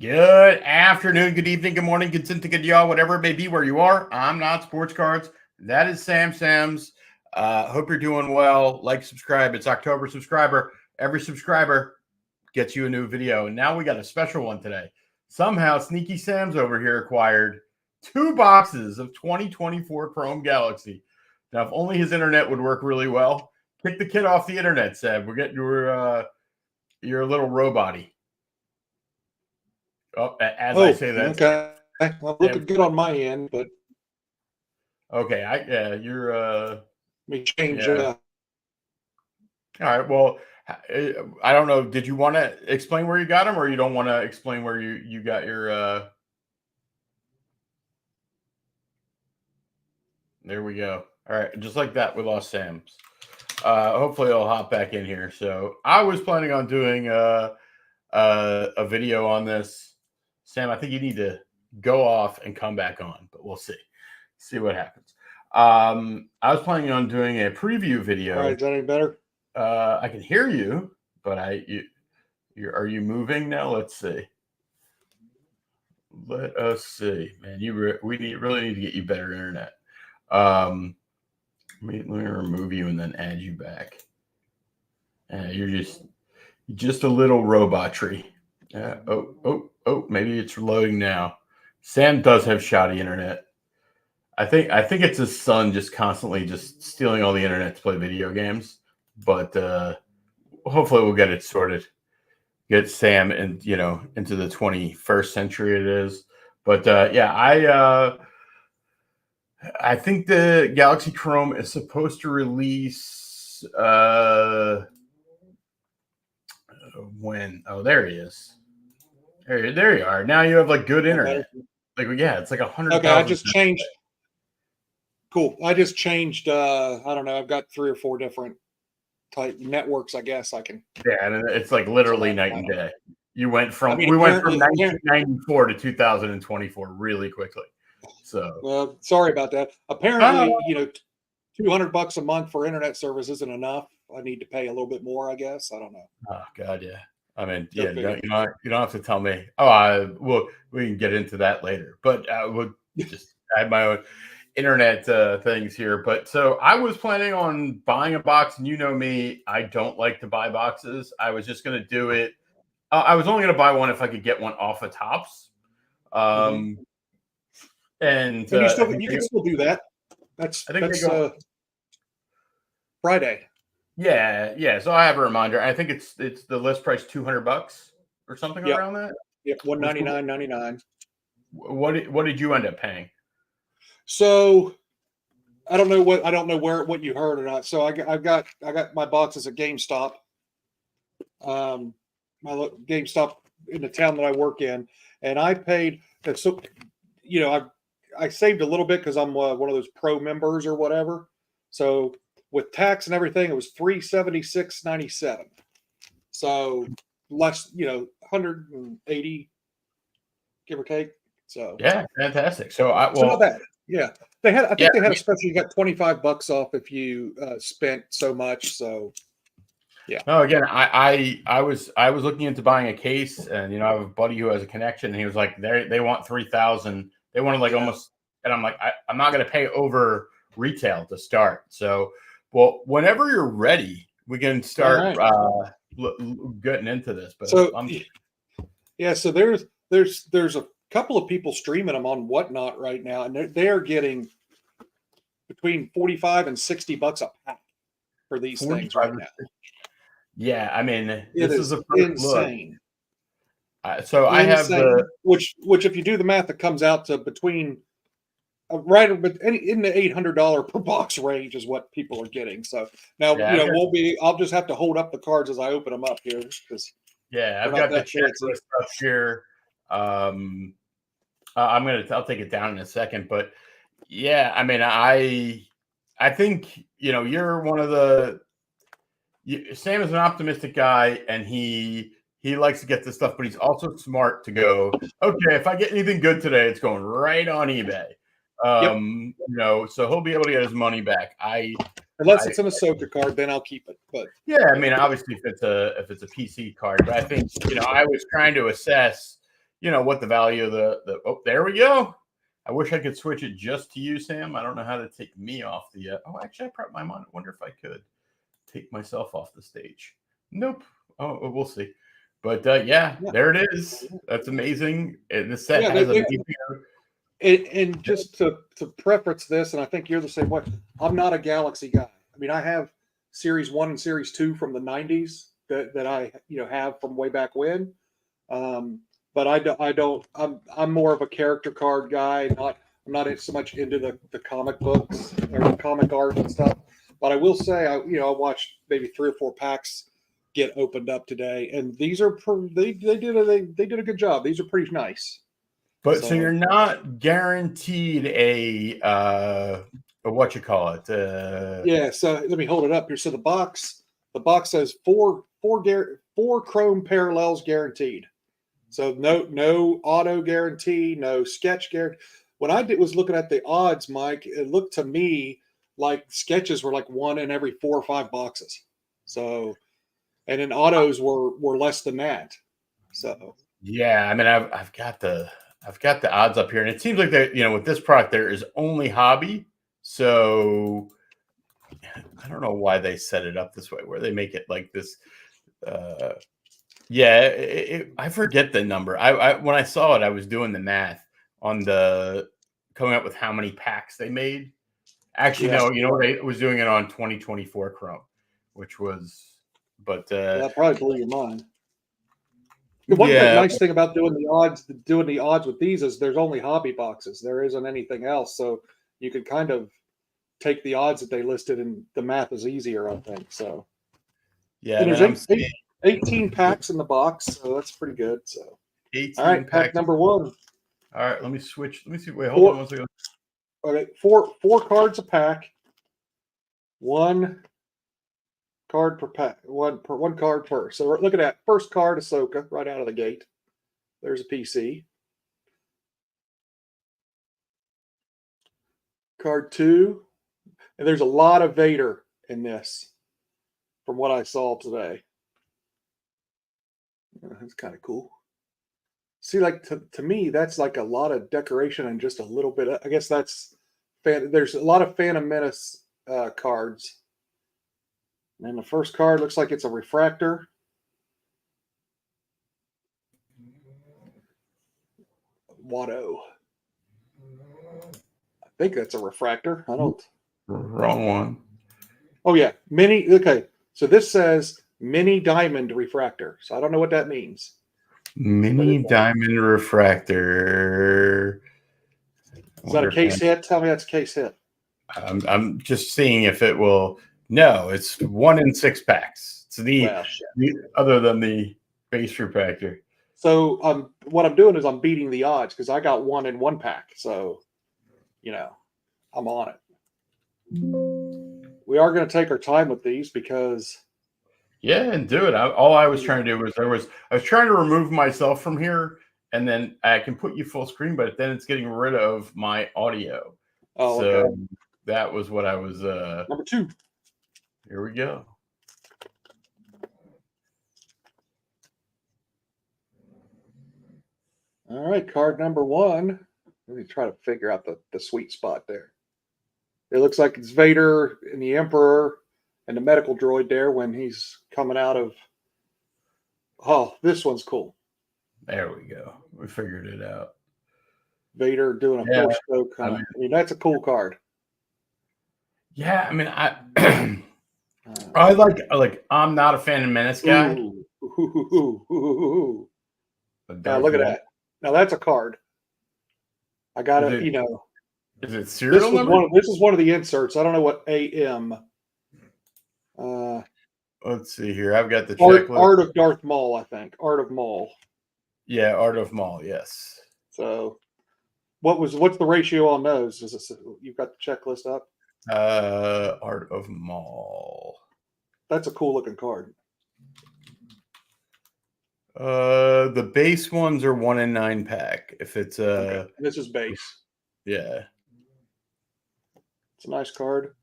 Good afternoon, good evening, good morning, good synth, good y'all, whatever it may be where you are. I'm not Sports Cards. That is Sam Sams. Hope you're doing well. Like, subscribe. It's October subscriber. Every subscriber gets you a new video. And now we got a special one today. Somehow Sneaky Sam's over here acquired 2 boxes of 2024 Chrome Galaxy. Now, if only his internet would work really well. Kick the kid off the internet, Sam. We're getting your little robot-y. Oh, I say that. Okay. Well, looking good on my end, but okay. You're let me change. all right. Well, I don't know. Did you want to explain where you got them, or you don't want to explain where you got your? There we go. All right, just like that, we lost Sam's. Hopefully, I'll hop back in here. So I was planning on doing a video on this. Sam, I think you need to go off and come back on, but we'll see what happens. I was planning on doing a preview video. All right, is that any better? I can hear you, but are you moving now? Let's see. Let us see, man. We really need to get you better internet. Let me remove you and then add you back. You're just a little robotry. Oh, maybe it's loading now. Sam does have shoddy internet. I think it's his son just constantly just stealing all the internet to play video games. But hopefully we'll get it sorted. Get Sam into the 21st century it is. But I think the Galaxy Chrome is supposed to release when? Oh, there he is. There you are. Now you have like good internet. It's like 100. Okay, I just changed. Cool. I just changed. I don't know. I've got 3 or 4 different type networks. I guess I can. Yeah, and it's like literally night and day. We went from 1994 to 2024 really quickly. So, sorry about that. Apparently, $200 a month for internet service isn't enough. I need to pay a little bit more, I guess. I don't know. Oh God, yeah. I mean, you don't have to tell me. Oh, we can get into that later. But we'll just I have my own internet things here. But so I was planning on buying a box, and you know me, I don't like to buy boxes. I was just going to do it. I was only going to buy one if I could get one off of Tops. And you can still do that. That's Friday. Yeah. So I have a reminder. I think it's the list price $200 or something around that. Yep, $199.99. What did you end up paying? So I don't know what you heard or not. So I got my boxes at GameStop. My GameStop in the town that I work in, and I paid. So I saved a little bit because I'm one of those pro members or whatever. So with tax and everything, it was $376.97. So less, 180, give or take. So yeah, fantastic. So not bad. Yeah, they had. I think they had a special. You got $25 off if you spent so much. So yeah. No, again, I was looking into buying a case, and I have a buddy who has a connection, and he was like, they want 3,000. They wanted like almost, and I'm like, I'm not going to pay over retail to start. So, well, whenever you're ready, we can start getting into this. But so so there's a couple of people streaming them on Whatnot right now, and they're getting between $45 and $60 a pack for these things right now. Yeah, I mean, this is a insane. So I have which if you do the math, it comes out to between in the $800 per box range is what people are getting. So now I'll just have to hold up the cards as I open them up here because I've got the checklist up here. I'll take it down in a second, but yeah, I mean, I think you're one of the. Sam is an optimistic guy, and he likes to get this stuff, but he's also smart to go, okay, if I get anything good today, it's going right on eBay. So he'll be able to get his money back. Unless it's an Ahsoka card, then I'll keep it. But yeah, I mean, obviously if it's a PC card, but I think I was trying to assess, what the value of the. Oh, there we go. I wish I could switch it just to you, Sam. I don't know how to take me off the. Actually, I probably might wonder if I could take myself off the stage. Nope. Oh, we'll see. But yeah, there it is. That's amazing. And the set has a. And just to preference this, and I think you're the same way. I'm not a Galaxy guy. I mean, I have Series 1 and Series 2 from the 90s that I have from way back when. But I don't. I'm more of a character card guy. I'm not so much into the comic books or the comic art and stuff. But I will say, I watched maybe 3 or 4 packs get opened up today, and these are they did a good job. These are pretty nice. But so you're not guaranteed a what you call it? Yeah. So let me hold it up here. So the box says four chrome parallels guaranteed. So no auto guarantee, no sketch guarantee. When I was looking at the odds, Mike, it looked to me like sketches were like 1 in every 4 or 5 boxes. So, and then autos were less than that. So yeah, I mean, I've got the odds up here, and it seems like that with this product there is only hobby. So I don't know why they set it up this way, where they make it like this. Yeah, I forget the number. I when I saw it, I was doing the math on coming up with how many packs they made. Actually, no, I was doing it on 2024 Chrome, which was, but that probably blew your mind. The one nice thing about doing the odds with these is there's only hobby boxes. There isn't anything else, so you can kind of take the odds that they listed, and the math is easier, I think. So yeah, and there's 18 packs in the box, so that's pretty good. So 18 all right, pack number 1. All right, let me switch. Let me see. Wait, hold on one second. Okay, four cards a pack. 1 card per pack. One card per. So look at that. First card, Ahsoka, right out of the gate. There's a PC. Card 2, and there's a lot of Vader in this, from what I saw today. That's kind of cool. See, like to me, that's like a lot of decoration and just a little bit. I guess that's there's a lot of Phantom Menace cards. And the first card looks like it's a refractor. Watto. I think that's a refractor. I don't. Wrong one. Oh yeah, mini. Okay, so this says mini diamond refractor. So I don't know what that means. Mini diamond refractor. Is that a case hit? Tell me that's a case hit. I'm just seeing if it will. No, it's 1 in 6 packs. It's the other than the base refractor. So what I'm doing is I'm beating the odds because I got 1 in 1 pack. So, I'm on it. We are going to take our time with these because. Yeah, and do it. All I was trying to do was I was trying to remove myself from here, and then I can put you full screen, but then it's getting rid of my audio. Oh, so okay. That was what I was. Number 2. Here we go. All right, card number 1. Let me try to figure out the sweet spot there. It looks like it's Vader and the Emperor and the medical droid there when he's coming out of. Oh, this one's cool. There we go. We figured it out. Vader doing a Force choke. I mean, that's a cool card. Yeah, I mean, I like. I'm not a Phantom Menace guy. Look at that. Now that's a card. I got it. Is it serial number? This is one of the inserts. I don't know what AM. Let's see here. I've got the checklist. Art of Darth Maul, I think. Art of Maul. Yeah, Art of Maul. Yes. So, what's the ratio on those? You've got the checklist up? Art of Maul. That's a cool looking card. The base ones are 1 in 9 pack. If it's okay. This is base. Yeah. It's a nice card.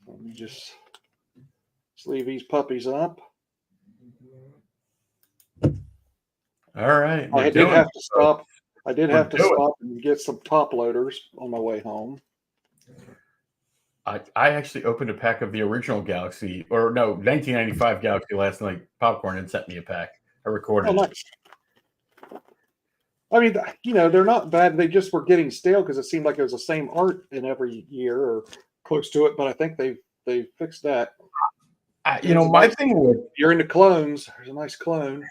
Let me just leave these puppies up. All right. I did have to stop. I did have to doing it. stop and get some top loaders on my way home. I actually opened a pack of the original Galaxy, or no, 1995 Galaxy last night. Popcorn had sent me a pack. I recorded Oh, nice. I mean, they're not bad. They just were getting stale because it seemed like it was the same art in every year or close to it. But I think they fixed that. My thing with you're into clones. There's a nice clone.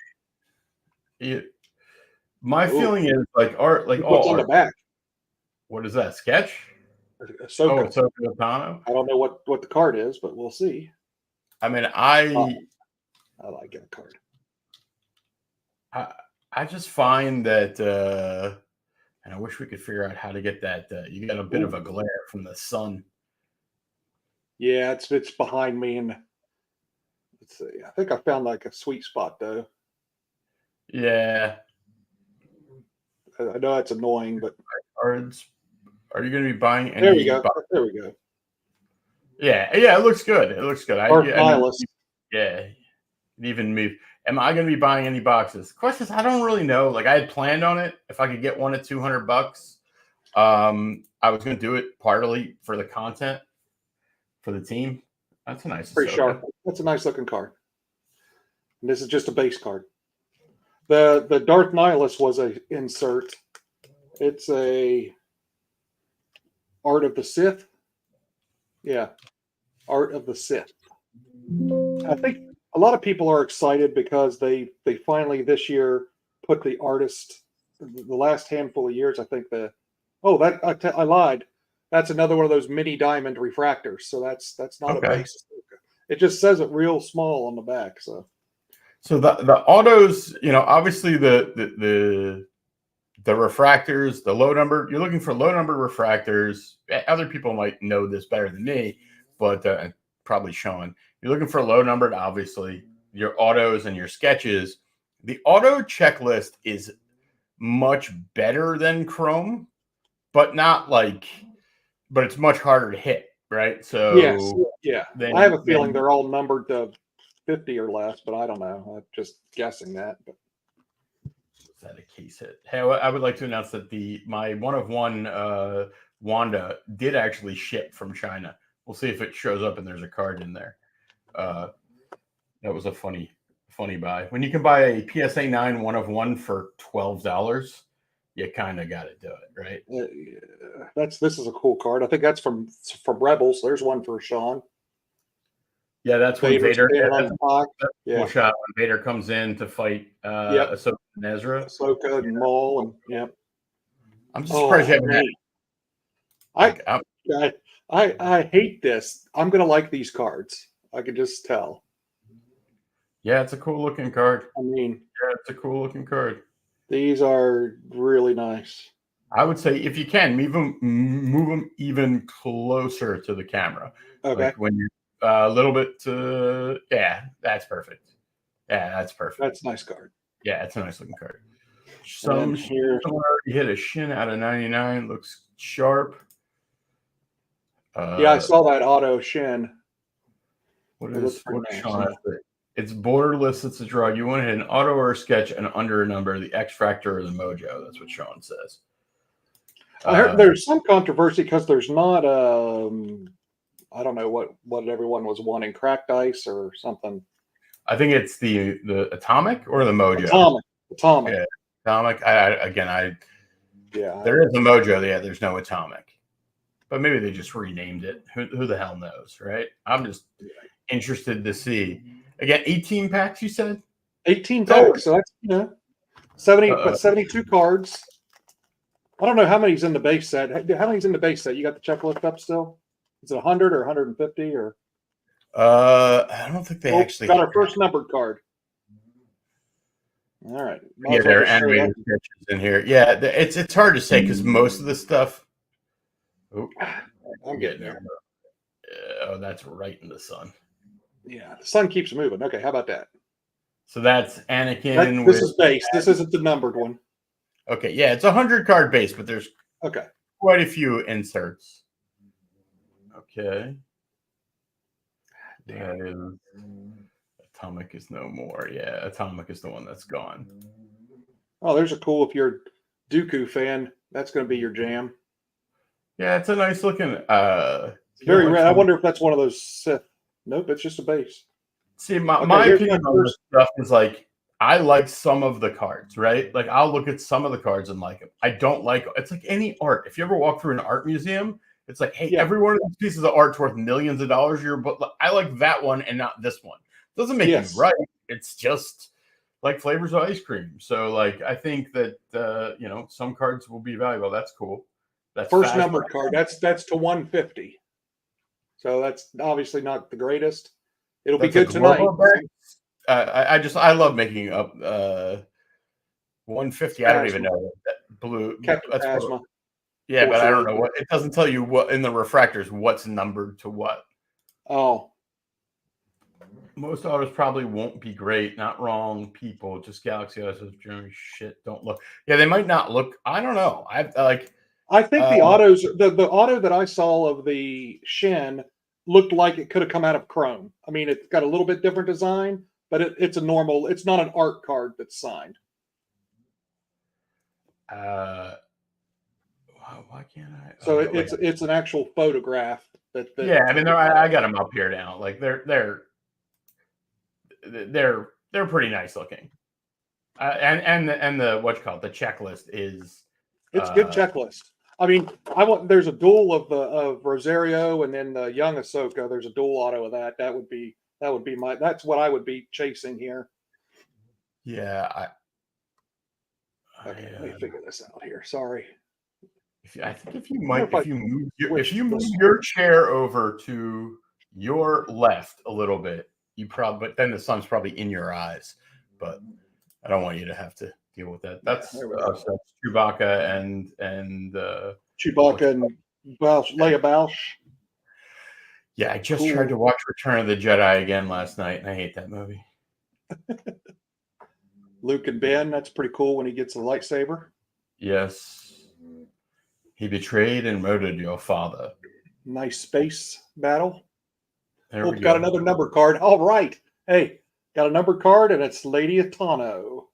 My feeling is like art, like all what's on art. the back? What is that? Sketch? Ahsoka. Ahsoka Tano. I don't know what the card is, but we'll see. I mean, I like a card. I just find that, and I wish we could figure out how to get that. You got a bit of a glare from the sun. Yeah, it's behind me, and let's see. I think I found like a sweet spot though. Yeah, I know that's annoying, but are you going to be buying any? There we go. There we go. Yeah, it looks good. It looks good. Yeah, even me. Am I going to be buying any boxes? The question is, I don't really know. Like, I had planned on it. If I could get one at $200, I was going to do it partly for the content for the team. That's a nice. Pretty sharp. That's a nice looking card. And this is just a base card. The Darth Nihilus was a insert. It's a Art of the Sith. Yeah, Art of the Sith. I think a lot of people are excited because they finally this year put the artist. The last handful of years, I think I lied. That's another one of those mini diamond refractors. So that's not a base. It just says it real small on the back. So the autos, obviously the refractors, the low number. You're looking for low number refractors. Other people might know this better than me, but probably Sean. You're looking for low numbered, obviously. Your autos and your sketches. The auto checklist is much better than Chrome, but not like. But it's much harder to hit, right? So yes, yeah. I have a feeling they're all numbered to 50 or less, but I don't know. I'm just guessing that. But is that a case hit? Hey, I would like to announce that my one of one Wanda did actually ship from China. We'll see if it shows up and there's a card in there. That was a funny buy. When you can buy a PSA 9 one of one for $12, you kind of got to do it, right? This is a cool card. I think that's from Rebels. There's one for Sean. Yeah, that's when Vader. Yeah, shot when Vader comes in to fight Ahsoka and Ezra. Ahsoka and Maul, and yeah. I'm just surprised you haven't had. I hate this. I'm gonna like these cards. I can just tell. Yeah, it's a cool looking card. I mean, yeah, it's a cool looking card. These are really nice. I would say if you can move them even closer to the camera. Okay. Like when you're a little bit to, that's perfect. Yeah, that's perfect. That's a nice card. Yeah, it's a nice looking card. Someone already hit a shin out of 99. Looks sharp. Yeah, I saw that auto shin. What is Sean? It's borderless. It's a draw. You want to hit an auto or a sketch and under a number, the X Factor or the Mojo. That's what Sean says. I heard there's some controversy because there's not I don't know what everyone was wanting, cracked ice or something. I think it's the Atomic or the Mojo. Atomic. Yeah, Atomic. There is a Mojo. Yeah, there's no Atomic. But maybe they just renamed it. Who the hell knows, right? I'm just interested to see. Again, 18 packs, you said? 18 packs. So that's, 72 cards. I don't know how many's in the base set. How many's in the base set? You got the checklist up still? Is it 100 or 150 or? I don't think they actually got our first numbered card. All right. Yeah, there are animated sketches in here. Yeah, it's hard to say because most of the stuff. Oh, I'm getting there. Oh, that's right in the sun. Yeah, the sun keeps moving. Okay, how about that? So that's Anakin. This is base. This isn't the numbered one. Okay, yeah, it's a 100-card base, but there's quite a few inserts. Okay. That is Atomic is no more. Yeah, Atomic is the one that's gone. Oh, there's a cool. If you're a Dooku fan, that's going to be your jam. Yeah, it's a nice looking. It's very red. I wonder if that's one of those Sith. Nope, it's just a base. See, my Okay, here's opinion my on this first. stuff is like I like some of the cards, right? Like I'll look at some of the cards and like them. I don't like it's like any art. If you ever walk through an art museum, it's like, hey, Yeah. every one of these pieces of art's worth millions of dollars. But I like that one and not this one. It doesn't make you Yes. right. It's just like flavors of ice cream. So like I think that you know, some cards will be valuable. That's cool. That's First fast. numbered card. That's to 150. So that's obviously not the greatest. It'll be That's a good tonight. Globo. I love making up 150. I don't even know that blue. Captain That's Phasma. yeah, but I don't know what it doesn't tell you what in the refractors what's numbered to what. Oh, Most autos probably won't be great. Not wrong, people. Just Galaxy autos, German shit. Don't look. Yeah, they might not look. I don't know. I like. I think the autos, the auto that I saw of the Shin looked like it could have come out of Chrome. I mean, it's got a little bit different design, but it's a normal. It's not an art card that's signed. Why can't I? So it's an actual photograph. That yeah, I mean, I got them up here now. Like they're pretty nice looking. And the what you call it, the checklist is. It's a good checklist. I mean, there's a duel of Rosario and then the young Ahsoka. There's a dual auto of that. That would be that's what I would be chasing here. Yeah. Okay, let me figure this out here. Sorry. I think if you move your chair over to your left a little bit, but then the sun's probably in your eyes. But I don't want you to have to deal with that. That's Chewbacca and Chewbacca and Leia Bausch. Yeah, I just tried to watch Return of the Jedi again last night, and I hate that movie. Luke and Ben, that's pretty cool when he gets a lightsaber. Yes. He betrayed and murdered your father. Nice space battle. There we go. Got another number card. All right. Hey, got a number card, and it's Lady Atano.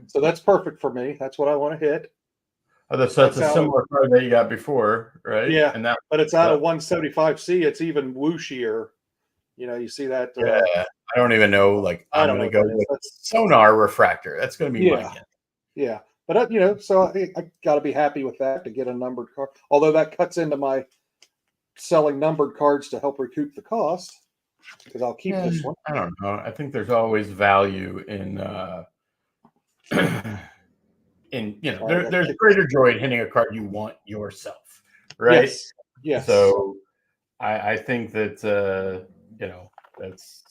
So that's perfect for me. That's what I want to hit. Oh, that's a similar card that you got before, right? Yeah, but it's out of 175C. It's even whooshier. You know, you see that. Yeah, I don't even know. Like, I'm going to go with sonar refractor. That's going to be my guess. Yeah, but you know, so I got to be happy with that to get a numbered card. Although that cuts into my selling numbered cards to help recoup the cost, because I'll keep this one. I don't know. I think there's always value in there's greater joy in hitting a card you want yourself, right? Yes. So I think that that's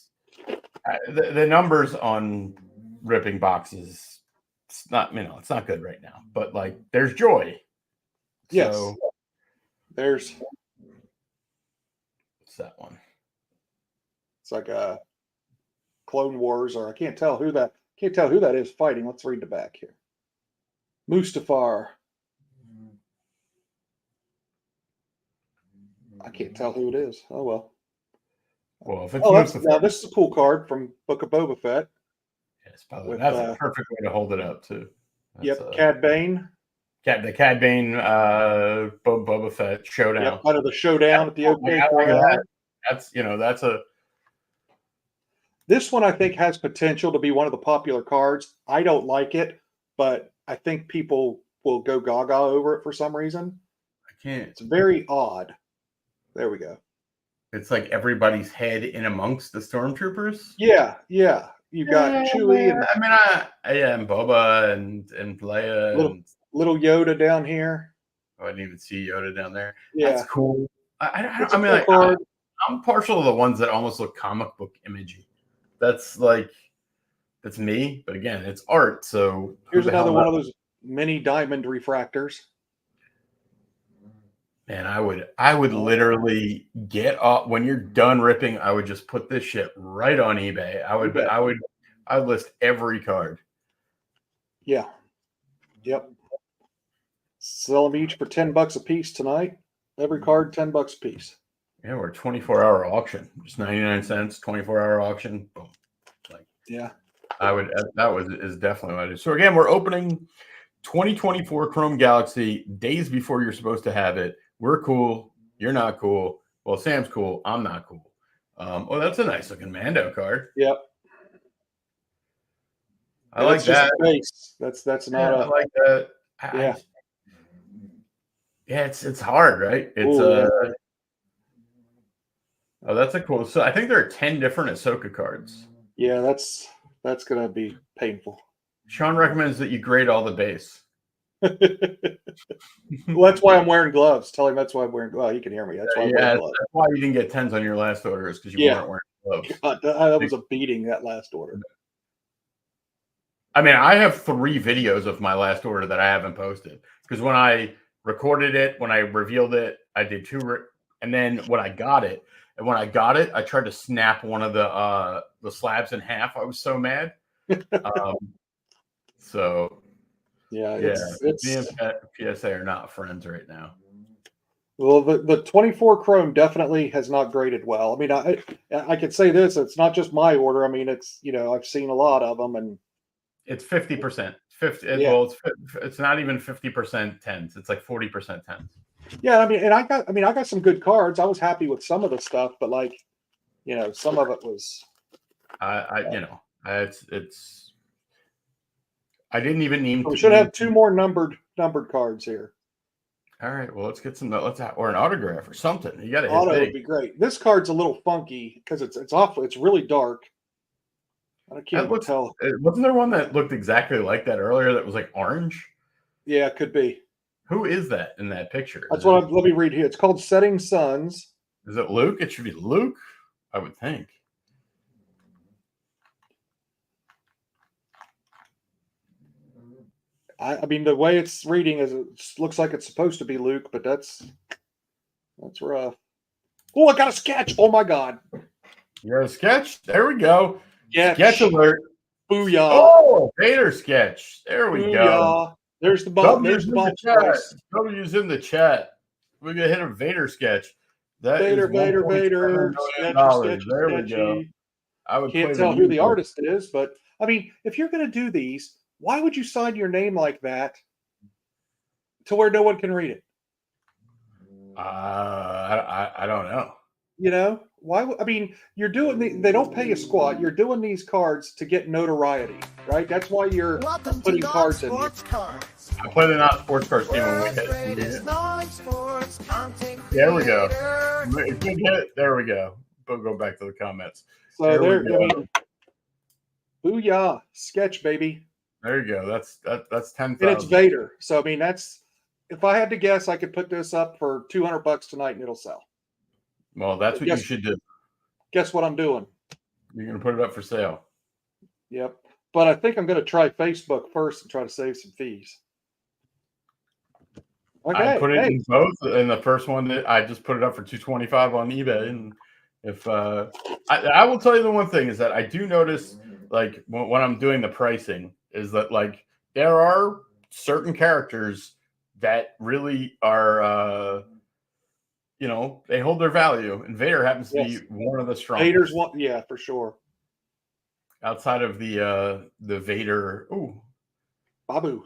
the numbers on ripping boxes. It's not it's not good right now, but like there's joy. Yes. So, what's that one? It's like a Clone Wars, or I can't tell who that is fighting. Let's read the back here. Mustafar. I can't tell who it is. Oh well. Well, if it's this is a cool card from Book of Boba Fett. Yes, that's a perfect way to hold it up too. Cad Bane. The Cad Bane Boba Fett showdown. Yep, out of the showdown at the OK Corral. That's This one I think has potential to be one of the popular cards. I don't like it, but I think people will go gaga over it for some reason. I can't. It's very odd. There we go. It's like everybody's head in amongst the stormtroopers. Yeah. You got Chewie and and Boba and Leia little Yoda down here. Oh, I didn't even see Yoda down there. Yeah, that's cool. I'm partial to the ones that almost look comic book imagey. That's me, but again, it's art. So here's another one of those mini diamond refractors. Man, I would literally get off when you're done ripping. I would just put this shit right on eBay. I'd list every card. Yeah. Yep. Sell them each for $10 a piece tonight. Every card $10 a piece. Yeah, we're 24-hour auction. Just 99 cents, 24-hour auction. Boom. Yeah. I would. Is definitely what I do. So again, we're opening 2024 Chrome Galaxy days before you're supposed to have it. We're cool. You're not cool. Well, Sam's cool. I'm not cool. Oh, that's a nice looking Mando card. Yep. I like that. Base. That's not I like that. Yeah. Yeah, it's hard, right? It's Ooh, oh, that's a cool. So I think there are 10 different Ahsoka cards. yeah, that's gonna be painful. Sean recommends that you grade all the base. Well, that's why I'm wearing gloves. Tell him that's why I'm wearing gloves. He can hear me. That's why I'm wearing gloves. That's why you didn't get 10s on your last order, is because you weren't wearing gloves. God, that was a beating, that last order. I mean, I have 3 videos of my last order that I haven't posted, because when I recorded it, when I revealed it, I did 2, and then when I got it, I tried to snap one of the slabs in half. I was so mad. So it's me and PSA are not friends right now. Well, the 24 Chrome definitely has not graded well. I mean, I could say this: it's not just my order. I mean, it's I've seen a lot of them, and it's 50%. 50. Yeah. Well, it's not even 50% 10s. It's like 40% 10s. Yeah, I mean, I got some good cards. I was happy with some of the stuff, but some of it was. It's. I didn't even need. We should have 2 more numbered cards here. All right, well, let's get some. Or an autograph or something. You got to hit Auto big. would be great. This card's a little funky because it's awful. It's really dark. I can't even tell. Wasn't there one that looked exactly like that earlier that was like orange? Yeah, it could be. Who is that in that picture? That's let me read here. It's called Setting Suns. Is it Luke? It should be Luke, I would think. I mean, the way it's reading is it looks like it's supposed to be Luke, but that's rough. Oh, I got a sketch. Oh my God. You got a sketch? There we go. Sketch alert. Booyah. Oh, Vader sketch. There we go. There's the ball. There's the ball. W's in the chat. We're gonna hit a Vader sketch. That Vader. There we go. I would can't tell who the artist is, but I mean, if you're gonna do these, why would you sign your name like that to where no one can read it? I don't know. Why? I mean, you're doing they don't pay you squat. You're doing these cards to get notoriety, right? That's why you're putting cards in here. I play the Not Sports Cards game when we hit. There we go. There we go. We'll go back to the comments. So there booyah, sketch, baby. There you go. That's 10,000. And it's Vader. So I mean, if I had to guess, I could put this up for $200 tonight and it'll sell. Well, that's what you should do. Guess what I'm doing? You're going to put it up for sale. Yep. But I think I'm going to try Facebook first and try to save some fees. Okay, I put it in both. And the first one, I just put it up for $225 on eBay. And if I will tell you the one thing is that I do notice, like when I'm doing the pricing, is that like there are certain characters that really are. They hold their value, and Vader happens to be one of the strongest. Vader's one, yeah, for sure. Outside of the Vader, Babu.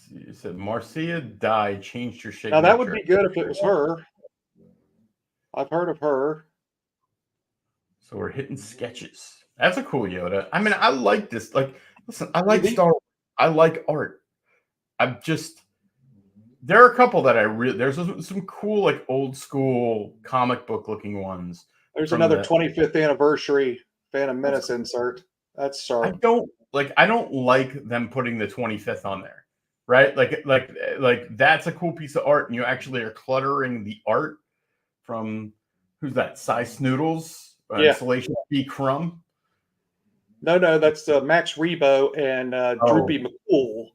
You said Marcia died, changed your shape. Now that would be good if it was her. I've heard of her. So we're hitting sketches. That's a cool Yoda. I mean, I like this. Like, listen, I like Star Wars. I like art. There are a couple that there's some cool, like old school comic book looking ones. There's another 25th anniversary Phantom Menace insert. That's sharp. I don't like them putting the 25th on there, right? Like that's a cool piece of art, and you actually are cluttering the art from who's that? Cy Snoodles, Installation B Crumb. No, that's Max Rebo and Droopy McCool.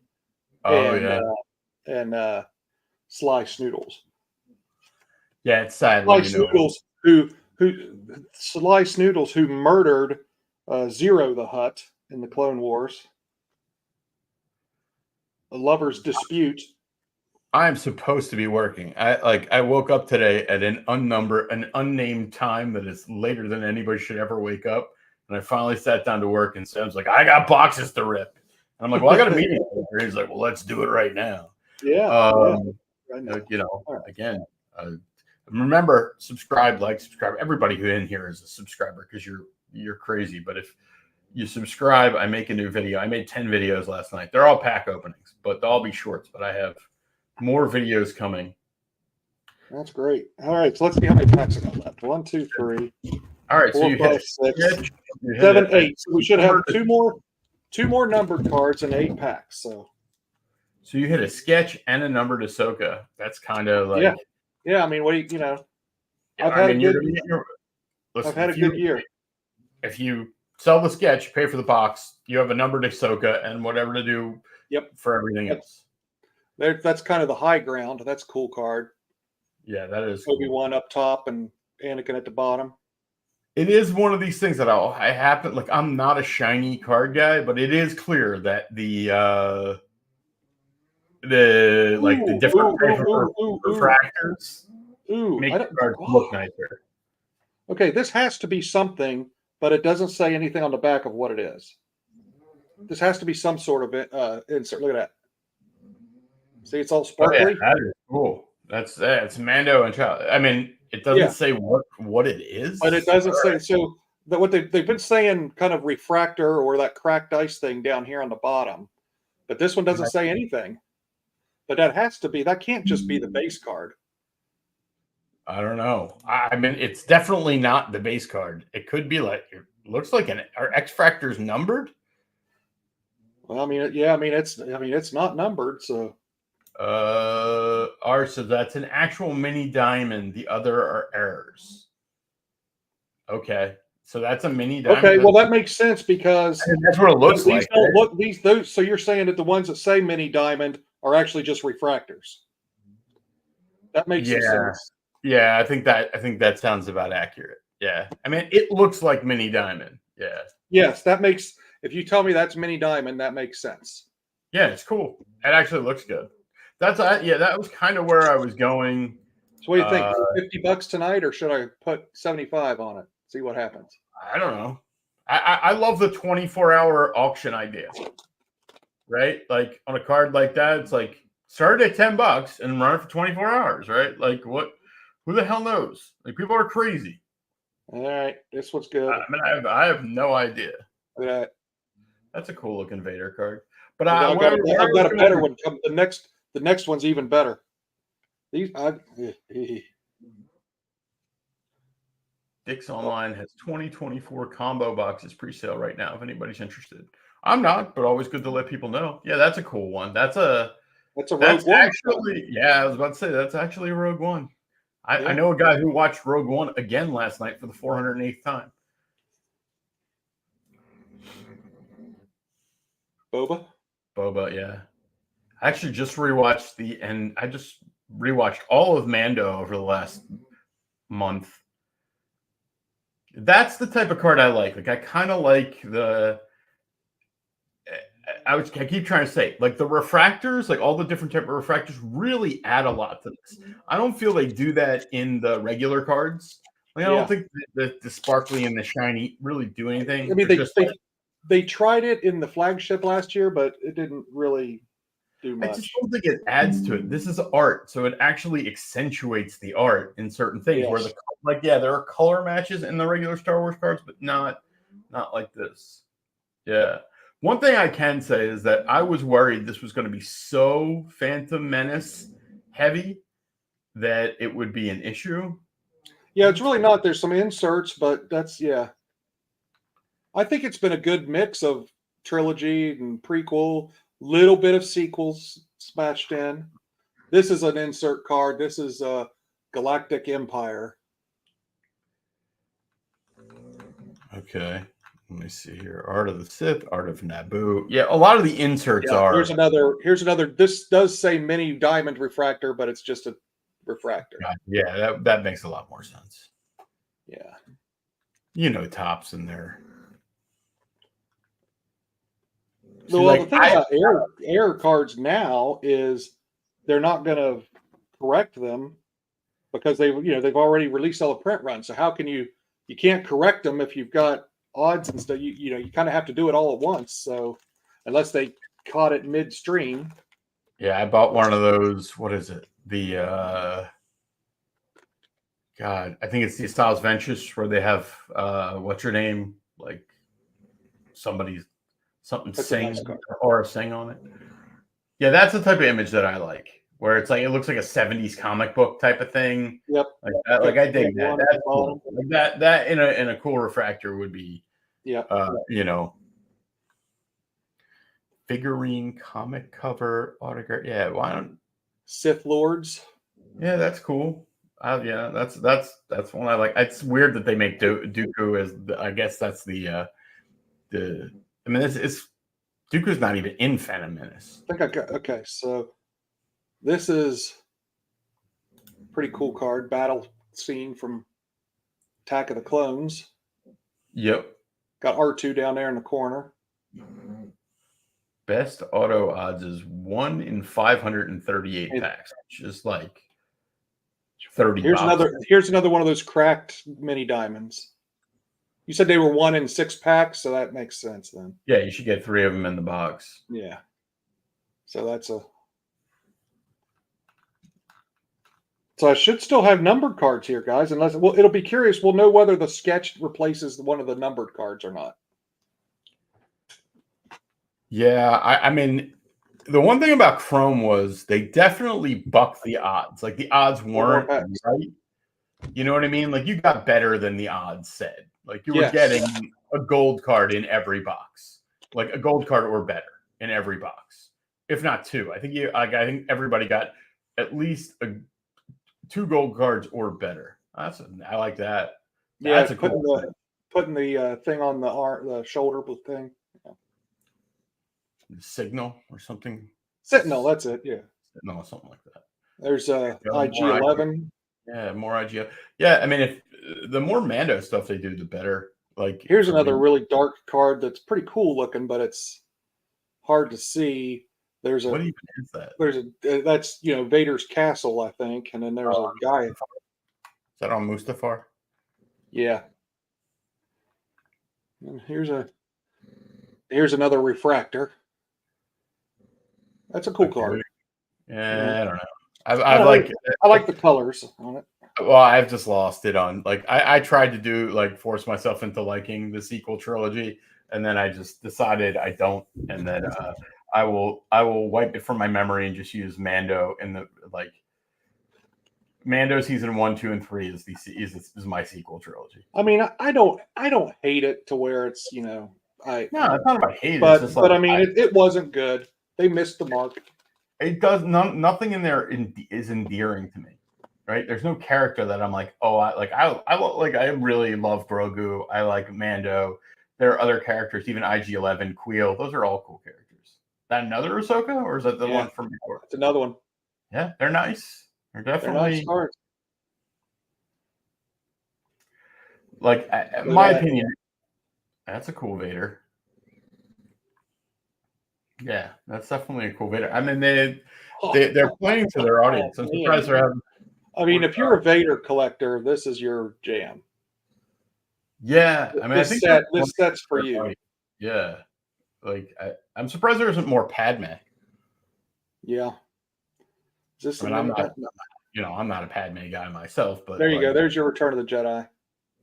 And Sly Snoodles. Yeah, it's sad. Sly Snoodles, who murdered Zero the Hutt in the Clone Wars. A lover's dispute. I'm supposed to be working. I woke up today at an unnamed time that is later than anybody should ever wake up. And I finally sat down to work, and Sam's like, I got boxes to rip. And I'm like, well, I got a meeting. And he's like, well, let's do it right now. Yeah. You know, All right. again, remember, subscribe, subscribe. Everybody who in here is a subscriber because you're crazy. But if you subscribe, I make a new video. I made 10 videos last night. They're all pack openings, but they'll all be shorts. But I have more videos coming. That's great. All right, so let's see how many packs I got left. 1, 2, 3. All right, 4, so you 5, hit 6, 7, 8. So we should have two more numbered cards and 8 packs. So you hit a sketch and a numbered Ahsoka. That's kind of like yeah. I mean, what do you know? Yeah, I've had a good year. If you sell the sketch, pay for the box, you have a numbered Ahsoka and whatever to do. For everything else. That's kind of the high ground. That's a cool card. Yeah, that is Obi-Wan up top and Anakin at the bottom. It is one of these things that I happen like. I'm not a shiny card guy, but it is clear that the different refractors make the cards look nicer. Okay, this has to be something, but it doesn't say anything on the back of what it is. This has to be some sort of insert. Look at that. See, it's all sparkly. Oh, yeah, that is cool. That's Mando and Child. I mean, it doesn't say what it is, but it doesn't say. So what they've been saying, kind of refractor or that cracked ice thing down here on the bottom, but this one doesn't say anything. But that has to be. That can't just be the base card. I don't know. I mean, it's definitely not the base card. It could be like it looks like are X-Fractors numbered? Well, I mean, yeah. I mean, it's not numbered, so. So that's an actual mini diamond. The other are errors. Okay, so that's a mini diamond. Okay, well that makes sense because that's what it looks like. Don't look those. So you're saying that the ones that say mini diamond are actually just refractors. That makes sense. Yeah, I think that sounds about accurate. Yeah, I mean it looks like mini diamond. Yeah. Yes, that makes. If you tell me that's mini diamond, that makes sense. Yeah, it's cool. It actually looks good. That was kind of where I was going. So what do you think? $50 tonight, or should I put 75 on it? See what happens. I don't know. I love the 24-hour auction idea. Right? Like on a card like that, it's like start at $10 and run it for 24 hours, right? Like what? Who the hell knows? Like people are crazy. All right, this one's good. I mean, I have no idea. Yeah. That's a cool looking Vader card. But I've got a better one. The next one's even better. Dick's Online has 2024 combo boxes pre-sale right now. If anybody's interested, I'm not, but always good to let people know. Yeah, that's a cool one. That's a Rogue One. Actually, yeah, I was about to say that's actually a Rogue One. I know a guy who watched Rogue One again last night for the 408th time. Boba, yeah. I actually just rewatched I just rewatched all of Mando over the last month. That's the type of card I like. Like I kind of like I keep trying to say, like the refractors, like all the different type of refractors really add a lot to this. I don't feel they do that in the regular cards. Like I don't think the sparkly and the shiny really do anything. I mean, they tried it in the flagship last year, but it didn't really do much. I just don't think it adds to it. This is art, so it actually accentuates the art in certain things. Yes. Where there are color matches in the regular Star Wars cards, but not like this. Yeah. One thing I can say is that I was worried this was going to be so Phantom Menace heavy that it would be an issue. Yeah, it's really not. There's some inserts, but that's I think it's been a good mix of trilogy and prequel, little bit of sequels smashed in. This is an insert card. This is Galactic Empire. Okay. Let me see here. Art of the Sith, Art of Naboo. Yeah, a lot of the inserts are. Here's another. This does say mini diamond refractor, but it's just a refractor. Yeah, that makes a lot more sense. Yeah. You know, tops in there. So, well, the thing about air cards now is they're not going to correct them because they've already released all the print runs. So how can you can't correct them if you've got odds and stuff. You kind of have to do it all at once. So unless they caught it midstream. Yeah, I bought one of those. What is it? The God, I think it's the Styles Ventures where they have what's your name? Like something sing or a sing on it. Yeah, that's the type of image that I like, where it's like it looks like a 70s comic book type of thing. Yep. Like that, like I dig that. That's cool. Like that in a cool refractor would be figurine comic cover autograph. Yeah, why don't Sith Lords? Yeah, that's cool. Yeah, that's one I like. It's weird that they make Dooku as I guess that's the. I mean, it's Dooku's not even in Phantom Menace. I think I got okay. So this is a pretty cool card. Battle scene from Attack of the Clones. Yep. Got R2 down there in the corner. Best auto odds is 1 in 538 packs, which is like 30. Here's another one of those cracked mini diamonds. You said they were 1 in 6 packs, so that makes sense then. Yeah, you should get 3 of them in the box. Yeah. So that's a. So I should still have numbered cards here, guys. Unless it'll be curious. We'll know whether the sketch replaces one of the numbered cards or not. Yeah, I mean, the one thing about Chrome was they definitely bucked the odds. Like the odds weren't right. You know what I mean? Like you got better than the odds said. Like you were getting a gold card in every box, like a gold card or better in every box, if not 2. I think everybody got at least 2 gold cards or better. I like that. That's a cool thing. Putting the thing on the shoulder thing. Signal or something. Sentinel, that's it. Yeah. No, something like that. There's IG-11. Yeah, more IG. Yeah, I mean, if the more Mando stuff they do, the better. Like, here's another really dark card that's pretty cool looking, but it's hard to see. What even is that? That's Vader's castle, I think, and then there's a guy. Is that on Mustafar? Yeah. And here's another refractor. That's a cool card. Yeah, I don't know. I like the colors on it. Well, I've just lost it on I tried to do force myself into liking the sequel trilogy, and then I just decided I don't, and then I will wipe it from my memory and just use Mando and Mando season 1, 2, and 3 is my sequel trilogy. I mean, I don't hate it to where it's no, it's not about hate. But I mean, it wasn't good. They missed the mark. It does nothing in there is endearing to me, right? There's no character that I'm like, oh, I really love Grogu. I like Mando. There are other characters, even IG-11, Queel. Those are all cool characters. Is that another Ahsoka, or is that the one from before? It's another one. Yeah, they're nice. They're definitely nice cards. In my opinion, that's a cool Vader. Yeah, that's definitely a cool Vader. I mean, they're playing to their audience. I'm surprised they're having. I mean, if you're a Vader collector, this is your jam. Yeah, I mean, this set's for you. Yeah, I'm surprised there isn't more Padme. Yeah. I'm not a Padme guy myself, but there you go. There's your Return of the Jedi.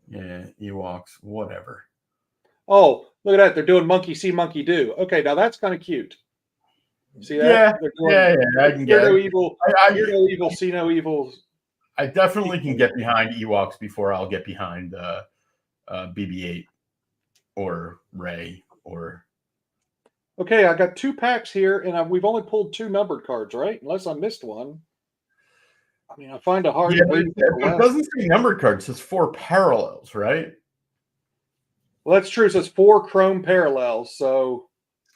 Yeah, Ewoks, whatever. Oh, look at that. They're doing monkey see, monkey do. Okay, now that's kind of cute. See that? Yeah, I can get no evil. Hear no evil, see no evil. I definitely can get behind Ewoks before I'll get behind BB-8 or Rey or. Okay, I got 2 packs here, and we've only pulled 2 numbered cards, right? Unless I missed one. I mean, I find it hard to believe. It doesn't say numbered cards. It says 4 parallels, right? Well, that's true. It says 4 chrome parallels, so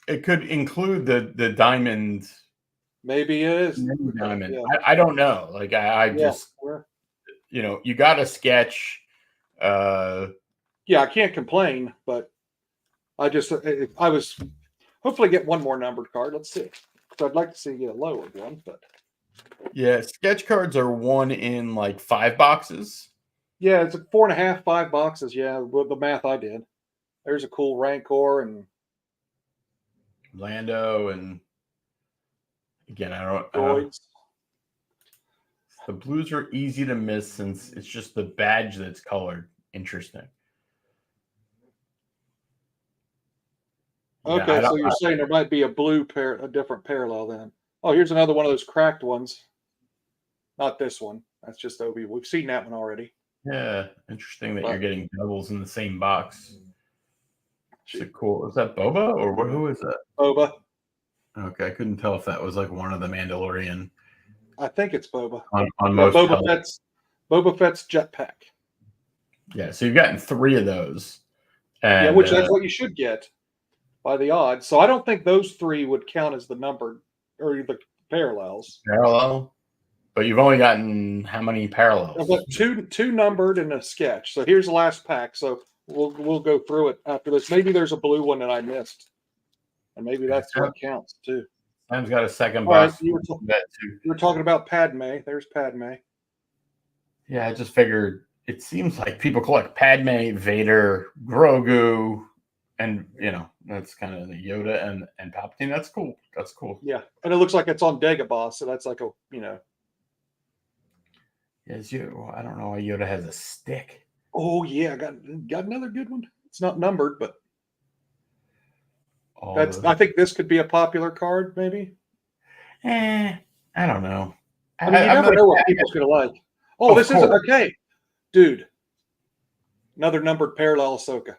it could include the diamond. Maybe it is diamond. Yeah. I don't know. Just you got a sketch. Yeah, I can't complain, but I was hopefully get one more numbered card. Let's see. So I'd like to see a lowered one, but Yeah, sketch cards are one in like 5 boxes. Yeah, it's like 4.5, 5 boxes. Yeah, with the math I did. There's a cool Rancor and Lando and again, I don't. droids. The blues are easy to miss since it's just the badge that's colored. Interesting. Yeah, I Okay, so don't. you're saying there might be a different parallel then. Oh, here's another one of those cracked ones. Not this one. That's just Obi. We've seen that one already. Yeah, interesting that you're But getting doubles in the same box. It's a shoot, cool. Is that Boba or who is that? Boba. Okay, I couldn't tell if that was like one of the Mandalorian I think it's Boba. on Yeah, most help. Boba Fett's jetpack. Yeah, so you've gotten 3 of those, Yeah, and which that's what you should get by the odds. So I don't think those 3 would count as the numbered or the parallels. parallel. But you've only gotten how many parallels? I've got two numbered and a sketch. So here's the last pack. So we'll go through it after this. Maybe there's a blue one that I missed, and maybe that's what counts too. Sam's got a second All right, box. you were talking about Padme. There's Padme. Yeah, I just figured it seems like people collect Padme, Vader, Grogu, and that's kind of the Yoda and Palpatine. That's cool. That's cool. Yeah, and it looks like it's on Dagobah, so that's like a Yes, I don't know why Yoda has a stick. Oh yeah, I got another good one. It's not numbered, but I I think this could be a popular card, maybe. I don't know. I mean, you never know what people's gonna like. Oh, this is okay, dude. Another numbered parallel Ahsoka.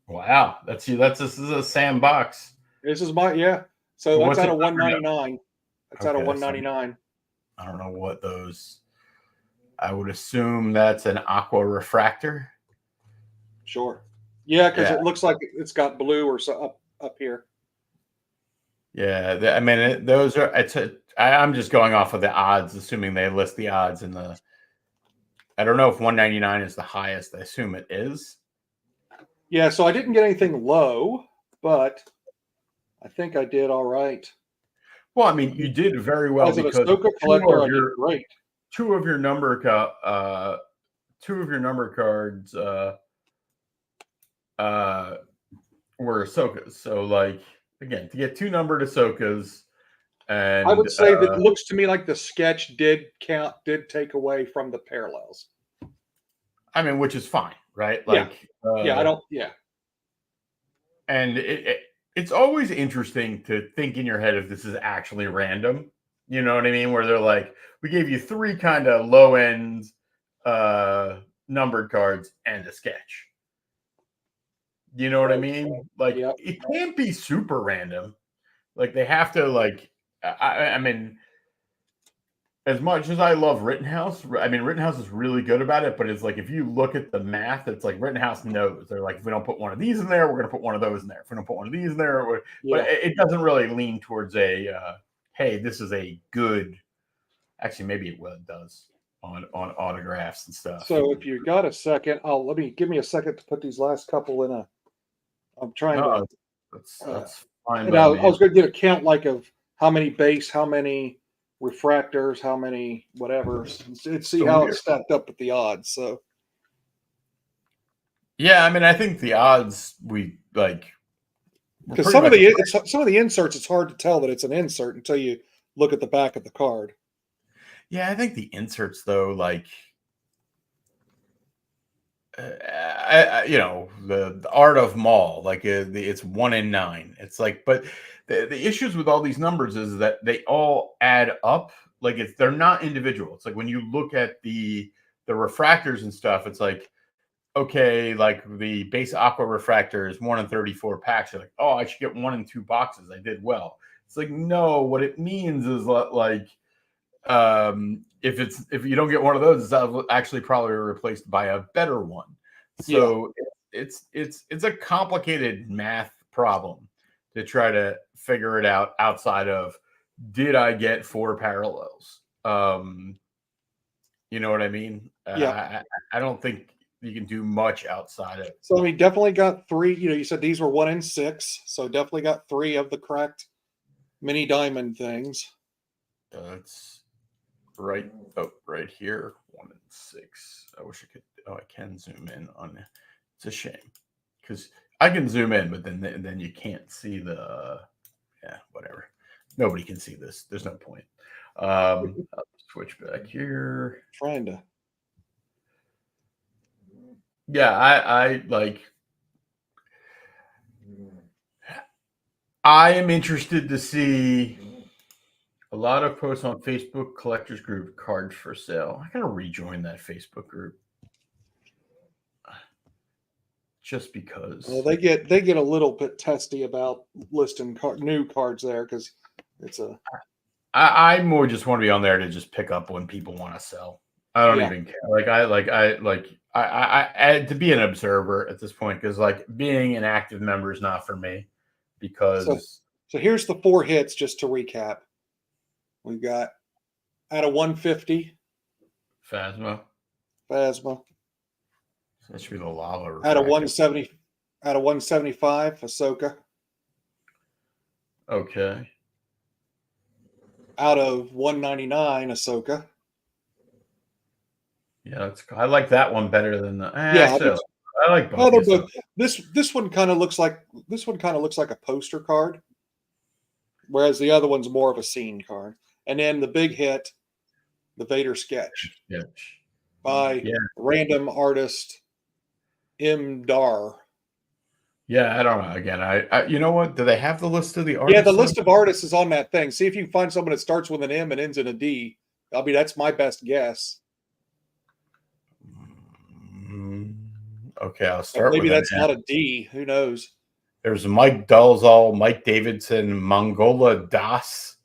Wow, this is a Sam box. This is my So that's out of 199. That's out of 199. I don't know what those. I would assume that's an aqua refractor. Sure. Yeah, because it looks like it's got blue or so up here. Yeah, I mean those are. I'm just going off of the odds, assuming they list the odds in the. I don't know if 199 is the highest. I assume it is. Yeah, so I didn't get anything low, but I think I did all right. Well, I mean, you did very well as an Ahsoka collector. I did great. Two of your number cards were Ahsokas. So, like, again, to get 2 numbered Ahsokas, and I would say that it looks to me like the sketch did take away from the parallels. I mean, which is fine, right? Like, I don't. Yeah, and it's always interesting to think in your head if this is actually random. You know what I mean? Where they're like, we gave you 3 kind of low end numbered cards and a sketch. You know what I mean? Like, it can't be super random. Like, they have to, like, I mean, as much as I love Rittenhouse, I mean, Rittenhouse is really good about it, but it's like, if you look at the math, it's like Rittenhouse knows. They're like, if we don't put one of these in there, we're going to put one of those in there. If we don't put one of these in there, but it doesn't really lean towards hey, this is a good. Actually, maybe it does on autographs and stuff. So if you got a second, give me a second to put these last couple in a. I'm trying to. That's fine. I was going to get a count of how many base, how many refractors, how many whatevers, and see how it's stacked up with the odds. So. Yeah, I mean, I think the odds we like. Because some of the inserts, it's hard to tell that it's an insert until you look at the back of the card. Yeah, I think the inserts though, like, the art of Maul, like it's 1 in 9. It's like, but the issues with all these numbers is that they all add up. Like they're not individual. It's like when you look at the refractors and stuff, it's like, okay, like the base aqua refractor is 1 in 34 packs. You're like, oh, I should get 1 in 2 boxes. I did well. It's like, no, what it means is like, if you don't get one of those, it's actually probably replaced by a better one. So it's a complicated math problem to try to figure it out outside of, did I get 4 parallels? You know what I mean? I don't think you can do much outside of it. So we definitely got 3. You said these were 1 in 6, so definitely got 3 of the correct mini diamond things. right here, 1 and 6. I wish I could. Oh, I can zoom in on it. It's a shame because I can zoom in, but then you can't see the. Yeah, whatever. Nobody can see this. There's no point. I'll switch back here. Trying to. Yeah, I like. I am interested to see a lot of posts on Facebook collectors group, cards for sale. I gotta rejoin that Facebook group just because. Well, they get a little bit testy about listing new cards there because it's a. I more just want to be on there to just pick up when people want to sell. I don't even care. I to be an observer at this point because like being an active member is not for me because. So here's the 4 hits just to recap. We've got out of 150, Phasma. Phasma. That should be the lava. Out of 170, out of 175, Ahsoka. Okay. Out of 199, Ahsoka. Yeah, I like that one better than the. Yeah, I like both. Oh, both. This one kind of looks like a poster card, whereas the other one's more of a scene card. And then the big hit, the Vader sketch by random artist M. Dar. Yeah, I don't know. Again, I you know what? Do they have the list of the artists? Yeah, the list of artists is on that thing. See if you can find someone that starts with an M and ends in a D. I mean, that's my best guess. Okay, I'll start. Maybe that's not a D. Who knows? There's Mike Dalzall, Mike Davidson, Mongola Das.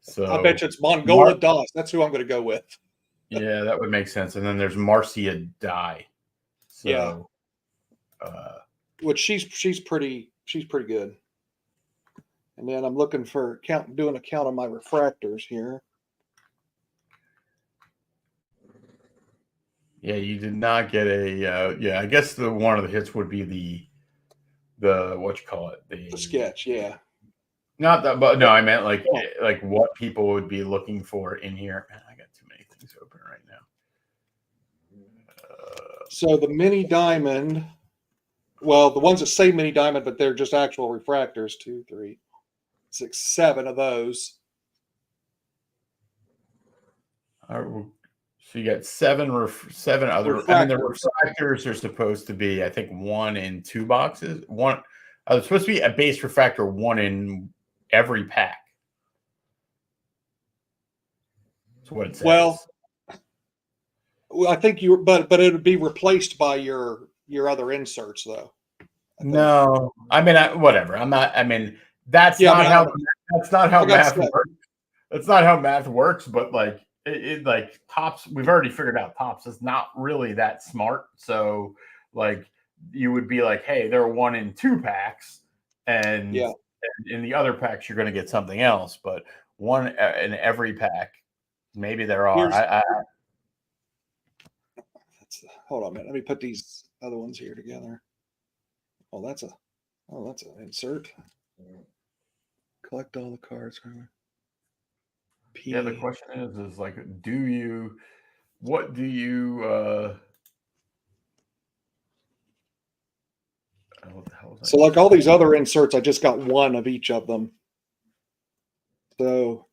So I bet you it's Mongola Das. That's who I'm going to go with. Yeah, that would make sense. And then there's Marcia Dye. So, yeah. Which she's pretty good. And then I'm looking for doing a count on my refractors here. Yeah, you did not get a. Yeah, I guess one of the hits would be the what you call it, the sketch. Yeah, not that, but no, I meant like what people would be looking for in here. Man, I got too many things open right now. So the mini diamond. Well, the ones that say mini diamond, but they're just actual refractors. 2, 3, 6, 7 of those. So you got seven other. Refractors. I mean, the refractors are supposed to be, I think, 1 in 2 boxes. One, it's supposed to be a base refractor, 1 in every pack. That's what it says. Well, I think but it would be replaced by your other inserts, though. No, I mean, whatever. I'm not. I mean, that's not how math works. That's not how math works. But like. Like Topps, we've already figured out Topps is not really that smart. So like you would be like, hey, there are 1 in 2 packs, and in the other packs you're going to get something else. But 1 in every pack, maybe there are. Hold on a minute. Let me put these other ones here together. Oh, that's an insert. Collect all the cards. Yeah, the question is like, what do you what the hell is so like all these other inserts, I just got 1 of each of them. So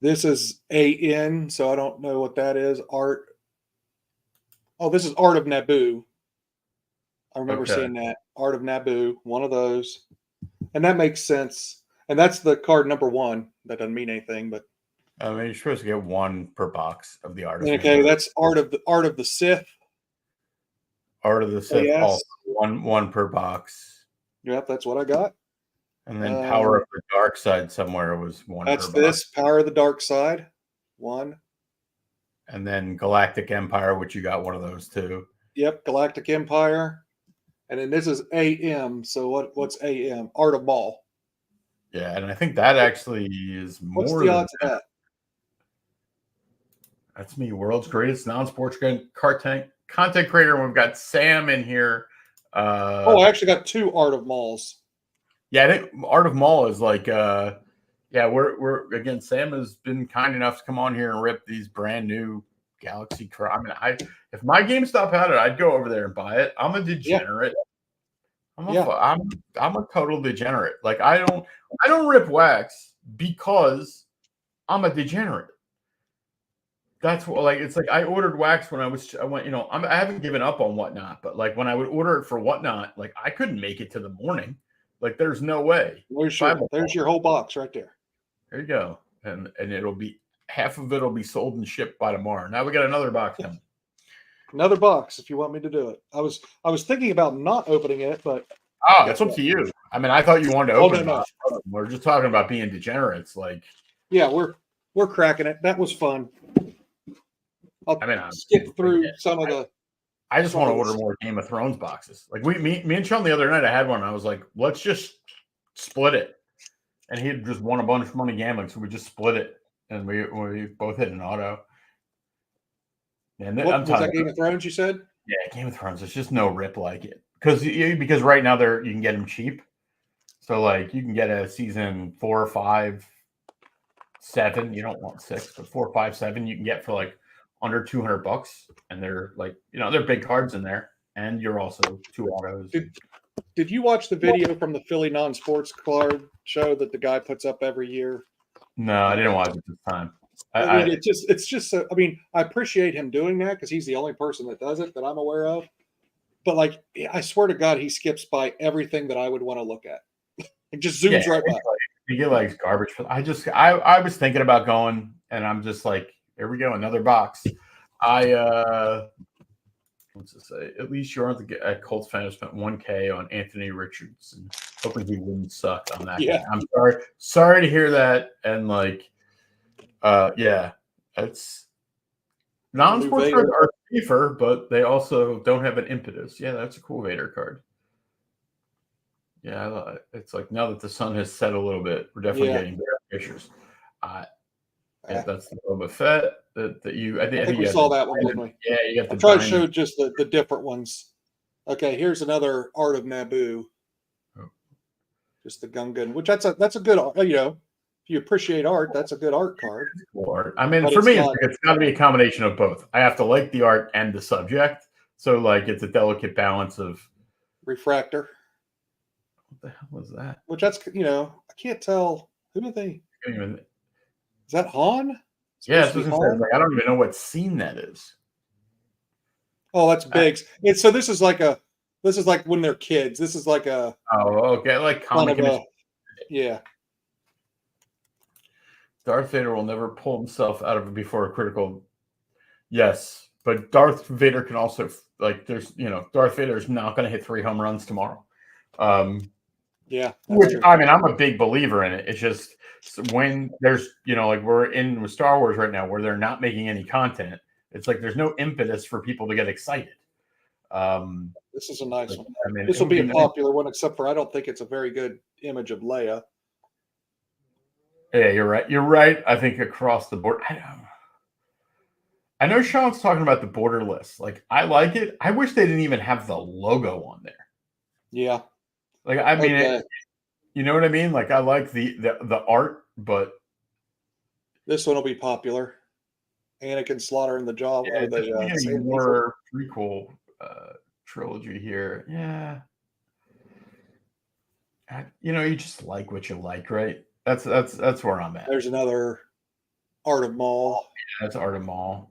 this is AN, so I don't know what that is. Art. Oh, this is Art of Naboo. I remember seeing that. Art of Naboo, 1 of those. And that makes sense. And that's the card number 1. That doesn't mean anything, but I mean, you're supposed to get 1 per box of the art. Okay, that's Art of the Sith. Art of the Sith, also one per box. Yep, that's what I got. And then Power of the Dark Side somewhere was 1 that's per this box. Power of the Dark Side, 1. And then Galactic Empire, which you got 1 of those too. Yep, Galactic Empire. And then this is AM. So what's AM? Art of Maul. Yeah, and I think that actually is more. What's the odds of that? That's me, world's greatest non-sports content creator. And we've got Sam in here. I actually got 2 Art of Mauls. Yeah, I think Art of Maul is like Yeah, we're again. Sam has been kind enough to come on here and rip these brand new Galaxy. I mean, if my GameStop had it, I'd go over there and buy it. I'm a degenerate. I'm a total degenerate. Like I don't rip wax because I'm a degenerate. That's what like it's like I ordered wax when I went, I haven't given up on Whatnot, but like when I would order it for Whatnot, like I couldn't make it to the morning. Like there's no way. There's your whole box right there. There you go. And it'll be half of it'll be sold and shipped by tomorrow. Now we got another box coming. Another box if you want me to do it. I was thinking about not opening it, but it's up to you. I mean, I thought you wanted to open it. We're just talking about being degenerates. Like yeah, we're cracking it. That was fun. I'll skip through some of the. I just want to order more Game of Thrones boxes. Like me and Sean the other night, I had one. And I was like, let's just split it. And he had just won a bunch of money gambling, so we just split it, and we both hit an auto. And what, was that Game of Thrones? You said? Yeah, Game of Thrones. There's just no rip like it because right now you can get them cheap. So like you can get a season 4, 5, 7. You don't want 6, but 4, 5, 7. You can get for like under $200, and they're like they're big cards in there, and you're also 2 autos. Did you watch the video from the Philly non-sports card show that the guy puts up every year? No, I didn't watch it this time. I mean, it's just so. I mean, I appreciate him doing that because he's the only person that does it that I'm aware of. But like, I swear to God, he skips by everything that I would want to look at. It just zooms right by. You get like garbage. I was thinking about going, and I'm just like, here we go, another box. What's it say? At least you aren't a Colts fan who spent $1K on Anthony Richardson, hoping he wouldn't suck on that. Yeah, game. I'm sorry to hear that. And like, it's non-sports cards are safer, but they also don't have an impetus. Yeah, that's a cool Vader card. Yeah, it's like now that the sun has set a little bit, we're definitely getting better pictures. That's the Boba Fett that you. I think we saw that one, didn't we? Yeah, you got the. I tried to show just the different ones. Okay, here's another Art of Naboo. Oh. Just the Gungan, which that's a good. If you appreciate art, that's a good art card. Cool art. I mean, but for me, it's got to be a combination of both. I have to like the art and the subject, so like it's a delicate balance of. Refractor. What the hell was that? Which that's I can't tell who do they. Is that Han? Yeah, I don't even know what scene that is. Oh, that's big. So this is like when they're kids. This is like a. Oh, okay, like comic. Yeah. Darth Vader will never pull himself out of it before a critical. Yes, but Darth Vader can also Darth Vader is not going to hit 3 home runs tomorrow. Yeah. Which I mean, I'm a big believer in it. It's just when there's like we're in with Star Wars right now, where they're not making any content. It's like there's no impetus for people to get excited. This is a nice one. I mean, this will be a popular one, except for I don't think it's a very good image of Leia. Yeah, you're right. You're right. I think across the board. I know Sean's talking about the border list. Like, I like it. I wish they didn't even have the logo on there. Yeah. Like, I mean, you know what I mean? Like, I like the art, but this one will be popular. Anakin slaughtering the jaw. Yeah, the more prequel trilogy here. Yeah. You just like what you like, right? That's where I'm at. There's another Art of Maul. Yeah, that's Art of Maul.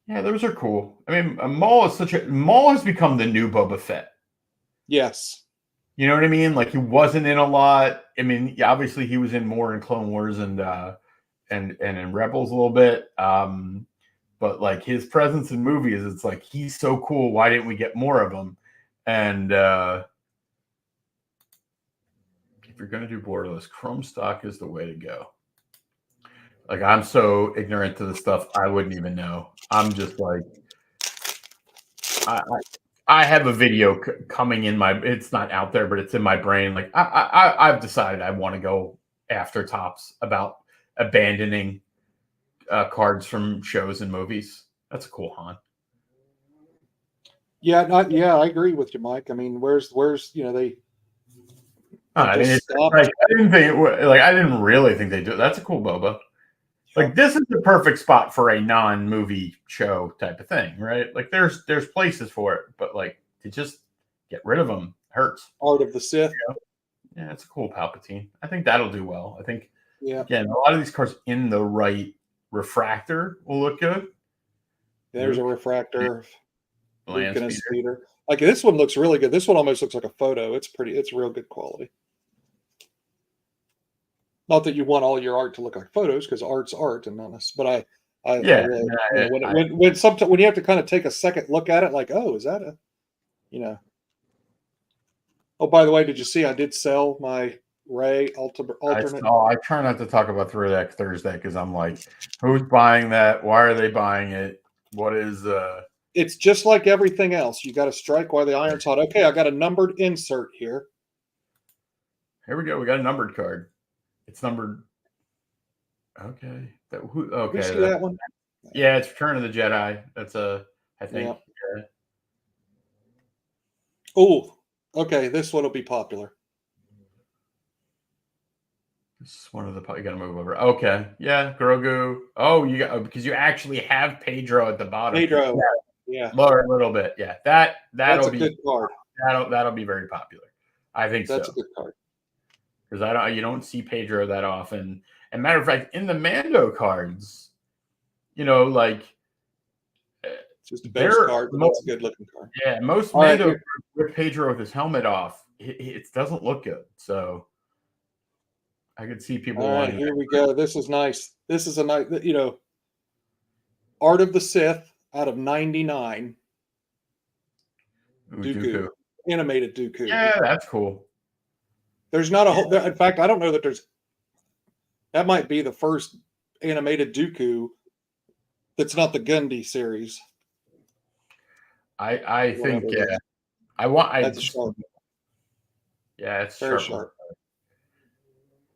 Yeah, those are cool. I mean, Maul has become the new Boba Fett. Yes. You know what I mean? Like, he wasn't in a lot. I mean, obviously he was in more in Clone Wars and in Rebels a little bit. But like his presence in movies, it's like he's so cool. Why didn't we get more of him? And if you're gonna do borderless, Chrome stock is the way to go. Like, I'm so ignorant to the stuff I wouldn't even know. I'm just like, I have a video coming in it's not out there, but it's in my brain. Like, I've decided I want to go after Topps about abandoning cards from shows and movies. That's a cool Han. Yeah, I agree with you, Mike. I mean, where's they? I mean, it's stopped. like I didn't really think they do. That's a cool boba. Like this is the perfect spot for a non-movie show type of thing, right? Like there's places for it, but like to just get rid of them hurts. Art of the Sith. You know? Yeah, it's a cool Palpatine. I think that'll do well. I think again, a lot of these cards in the right refractor will look good. There's a refractor. Land Luke and a speeder. Like this one looks really good. This one almost looks like a photo. It's pretty. It's real good quality. Not that you want all your art to look like photos, because art's art and not this. But when you have to kind of take a second look at it, like, oh, is that a, Oh, by the way, did you see I did sell my Ray alternate? I try not to talk about Throwback Thursday because I'm like, who's buying that? Why are they buying it? What is It's just like everything else. You got to strike while the iron's hot. Okay, I got a numbered insert here. Here we go. We got a numbered card. It's numbered. Okay. Okay. You see that one? Yeah, it's Return of the Jedi. That's I think. Yeah. Oh, okay. This one will be popular. This is one of the. You got to move over. Okay. Yeah, Grogu. Oh, you got because you actually have Pedro at the bottom. Pedro. Yeah. Lower a little bit. Yeah. That'll be a good card. That'll be very popular. I think that's a good card. Because you don't see Pedro that often. And matter of fact, in the Mando cards, like it's just a base card, but that's a good looking card. Yeah, most Mando cards with Pedro with his helmet off, it doesn't look good. So I could see people. All right, here we go. This is nice. This is a nice, Art of the Sith out of 99. Dooku. Animated Dooku. Yeah, that's cool. There's not a whole. In fact, I don't know that there's. That might be the first animated Dooku that's not the Gundy series. I think that's sharp. Yeah, it's very sharp.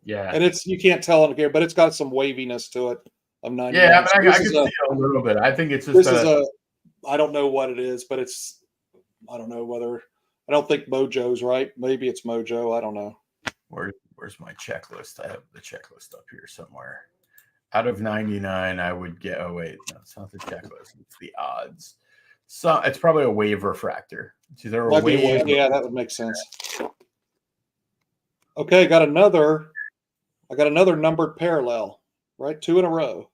Yeah, and you can't tell on here, but it's got some waviness to it. Of 99. Yeah, I can see it a little bit. I think it's just I don't know what it is, but I don't know whether. I don't think Mojo's right. Maybe it's Mojo. I don't know. Where's my checklist? I have the checklist up here somewhere. Out of 99, I would get. Oh wait, no, it's not the checklist. It's the odds. So it's probably a wave refractor. It's either a wave. Yeah, that would make sense. Okay, I got another numbered parallel. Right, 2 in a row.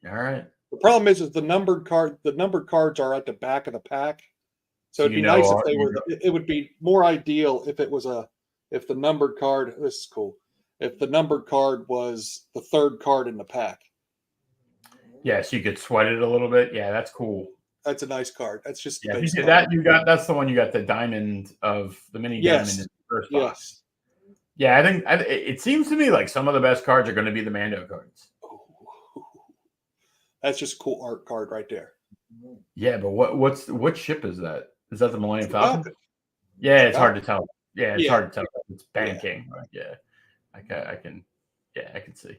All right. The problem is the numbered cards are at the back of the pack. So it'd be nice if they were. It would be more ideal if it was if the numbered card. This is cool. If the numbered card was the third card in the pack. Yeah, so you could sweat it a little bit. Yeah, that's cool. That's a nice card. That's just that's the one you got the diamond of the mini diamond in the first box. Yeah, I think it seems to me like some of the best cards are going to be the Mando cards. That's just a cool art card right there. Yeah, but what ship is that? Is that the Millennium Falcon? Yeah, it's hard to tell. Yeah, it's hard to tell. It's banking. Yeah, I can see.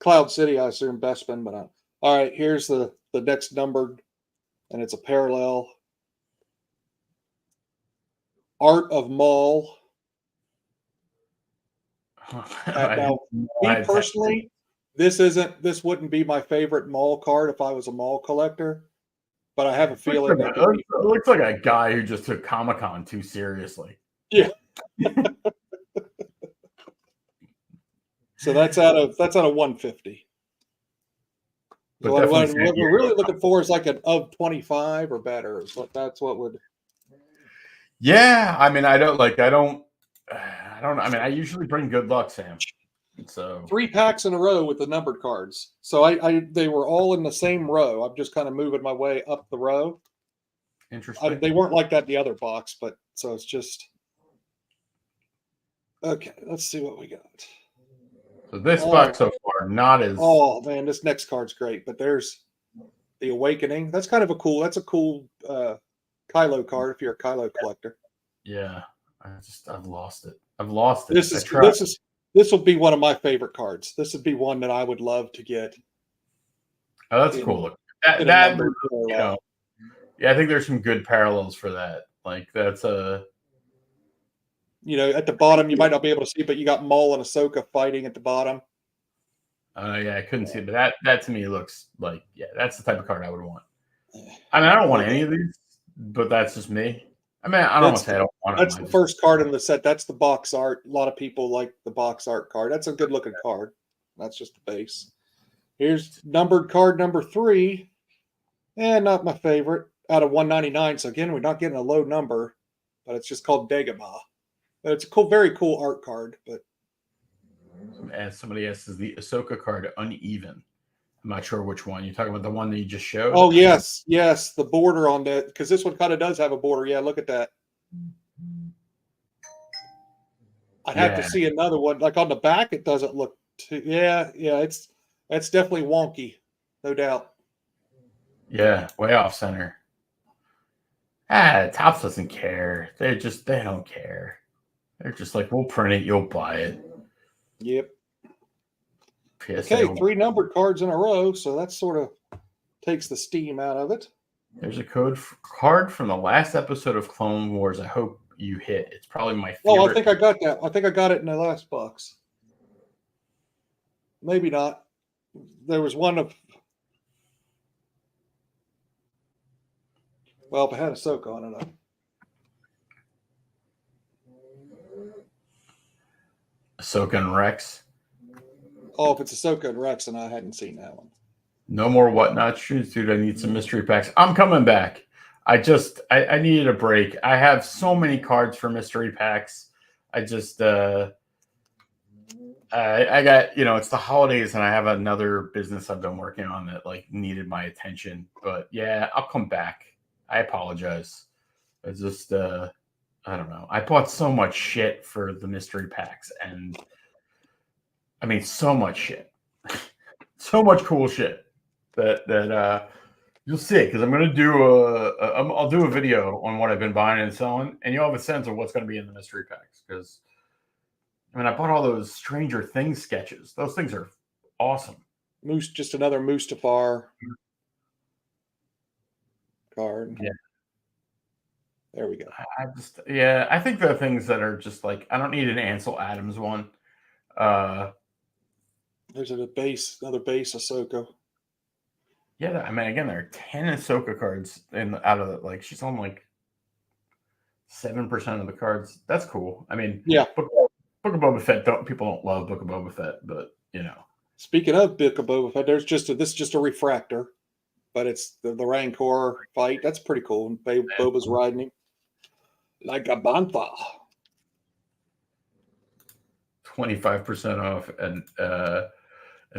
Cloud City, I assume Bespin, but not. All right, here's the next numbered, and it's a parallel. Art of Maul. Now, me personally, this wouldn't be my favorite Maul card if I was a Maul collector, but I have a feeling it looks like a guy who just took Comic-Con too seriously. Yeah. So that's out of 150. So what we're really looking for is like an of 25 or better. That's what would. Yeah, I mean, I don't. I mean, I usually bring good luck, Sam. So 3 packs in a row with the numbered cards. So they were all in the same row. I'm just kind of moving my way up the row. Interesting. They weren't like that in the other box, but so it's just okay. Let's see what we got. So this box so far not as. Oh man, this next card's great. But there's the Awakening. That's kind of a cool. That's a cool Kylo card if you're a Kylo collector. Yeah, I've lost it. I've lost it. This will be one of my favorite cards. This would be one that I would love to get. Oh, that's cool. Yeah, I think there's some good parallels for that. Like that's at the bottom, you might not be able to see, but you got Maul and Ahsoka fighting at the bottom. Yeah, I couldn't see it, but that to me looks like, yeah, that's the type of card I would want. I mean, I don't want any of these, but that's just me. I mean, I don't want to say I don't want them. That's the first card in the set. That's the box art. A lot of people like the box art card. That's a good looking card. That's just the base. Here's numbered card number 3. Not my favorite out of 199. So again, we're not getting a low number, but it's just called Dagobah. It's a cool, very cool art card. But as somebody asks, is the Ahsoka card uneven? I'm not sure which one. You're talking about the one that you just showed? Oh, yes. The border on that, because this one kind of does have a border. Yeah, look at that. I'd have to see another one. Like on the back, it doesn't look too. Yeah, that's definitely wonky, no doubt. Yeah, way off center. Topps doesn't care. They don't care. They're just like, we'll print it, you'll buy it. Yep. PSA okay, 3 numbered cards in a row, so that sort of takes the steam out of it. There's a card from the last episode of Clone Wars. I hope you hit. It's probably my favorite. Oh, I think I got that. I think I got it in the last box. Maybe not. There was one of. Well, if I had Ahsoka on it. Ahsoka and Rex. Oh, if it's Ahsoka and Rex, and I hadn't seen that one. No more whatnot shoots, dude. I need some mystery packs. I'm coming back. I needed a break. I have so many cards for mystery packs. I got, it's the holidays and I have another business I've been working on that like needed my attention. But yeah, I'll come back. I apologize. It's just I don't know. I bought so much shit for the mystery packs, and I mean so much shit. So much cool shit that you'll see, because I'm gonna do I'll do a video on what I've been buying and selling, and you'll have a sense of what's gonna be in the mystery packs. Because I mean, I bought all those Stranger Things sketches. Those things are awesome. Just another Mustafar card. Yeah. There we go. I think the things that are just like, I don't need an Ansel Adams one. There's another base Ahsoka. Yeah, I mean, again, there are 10 Ahsoka cards out of it. Like, she's on like 7% of the cards. That's cool. I mean, yeah. Book of Boba Fett. People don't love Book of Boba Fett, but Speaking of Book of Boba Fett, this is just a refractor, but it's the Rancor fight. That's pretty cool. Boba's riding him like a bantha. 25% off, and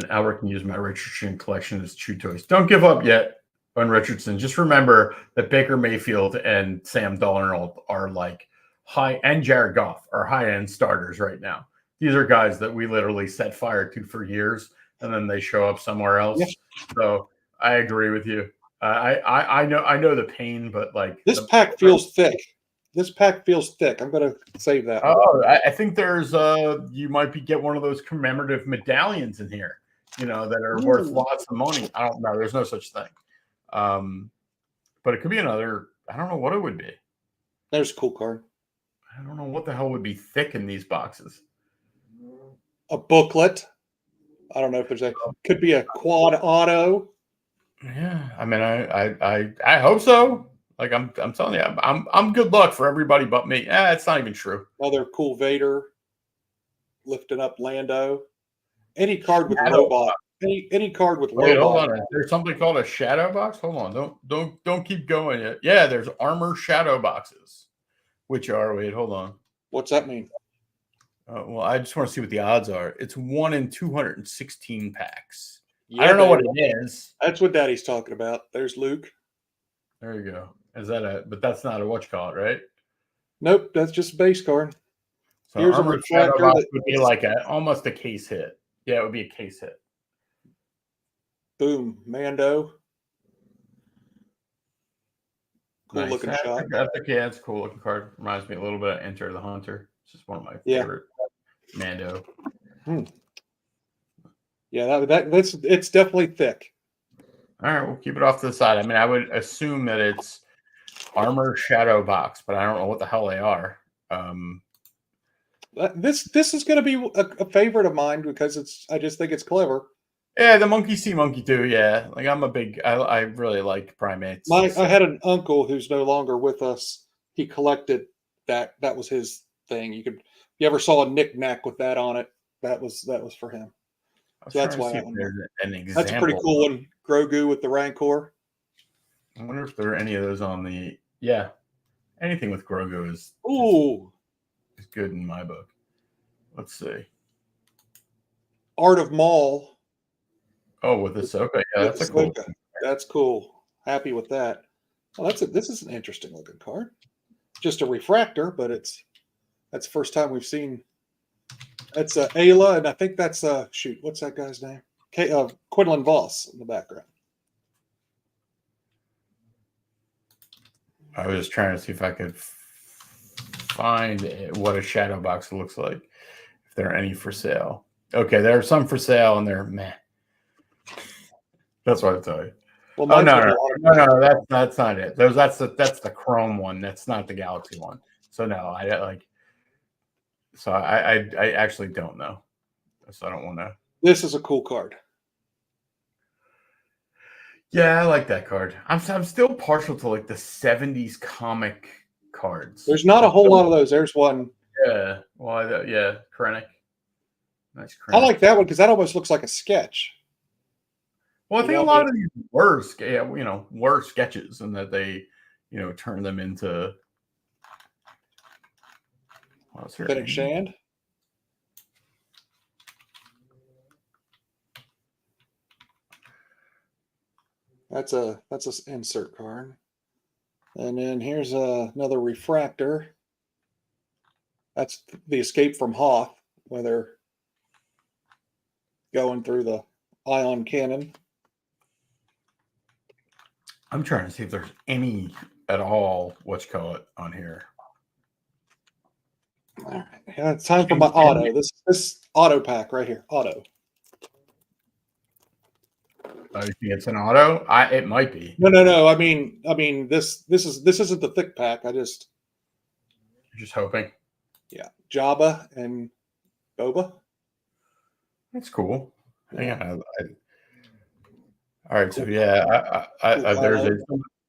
Albert can use my Richardson collection as chew toys. Don't give up yet on Richardson. Just remember that Baker Mayfield and Sam Darnold are like and Jared Goff are high-end starters right now. These are guys that we literally set fire to for years, and then they show up somewhere else. Yeah. So I agree with you. I know the pain, but like this pack feels thick. This pack feels thick. I'm going to save that. Oh, I think there's you might get one of those commemorative medallions in here, that are worth lots of money. I don't know. There's no such thing. But it could be another. I don't know what it would be. There's a cool card. I don't know what the hell would be thick in these boxes. A booklet. I don't know if could be a quad auto. Yeah, I mean, I hope so. Like I'm telling you, I'm good luck for everybody but me. It's not even true. Another cool Vader lifting up Lando. Any card with Lobot. Any card with Wait, Lobot. Hold on. There's something called a shadow box. Hold on. Don't keep going yet. Yeah, there's armor shadow boxes. Which are, wait, hold on. What's that mean? Well, I just want to see what the odds are. It's 1 in 216 packs. Yeah, I don't know what it is. That's what Daddy's talking about. There's Luke. There you go. Is that but that's not a whatchamacallit, right? Nope, that's just a base card. So here's a shadow box would be like almost a case hit. Yeah, it would be a case hit. Boom, Mando. Cool looking shot. It's a cool looking card. Reminds me a little bit of Enter the Hunter. It's just one of my favorite. Mando. Yeah, it's definitely thick. All right, we'll keep it off to the side. I mean, I would assume that it's armor shadow box, but I don't know what the hell they are. This is going to be a favorite of mine because I just think it's clever. Yeah, the monkey see, monkey do. Yeah, like I really like primates. I had an uncle who's no longer with us. He collected that. That was his thing. If you ever saw a knick-knack with that on it, that was for him. So that's why there's an example. that's a pretty cool one. Grogu with the Rancor. I wonder if there are any of those on the anything with Grogu is good in my book. Let's see. Art of Maul. Oh, with Ahsoka. Yeah, that's a cool. That's cool. Happy with that. Well, this is an interesting looking card. Just a refractor, but that's the first time we've seen. That's Ayla, and I think that's shoot, what's that guy's name? Quinlan Voss in the background. I was trying to see if I could find what a shadow box looks like. If there are any for sale. Okay, there are some for sale, and they're meh. That's what I tell you. Well, no, that's not it. That's the Chrome one. That's not the Galaxy one. So no, I actually don't know. So I don't want to. This is a cool card. Yeah, I like that card. I'm still partial to like the 70s comic cards. There's not a whole lot of those. There's one. Yeah. Well, Krennic. Nice Krennic. I like that one because that almost looks like a sketch. Well, I think a lot of these were sketches, and that they, turn them into. Fennec Shand. That's an insert card, and then here's another refractor. That's the Escape from Hoth, where they're going through the ion cannon. I'm trying to see if there's any at all, on here. All right. Yeah, it's time for my auto. This auto pack right here. Auto. You think it's an auto? It might be. No. I mean this isn't the thick pack. You're just hoping. Yeah. Jabba and Boba. That's cool. Yeah. All right, so there's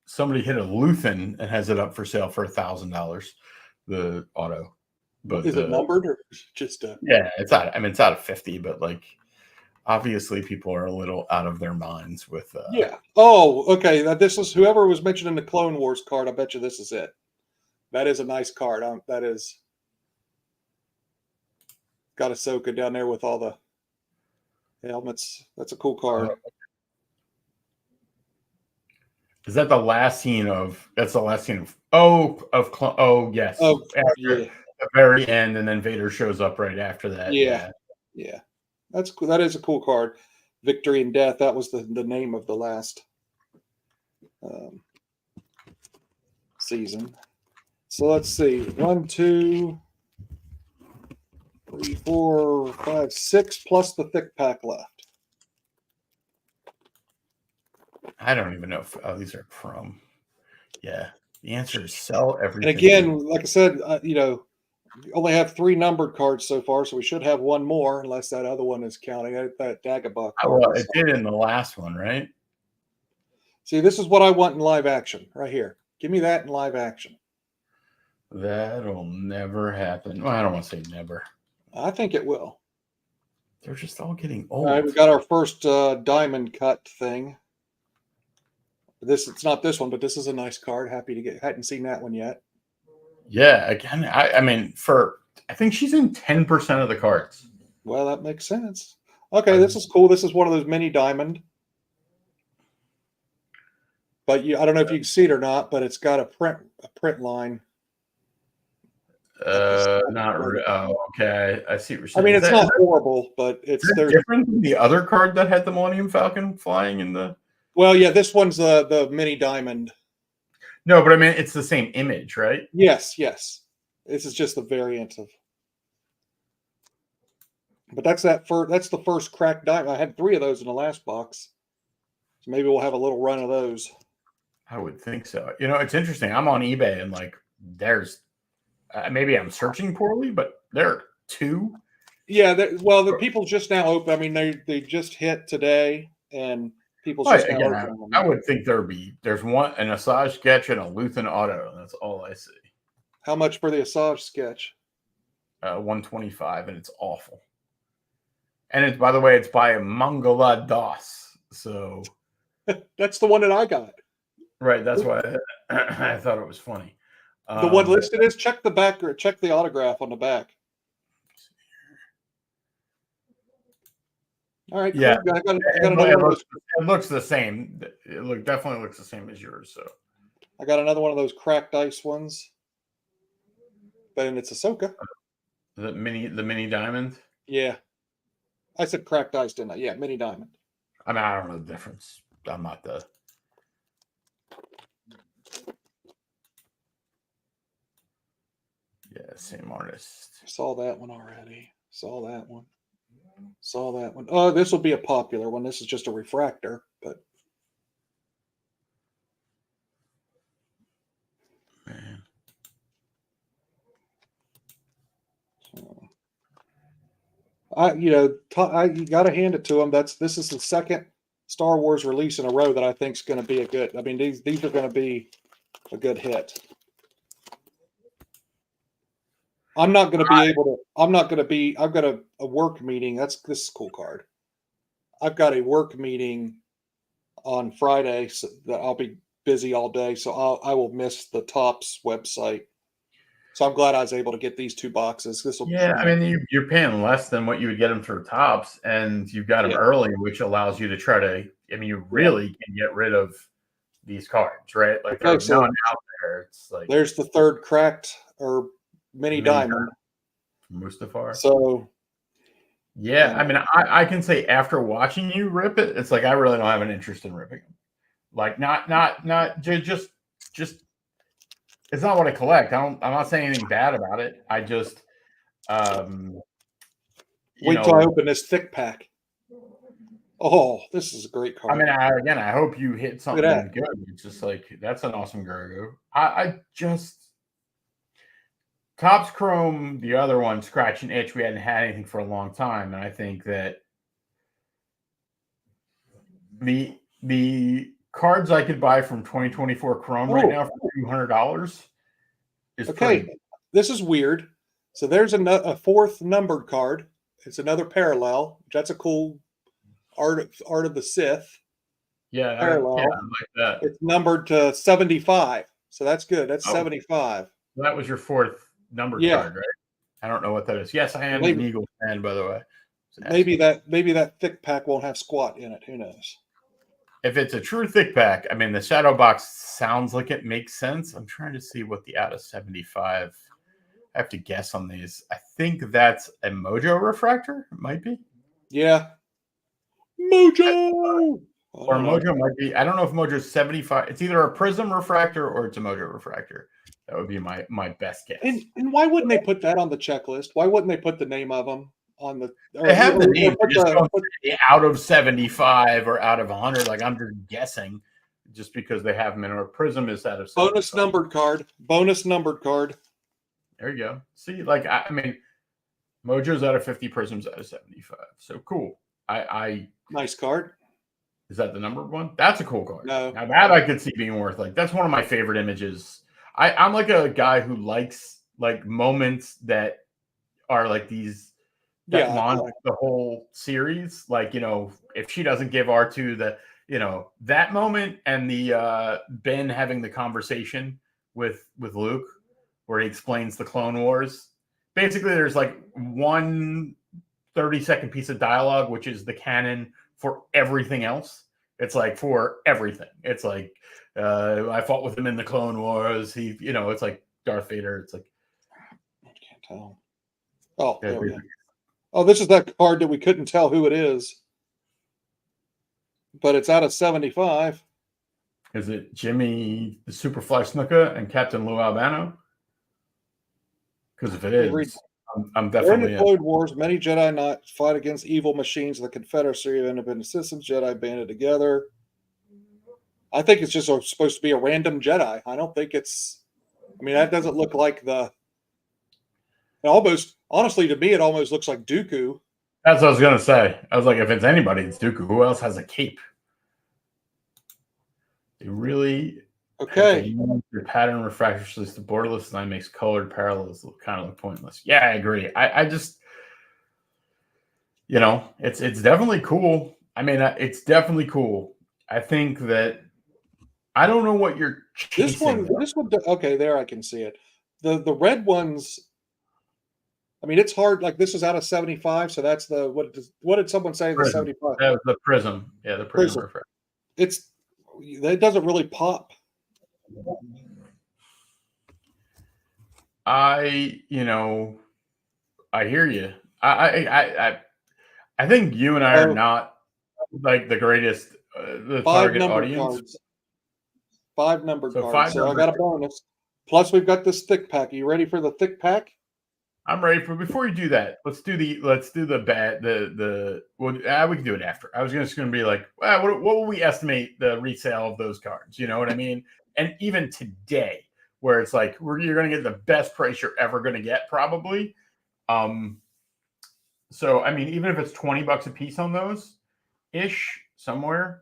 somebody hit a Luthen and has it up for sale for $1,000. The auto, but is it numbered or just it's out. I mean, it's out of 50, but like obviously people are a little out of their minds with. Yeah. Oh, okay. This is whoever was mentioning the Clone Wars card. I bet you this is it. That is a nice card. That is got Ahsoka down there with all the helmets. That's a cool card. Is that the last scene of? That's the last scene of. Oh yes. Oh, after the very end, and then Vader shows up right after that. Yeah. That's cool. That is a cool card. Victory and Death. That was the name of the last season. So let's see. 1, 2, 3, 4, 5, 6 plus the thick pack left. I don't even know if these are Chrome. Yeah, the answer is sell everything. And again, like I said, we only have 3 numbered cards so far, so we should have one more, unless that other one is counting. That Dagobah card. Well, it did in the last one, right? See, this is what I want in live action, right here. Give me that in live action. That'll never happen. Well, I don't want to say never. I think it will. They're just all getting old. All right, we got our first diamond cut thing. It's not this one, but this is a nice card. Happy to get. Hadn't seen that one yet. Yeah, again, I think she's in 10% of the cards. Well, that makes sense. Okay, this is cool. This is one of those mini diamond. But I don't know if you can see it or not, but it's got a print line. Not really. Oh, okay. I see what you're saying. I mean, it's not horrible, but it's different than the other card that had the Millennium Falcon flying in the. Well, yeah, this one's the mini diamond. No, but I mean, it's the same image, right? Yes. This is just the variant of. But that's the first cracked diamond. I had 3 of those in the last box, so maybe we'll have a little run of those. I would think so. It's interesting. I'm on eBay and like, there's maybe I'm searching poorly, but there are 2. Yeah, well, the people just now open. I mean, they just hit today, and people's just now Again, opening them. I would think there's one an Asajj sketch and a Luthen auto. That's all I see. How much for the Asajj sketch? 125, and it's awful. And it's, by the way, it's by Mangala Das. So That's the one that I got. right, that's why I thought it was funny. The one listed is check the back or check the autograph on the back. All right, cool. Yeah, I got another one. It looks the same. It definitely looks the same as yours. So I got another one of those cracked ice ones, but it's Ahsoka. The mini diamond. Yeah, I said cracked ice, didn't I? Yeah, mini diamond. I mean, I don't know the difference. I'm not the. Yeah, same artist. Saw that one already. Saw that one. Oh, this will be a popular one. This is just a refractor, but Man. you got to hand it to them. This is the second Star Wars release in a row that I think is going to be a good. I mean, these are going to be a good hit. I'm not going to be able to. I'm not going to be. I've got a work meeting. This is a cool card. I've got a work meeting on Friday, so that I'll be busy all day. So I will miss the Topps website. So I'm glad I was able to get these 2 boxes. This will. Yeah, I mean, you're paying less than what you would get them for Topps, and you've got them early, which allows you to try to. I mean, you really can get rid of these cards, right? Like there's none out there. It's like there's the third cracked or mini diamond. Mustafar. So yeah, I mean, I can say after watching you rip it, it's like I really don't have an interest in ripping them. Like not just it's not what I collect. I'm not saying anything bad about it. I just wait till I open this thick pack. Oh, this is a great card. I mean, I hope you hit something good. It's just like that's an awesome Grogu. I just Topps Chrome, the other one, scratch and itch. We hadn't had anything for a long time, and I think that the cards I could buy from 2024 Chrome right now for $200 is okay. Pretty. This is weird. So there's a fourth numbered card. It's another parallel. That's a cool art of the Sith. Yeah, parallel. I like that. It's numbered to 75, so that's good. That's 75. That was your fourth numbered card, right? I don't know what that is. Yes, I am an Eagles fan, by the way. Maybe that thick pack won't have squat in it. Who knows? If it's a true thick pack, I mean, the shadow box sounds like it makes sense. I'm trying to see what the out of 75. I have to guess on these. I think that's a Mojo refractor. It might be. Yeah. Mojo. Or Mojo might be. I don't know if Mojo's 75. It's either a Prism refractor or it's a Mojo refractor. That would be my best guess. And why wouldn't they put that on the checklist? Why wouldn't they put the name of them on the? They have the name. Out of 75 or out of 100. Like I'm just guessing, just because they have them in. Or Prism is out of 75. Bonus numbered card. Bonus numbered card. There you go. See, like I mean, Mojo's out of 50, Prism's out of 75. So cool. I nice card. Is that the numbered one? That's a cool card. No. Now that I could see being worth that's one of my favorite images. I'm like a guy who likes like moments that are like these that launch the whole series. Like, if she doesn't give R2 that moment and the Ben having the conversation with Luke where he explains the Clone Wars. Basically, there's like one 30-second piece of dialogue, which is the canon for everything else. It's like for everything. It's like I fought with him in the Clone Wars. He, it's like Darth Vader. It's like I can't tell. Oh, there we go. Oh, this is that card that we couldn't tell who it is, but it's out of 75. Is it Jimmy the Superfly Snuka and Captain Lou Albano? Because if it is, I'm definitely in the Clone Wars. Many Jedi Knights fight against evil machines of the Confederacy of Independent Systems. Jedi banded together. I think it's just supposed to be a random Jedi. I don't think it's. I mean, that doesn't look like the. almost, honestly, to me, it almost looks like Dooku. That's what I was gonna say. I was like, if it's anybody, it's Dooku. Who else has a cape? They really Okay. your pattern refractors the borderless design makes colored parallels kind of look pointless. Yeah, I agree. I just, it's definitely cool. I mean, it's definitely cool. I think that I don't know what you're chasing. This one, okay, there I can see it. The red ones. I mean, it's hard. Like this is out of 75, so that's the what did someone say? The 75 That was the prism. Yeah, the prism refractor. It doesn't really pop. I hear you. I think you and I are not like the greatest the target audience. Cards. 5 numbered cards. So I got a bonus. Plus, we've got this thick pack. Are you ready for the thick pack? I'm ready for. Before you do that, let's do the bad we can do it after. I was just going to be like, well, what will we estimate the resale of those cards? You know what I mean? And even today, where it's like you're going to get the best price you're ever going to get, probably. So I mean, even if it's $20 a piece on those, ish somewhere,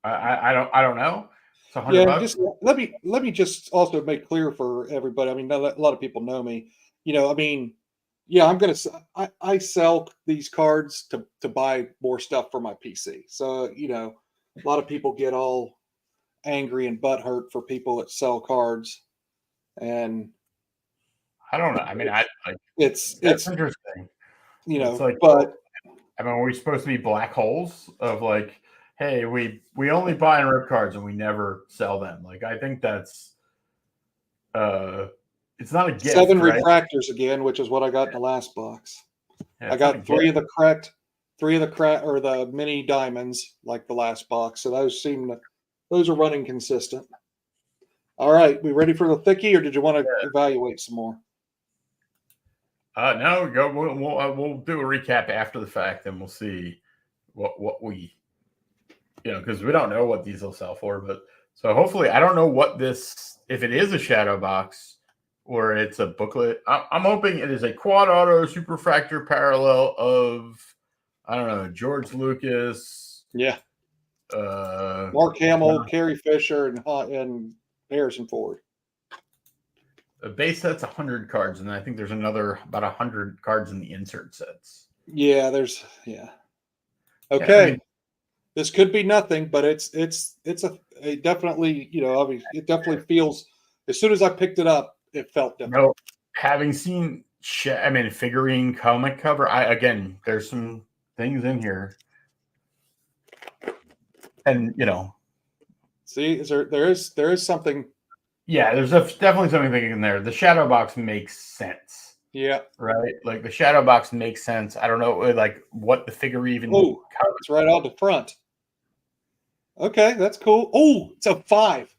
I don't know. It's $100. Just let me just also make clear for everybody. I mean, a lot of people know me. I mean, yeah, I sell these cards to buy more stuff for my PC. So, a lot of people get all angry and butthurt for people that sell cards. And I don't know. I mean, it's interesting. It's like, but I mean, are we supposed to be black holes of like, hey, we only buy and rip cards and we never sell them? Like, I think that's it's not a gift. 7 refractors again, which is what I got in the last box. Yeah, I got 3 of the cracked or the mini diamonds like the last box. So those are running consistent. All right, we ready for the thickie, or did you want to evaluate some more? No, go. We'll do a recap after the fact, and we'll see what we, because we don't know what these will sell for. But so hopefully, I don't know what this, if it is a shadow box or it's a booklet. I'm hoping it is a quad auto superfractor parallel of, I don't know, George Lucas. Yeah. Mark Hamill, Carrie Fisher, and Harrison Ford. The base set's 100 cards, and I think there's about 100 cards in the insert sets. Yeah, Okay. Yeah, I mean, this could be nothing, but it definitely, it definitely feels. As soon as I picked it up, it felt different. Having seen, figurine comic cover, there's some things in here, and see, there is something. Yeah, there's definitely something in there. The shadow box makes sense. Yeah. Right? Like, the shadow box makes sense. I don't know, like, what the figure even covers. It's right out the front. Okay, that's cool. Oh, it's a 5.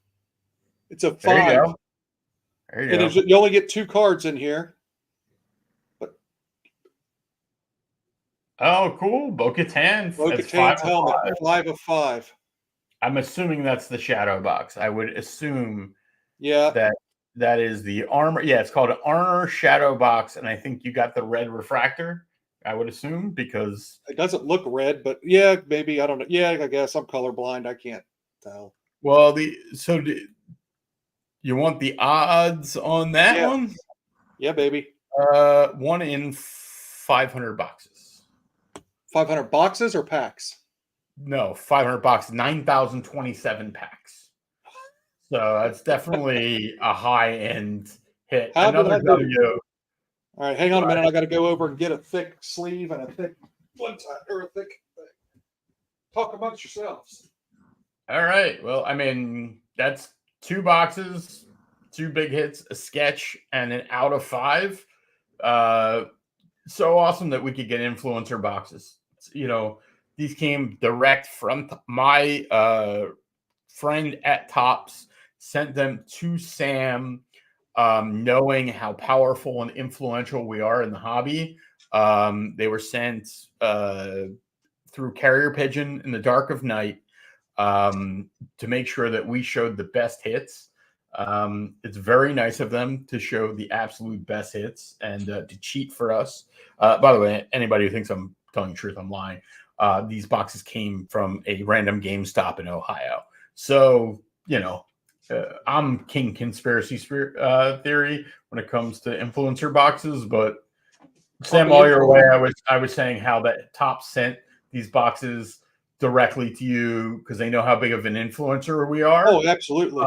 It's a 5. There you go. There you go. You only get 2 cards in here. Oh, cool. Bo-Katan's helmet, 5 of 5. I'm assuming that's the shadow box. I would assume that is the armor. Yeah, it's called an armor shadow box, and I think you got the red refractor, I would assume, because it doesn't look red, but yeah, maybe, I don't know. Yeah, I guess I'm colorblind. I can't tell. Well, you want the odds on that one? Yeah, baby. 1 in 500 boxes. 500 boxes or packs? No, 500 boxes, 9,027 packs. So that's definitely a high-end hit. Another W. All right, hang on a minute. I got to go over and get a thick sleeve and a thick thick. Talk amongst yourselves. All right. Well, I mean, that's 2 boxes, 2 big hits, a sketch, and an out of 5. So awesome that we could get influencer boxes. These came direct from my friend at Topps, sent them to Sam, knowing how powerful and influential we are in the hobby. They were sent through carrier pigeon in the dark of night to make sure that we showed the best hits. It's very nice of them to show the absolute best hits and to cheat for us. By the way, anybody who thinks I'm telling the truth, I'm lying. These boxes came from a random GameStop in Ohio. So, I'm king conspiracy theory when it comes to influencer boxes. But Sam, all your way, I was saying how that Top sent these boxes directly to you because they know how big of an influencer we are. Oh, absolutely.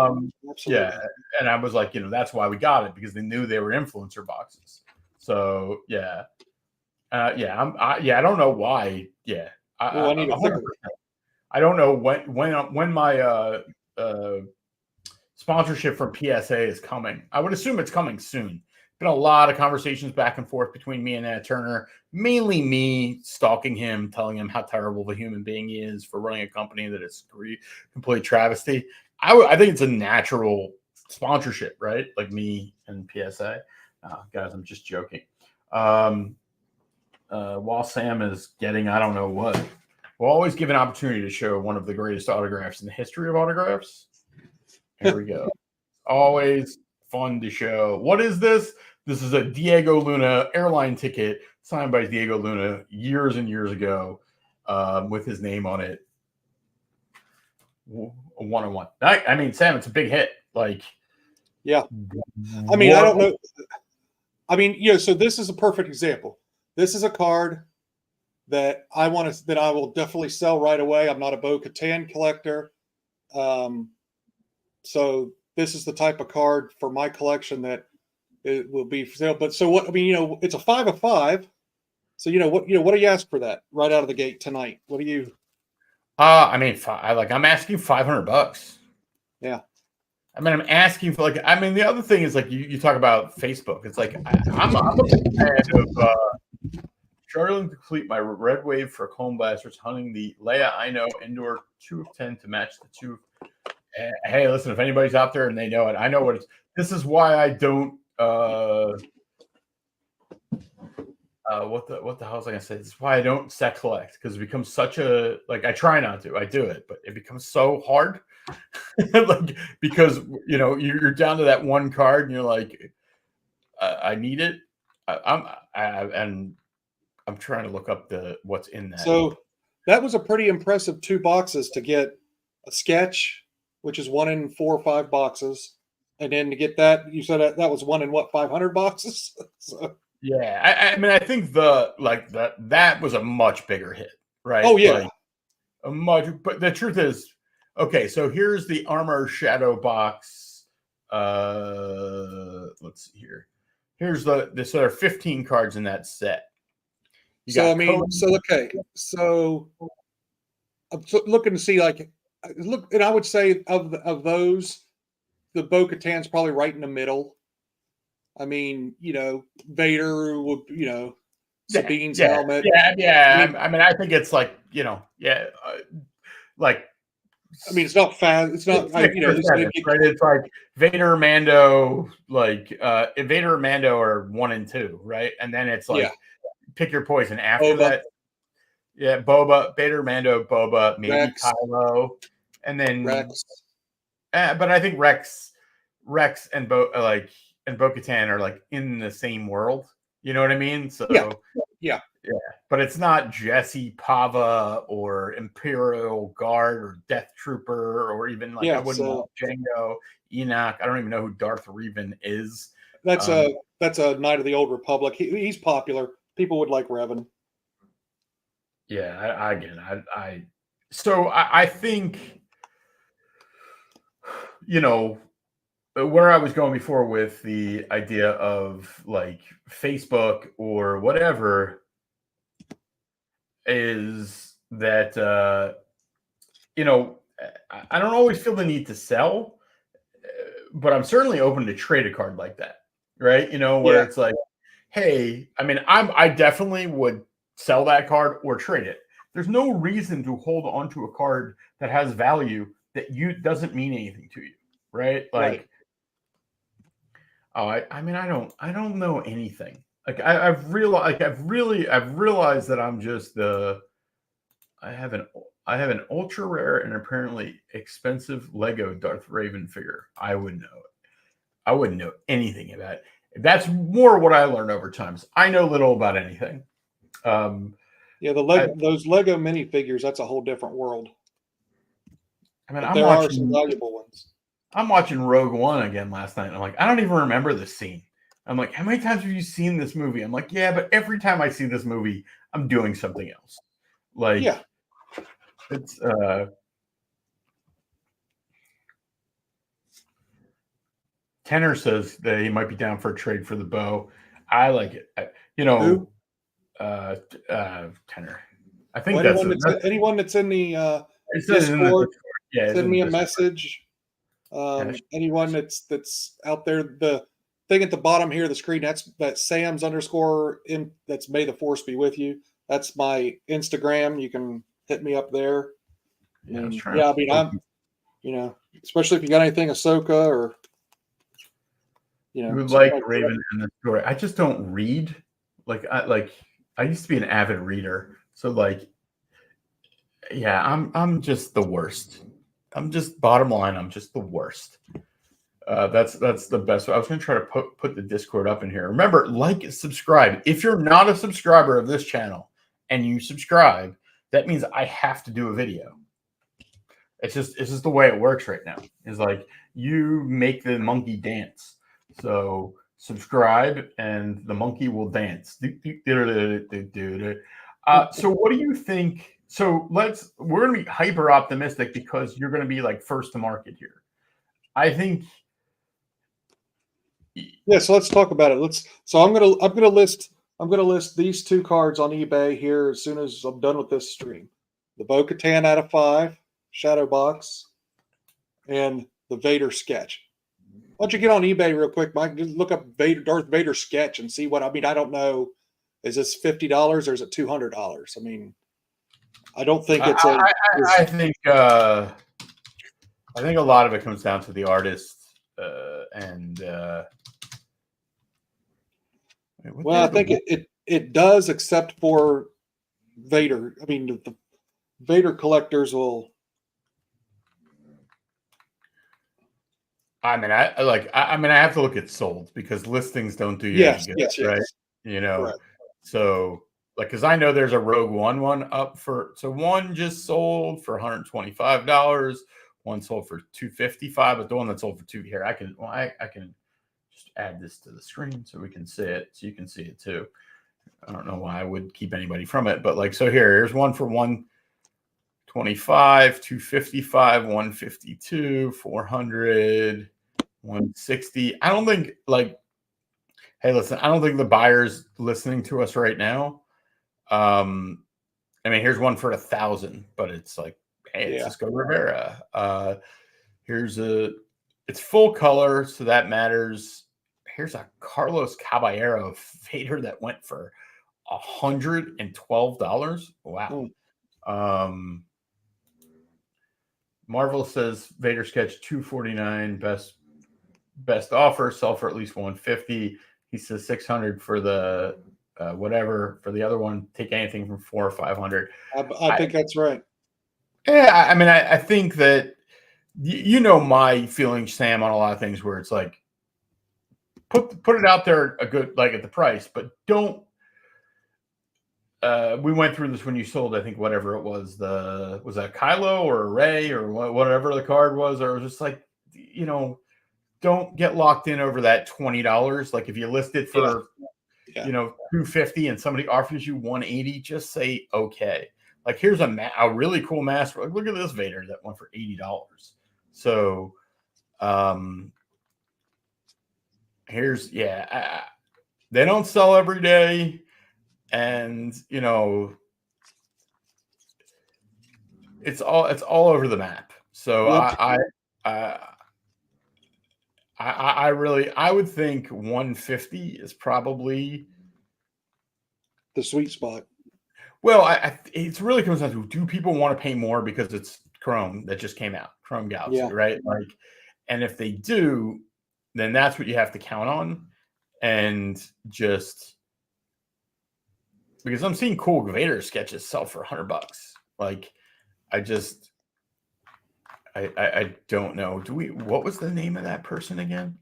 Absolutely. Yeah, and I was like, that's why we got it, because they knew they were influencer boxes. So yeah, I don't know why. Yeah, I need a third. I don't know when my sponsorship from PSA is coming. I would assume it's coming soon. Been a lot of conversations back and forth between me and Nat Turner, mainly me stalking him, telling him how terrible of a human being he is for running a company that is complete travesty. I think it's a natural sponsorship, right? Like me and PSA. Guys, I'm just joking. While Sam is getting, I don't know what, we'll always give an opportunity to show one of the greatest autographs in the history of autographs. Here we go. Always fun to show. What is this? This is a Diego Luna airline ticket signed by Diego Luna years and years ago with his name on it. A one-on-one. I mean, Sam, it's a big hit. Like, yeah. I mean, I don't know. I mean, so this is a perfect example. This is a card that I will definitely sell right away. I'm not a Bo-Katan collector. So this is the type of card for my collection that it will be for sale. But so what? I mean, it's a 5 of 5. So what do you ask for that right out of the gate tonight? What do you? I mean, I'm asking $500. Yeah. I mean, I'm asking for the other thing is you talk about Facebook. It's like I'm a big fan of struggling to complete my red wave for Clone Blasters, hunting the Leia Ino indoor 2 of 10 to match the 2. Hey, listen, if anybody's out there and they know it, I know what it's. This is why I don't. What the hell was I gonna say? This is why I don't set collect, because it becomes such a I try not to. I do it, but it becomes so hard. Because you're down to that one card and you're like, I need it. I'm trying to look up what's in that. So that was a pretty impressive 2 boxes to get a sketch, which is 1 in 4 or 5 boxes, and then to get that, you said that was 1 in 500 boxes. So. Yeah, I mean, I think that was a much bigger hit, right? Oh yeah, but the truth is, okay, so here's the Armor Shadow box. Let's see here. Here's so there are 15 cards in that set. So I'm looking to see and I would say of those, the Bo-Katan's probably right in the middle. I mean, Vader would, Sabine's helmet. Yeah. I mean, I think it's I mean, it's not fast. It's not, right? It's like Vader, Mando, Vader and Mando are 1 and 2, right? And then it's pick your poison after Boba. that. Yeah, Boba, Vader, Mando, Boba, maybe Rex. Kylo, and then Rex. But I think Rex and Bo-Katan are in the same world. You know what I mean? So yeah. But it's not Jesse Pava or Imperial Guard or Death Trooper or even I wouldn't know Django, Enoch. I don't even know who Darth Revan is. That's a Knight of the Old Republic. He's popular. People would like Revan. Yeah, I think where I was going before with the idea of Facebook or whatever is that I don't always feel the need to sell, but I'm certainly open to trade a card like that, right? Where it's like, hey, I mean, I definitely would sell that card or trade it. There's no reason to hold on to a card that has value that doesn't mean anything to you, right? Right. Oh, I mean, I don't know anything. I've realized that I'm just I have an ultra rare and apparently expensive Lego Darth Raven figure. I would know it. I wouldn't know anything about it. That's more what I learned over time. I know little about anything. Yeah, those Lego minifigures, that's a whole different world. I mean, But there are some valuable ones. I'm watching Rogue One again last night, and I'm like, I don't even remember this scene. I'm like, how many times have you seen this movie? I'm like, yeah, but every time I see this movie, I'm doing something else. Like, yeah, it's Tenor says that he might be down for a trade for the bow. I like it. Who? Tenor. I think Well, anyone that's in the Discord, send me a message. Anyone that's out there, the thing at the bottom here of the screen, that Sam's underscore that's May the Force be with you. That's my Instagram. You can hit me up there. I'm, especially if you got anything Ahsoka or, you would like Raven in the story. I just don't read. I used to be an avid reader. So I'm just the worst. I'm just bottom line. I'm just the worst. That's the best. I was going to try to put the Discord up in here. Remember, like, subscribe. If you're not a subscriber of this channel and you subscribe, that means I have to do a video. It's just the way it works right now. It's like you make the monkey dance. So subscribe and the monkey will dance. So what do you think? So we're going to be hyper optimistic because you're going to be like first to market here. I think. Yeah. So let's talk about it. I'm going to list these two cards on eBay here as soon as I'm done with this stream. The Bo-Katan out of 5 shadow box and the Vader sketch. Why don't you get on eBay real quick, Mike? Just look up Darth Vader sketch and see what I mean. I don't know. Is this $50 or is it $200? I mean, I don't think it's. I think a lot of it comes down to the artist and. I think it does, except for Vader. I mean, the Vader collectors will. I mean, I have to look at sold because listings don't do you any good, right? Correct. So because I know there's a Rogue One up for, so one just sold for $125, one sold for $255, but the one that sold for $2 here, I can just add this to the screen so we can see it, so you can see it too. I don't know why I would keep anybody from it, but here's one for $125, $255, $152, $400, $160. I don't think hey, listen, I don't think the buyer's listening to us right now. I mean, here's one for $1,000, but it's like, hey, it's Cisco Rivera. It's full color, so that matters. Here's a Carlos Caballero Vader that went for $112. Wow. Marvel says Vader sketch $249, best offer, sell for at least $150. He says $600 for the whatever for the other one. Take anything from $400 or $500. I think that's right. Yeah, I mean, I think that my feelings, Sam, on a lot of things where it's like put it out there a good at the price, but don't. We went through this when you sold, I think, whatever it was. Was that Kylo or Rey or whatever the card was, or it was just like, don't get locked in over that $20. Like if you list it for $250 and somebody offers you $180, just say okay. Like here's a really cool mask. Like, look at this Vader that went for $80. So here's they don't sell every day, and it's all over the map. So I would think 150 is probably the sweet spot. Well, it really comes down to, do people want to pay more because it's Chrome that just came out, Chrome Galaxy, right? And if they do, then that's what you have to count on, and just because I'm seeing cool Vader sketches sell for $100. Like, I don't know. What was the name of that person again?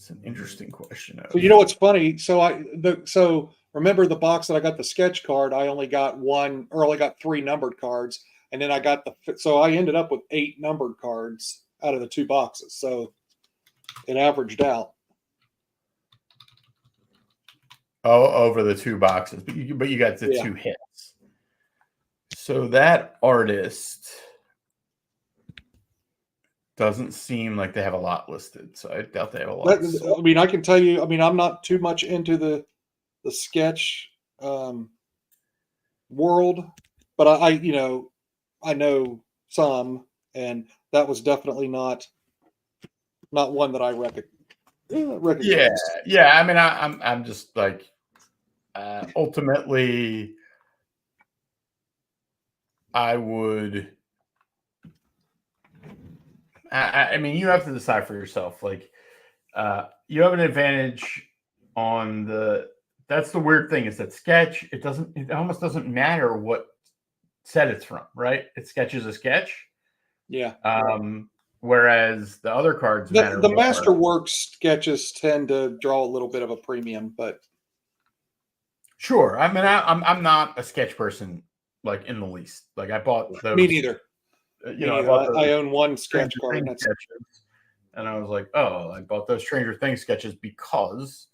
It's an interesting question. So you know what's funny? So remember the box that I got the sketch card? I only got one, or only got 3 numbered cards, and then I got so I ended up with 8 numbered cards out of the 2 boxes. So it averaged out. Oh, over the 2 boxes, but you got the 2 hits. So that artist doesn't seem like they have a lot listed. So I doubt they have a lot. I mean, I can tell you. I mean, I'm not too much into the sketch world, but I know some, and that was definitely not one that I recognize. Yeah. I mean, I'm just like, ultimately, I would. I mean, you have to decide for yourself. Like, you have an advantage on the. That's the weird thing, is that sketch. It almost doesn't matter what set it's from, right? It sketches a sketch. Yeah. Whereas the other cards matter. The Masterworks sketches tend to draw a little bit of a premium, but sure. I mean, I'm not a sketch person, like, in the least. Like, I bought those. Me neither. I own one sketch card, sketches, and I was like, oh, I bought those Stranger Things sketches because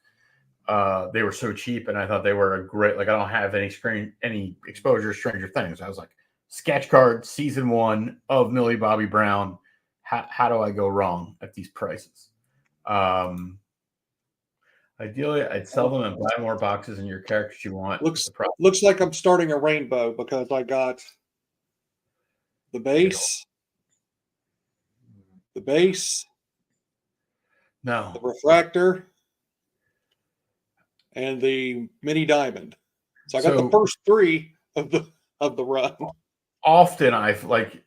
they were so cheap, and I thought they were a great. Like, I don't have any exposure to Stranger Things. I was like, sketch card, season 1 of Millie Bobby Brown. How do I go wrong at these prices? Ideally, I'd sell them and buy more boxes in your characters you want. Looks like I'm starting a rainbow because I got the base, no, the refractor, and the mini diamond. So I got the first 3 of the run. Often I've like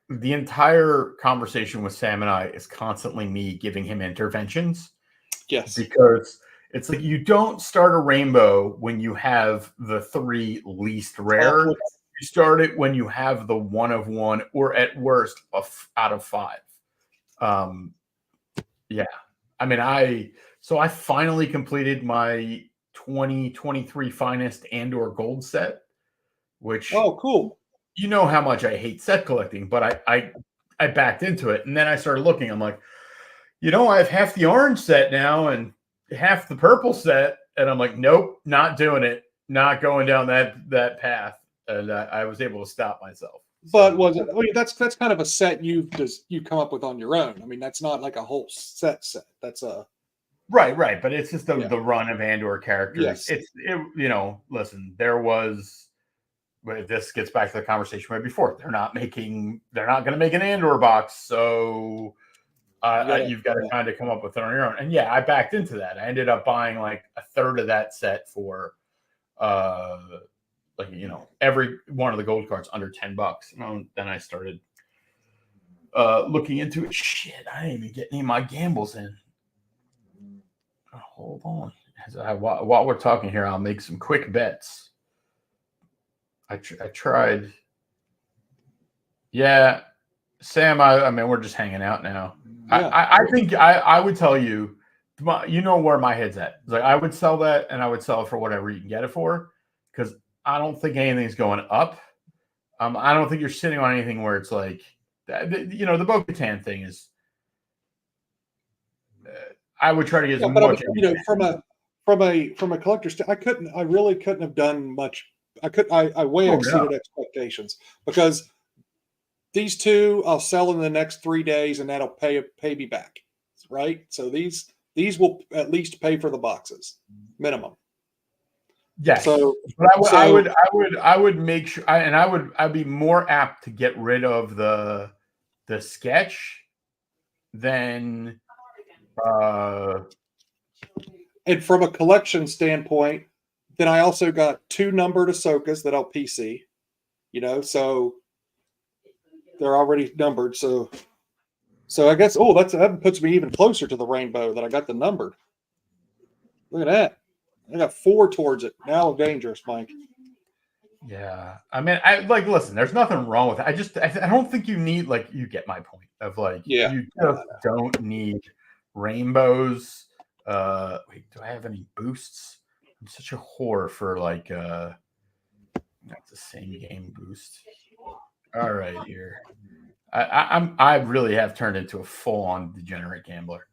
the entire conversation with Sam and I is constantly me giving him interventions. Yes. Because it's like, you don't start a rainbow when you have the 3 least rare. You start it when you have the 1 of 1, or at worst out of 5. Yeah. I mean, I finally completed my 2023 finest and/or gold set, which, oh, cool. You know how much I hate set collecting, but I backed into it, and then I started looking. I'm like, I have half the orange set now and half the purple set, and I'm like, nope, not doing it, not going down that path, and I was able to stop myself. But was it? I mean, that's kind of a set you come up with on your own. I mean, that's not like a whole set. That's a right. But it's just the run of Andor characters. Yes. Listen, there was. But this gets back to the conversation we had before. They're not going to make an Andor box, so you've got to kind of come up with it on your own. And I backed into that. I ended up buying like a third of that set for, every one of the gold cards under $10. And then I started looking into it. Shit, I didn't even get any of my gambles in. Hold on. While we're talking here, I'll make some quick bets. I tried. Yeah, Sam, I mean, we're just hanging out now. Yeah. I think I would tell you, where my head's at. It's like, I would sell that, and I would sell it for whatever you can get it for, because I don't think anything's going up. I don't think you're sitting on anything where it's like, the Bo-Katan thing is. I would try to get as much. From a collector's, I really couldn't have done much. I way exceeded expectations, because these 2 I'll sell in the next 3 days, and that'll pay me back, right? So these will at least pay for the boxes, minimum. Yes. So, but I would make sure, I'd be more apt to get rid of the sketch than. And from a collection standpoint, then I also got 2 numbered Ahsokas that I'll PC, so they're already numbered. So I guess, that puts me even closer to the rainbow that I got the numbered. Look at that. I got 4 towards it. Now I'm dangerous, Mike. Yeah. I mean, listen, there's nothing wrong with it. I don't think you need, you get my point of you just don't need rainbows Wait, do I have any boosts? I'm such a whore for like not the same game boost. All right, here. I really have turned into a full-on degenerate gambler.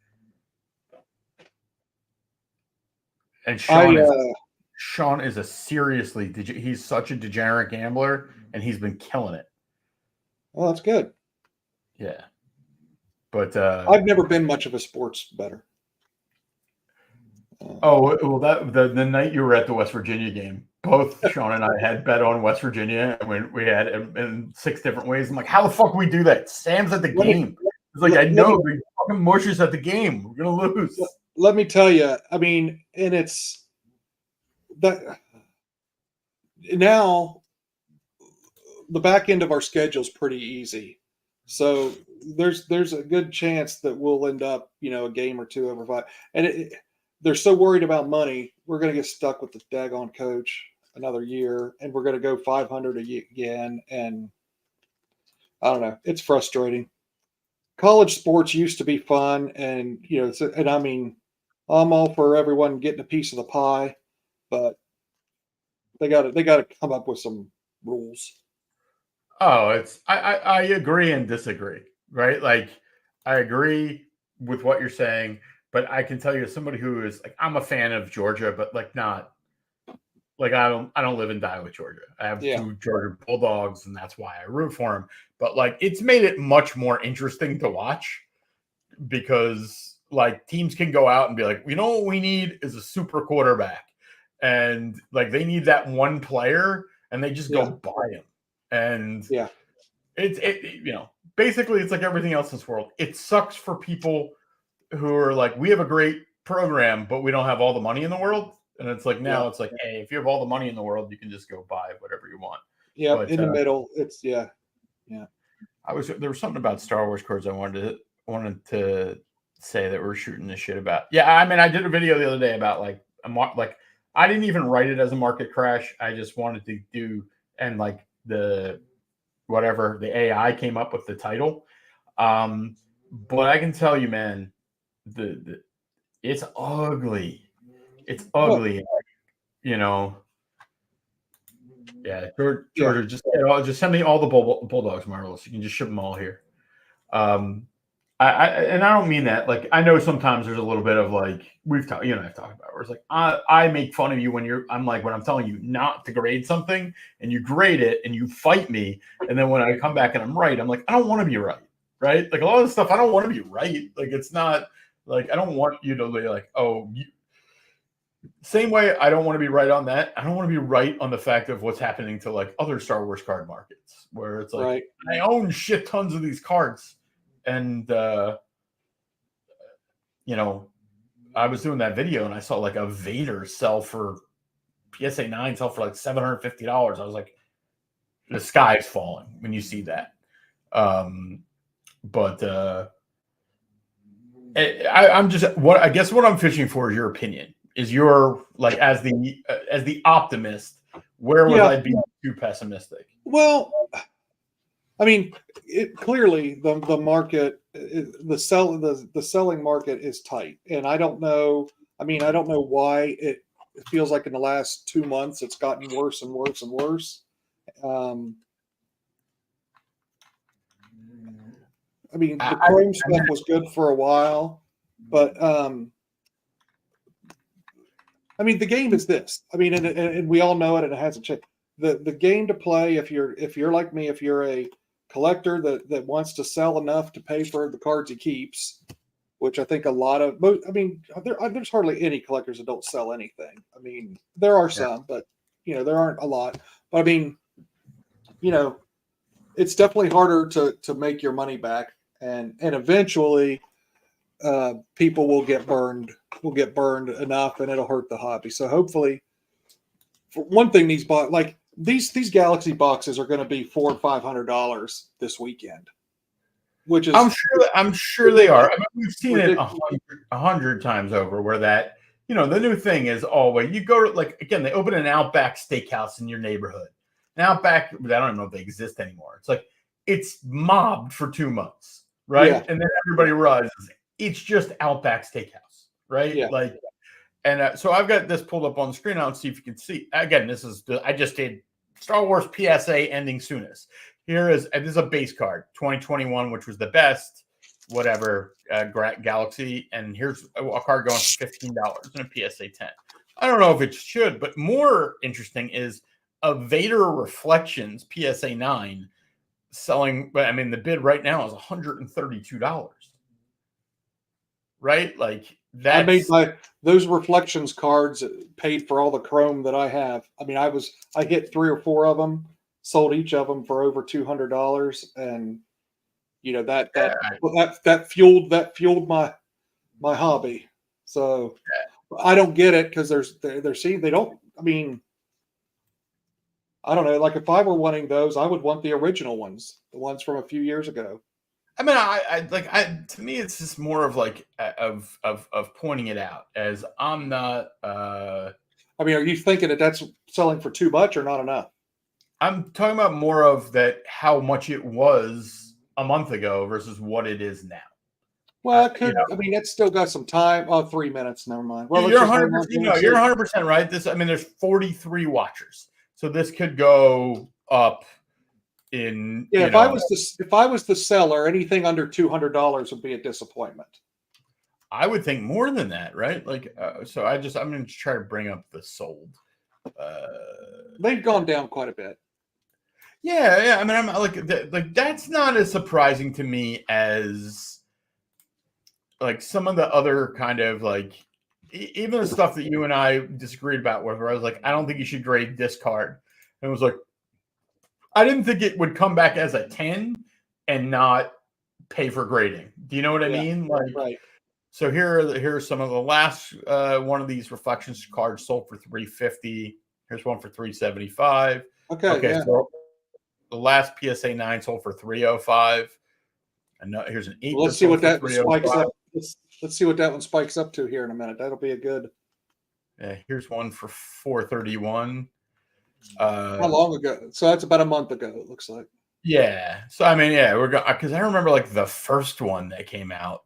And Sean is a seriously he's such a degenerate gambler, and he's been killing it. Well, that's good. Yeah. But I've never been much of a sports bettor. Oh, well, that the night you were at the West Virginia game, both Sean and I had bet on West Virginia, and we had in 6 different ways. I'm like, how the fuck we do that? Sam's at the game. It's like, I know, we fucking mushes at the game. We're gonna lose. Let me tell you, I mean, and it's that now the back end of our schedule is pretty easy. So there's a good chance that we'll end up, a game or two over 5. And they're so worried about money, we're going to get stuck with the daggone coach another year, and we're going to go 500 again. And I don't know, it's frustrating. College sports used to be fun, and and I mean, I'm all for everyone getting a piece of the pie, but they got to come up with some rules. Oh, I agree and disagree, right? Like, I agree with what you're saying, but I can tell you, as somebody who is like, I'm a fan of Georgia, but like not like I don't live and die with Georgia. I have 2 Georgia Bulldogs, and that's why I root for them. But like, it's made it much more interesting to watch because like teams can go out and be like, what we need is a super quarterback, and like they need that one player, and they just go buy him. And it's basically it's like everything else in this world. It sucks for people who are like, we have a great program, but we don't have all the money in the world. And it's like now it's like, hey, if you have all the money in the world, you can just go buy whatever you want. Yeah, but in the middle, it's there was something about Star Wars cards I wanted to say that we're shooting this shit about. Yeah, I mean, I did a video the other day about like I didn't even write it as a market crash. I just wanted to do and like the AI came up with the title. But I can tell you, man, it's ugly. It's ugly. Yeah, Georgia, just send me all the Bulldogs, Marvelous. You can just ship them all here. I don't mean that. Like, I know sometimes there's a little bit of like I've talked about where it's like I make fun of you when I'm telling you not to grade something and you grade it and you fight me, and then when I come back and I'm right, I'm like, I don't want to be right. Like a lot of stuff, I don't want to be right. Like, it's not like I don't want you to be like, same way I don't want to be right on that. I don't want to be right on the fact of what's happening to like other Star Wars card markets where it's like I own shit tons of these cards. And, I was doing that video and I saw like a Vader sell for PSA 9 sell for like $750. I was like, the sky's falling when you see that. But I guess what I'm fishing for is your opinion. Is your like as the optimist, where would I be too pessimistic? Well, I mean, clearly the market, the selling market is tight, and I don't know. I mean, I don't know why it feels like in the last 2 months it's gotten worse and worse and worse. I mean, the Chrome stuff was good for a while, but I mean, the game is this. I mean, and we all know it, and it hasn't changed. The game to play, if you're like me, if you're a collector that wants to sell enough to pay for the cards he keeps, which I think there's hardly any collectors that don't sell anything. I mean, there are some, but there aren't a lot. But I mean, it's definitely harder to make your money back, and eventually people will get burned enough, and it'll hurt the hobby. So hopefully, for one thing, these Galaxy boxes are going to be $400 or $500 this weekend, which is I'm sure they are. I mean, we've seen it 100 times over where that the new thing is always you go to like again they open an Outback Steakhouse in your neighborhood. An Outback, I don't even know if they exist anymore. It's like it's mobbed for 2 months, right? Yeah. And then everybody realizes it's just Outback Steakhouse. right? Yeah. Like, and so I've got this pulled up on the screen. I'll see if you can see. Again, I just did Star Wars PSA ending soonest. This is a base card, 2021, which was the best, whatever, Galaxy. And here's a card going for $15 and a PSA 10. I don't know if it should, but more interesting is a Vader Reflections PSA 9 selling. I mean, the bid right now is $132. Right? Like, I made those Reflections cards paid for all the chrome that I have. I mean, I hit 3 or 4 of them, sold each of them for over $200, and that fueled my hobby. So I don't get it because they don't. I mean, I don't know. Like if I were wanting those, I would want the original ones, the ones from a few years ago. I mean, to me, it's just more of like of pointing it out as I'm not. I mean, are you thinking that that's selling for too much or not enough? I'm talking about more of that how much it was a month ago versus what it is now. Well, it could. I mean, it's still got some time. Oh, 3 minutes. Never mind. Well, you're 100%. You're 100% right. I mean, there's 43 watchers, so this could go up. If I was the seller, anything under $200 would be a disappointment. I would think more than that, right? Like, so I'm going to try to bring up the sold. They've gone down quite a bit. Yeah. I mean, I'm like that's not as surprising to me as like some of the other kind of like even the stuff that you and I disagreed about, where I was like, I don't think you should grade this card, and it was like, I didn't think it would come back as a 10 and not pay for grading. Do you know what I mean? Like, right. So here's some of the last one of these Reflections cards sold for $350. Here's one for $375. Okay. Yeah. So the last PSA 9 sold for $305. And here's an 8. Well, let's see what that spikes up. Let's see what that one spikes up to here in a minute. That'll be a good. Yeah, here's one for $431. How long ago? So that's about a month ago, it looks like. Yeah. So I mean, we're going because I remember like the first one that came out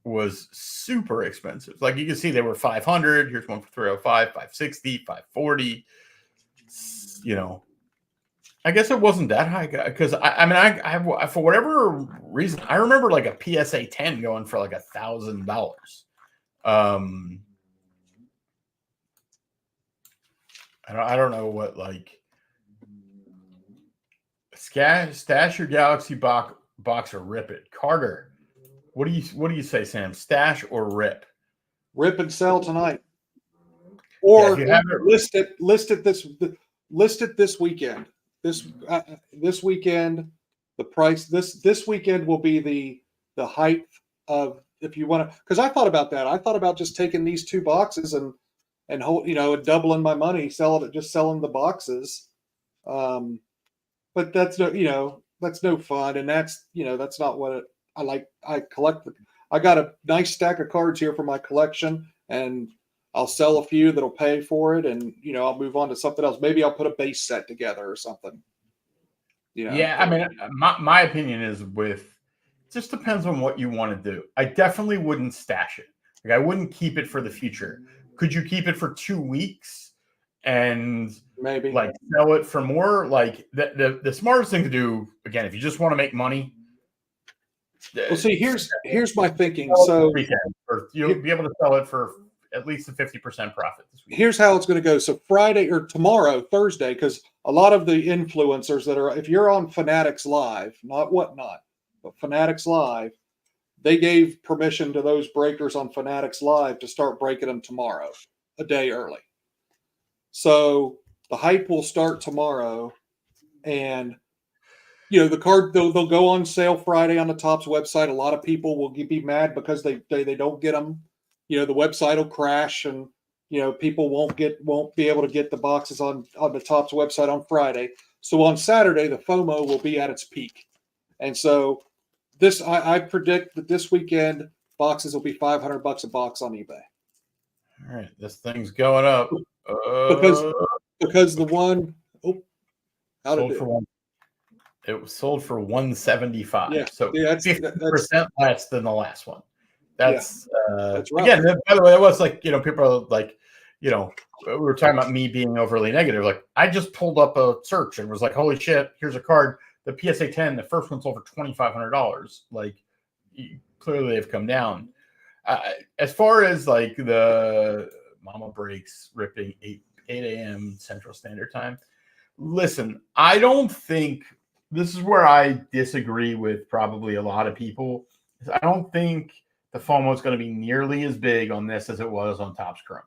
was super expensive. Like you can see they were 500. Here's one for 305, 560, 540. You know, I guess it wasn't that high because I for whatever reason I remember like a PSA 10 going for like $1,000. I don't know what like stash your Galaxy box or rip it. Carter, what do you say, Sam? Stash or rip? Rip and sell tonight, or list it this weekend. This weekend, the price this weekend will be the height of if you want to. Because I thought about that. I thought about just taking these 2 boxes and hold, doubling my money, selling the boxes. But that's no fun, and that's not what I like. I got a nice stack of cards here for my collection, and I'll sell a few that'll pay for it, and I'll move on to something else. Maybe I'll put a base set together or something. Yeah, I mean, my opinion is it just depends on what you want to do. I definitely wouldn't stash it. Like I wouldn't keep it for the future. Could you keep it for 2 weeks and maybe like sell it for more? Like the smartest thing to do, again, if you just want to make money. Well, see, here's my thinking. So you'll be able to sell it for at least a 50% profit this week. Here's how it's going to go. So Friday or tomorrow, Thursday, because a lot of the influencers that are, if you're on Fanatics Live, not Whatnot, but Fanatics Live, they gave permission to those breakers on Fanatics Live to start breaking them tomorrow, a day early. So the hype will start tomorrow, and the card they'll go on sale Friday on the Topps website. A lot of people will be mad because they don't get them. The website will crash, and people won't be able to get the boxes on the Topps website on Friday. So on Saturday, the FOMO will be at its peak, and so I predict that this weekend boxes will be $500 a box on eBay. All right, this thing's going up because the one it was sold for $175. Yeah, so 50% less than the last one. That's That's right. again. By the way, that was like people are like we were talking about me being overly negative. Like I just pulled up a search and was like, holy shit, here's a card. The PSA 10, the first one sold for $2,500. Like clearly they've come down. As far as like the mama breaks ripping 8 a.m. Central Standard Time. Listen, I don't think this is where I disagree with probably a lot of people. I don't think the FOMO is going to be nearly as big on this as it was on Topps Chrome.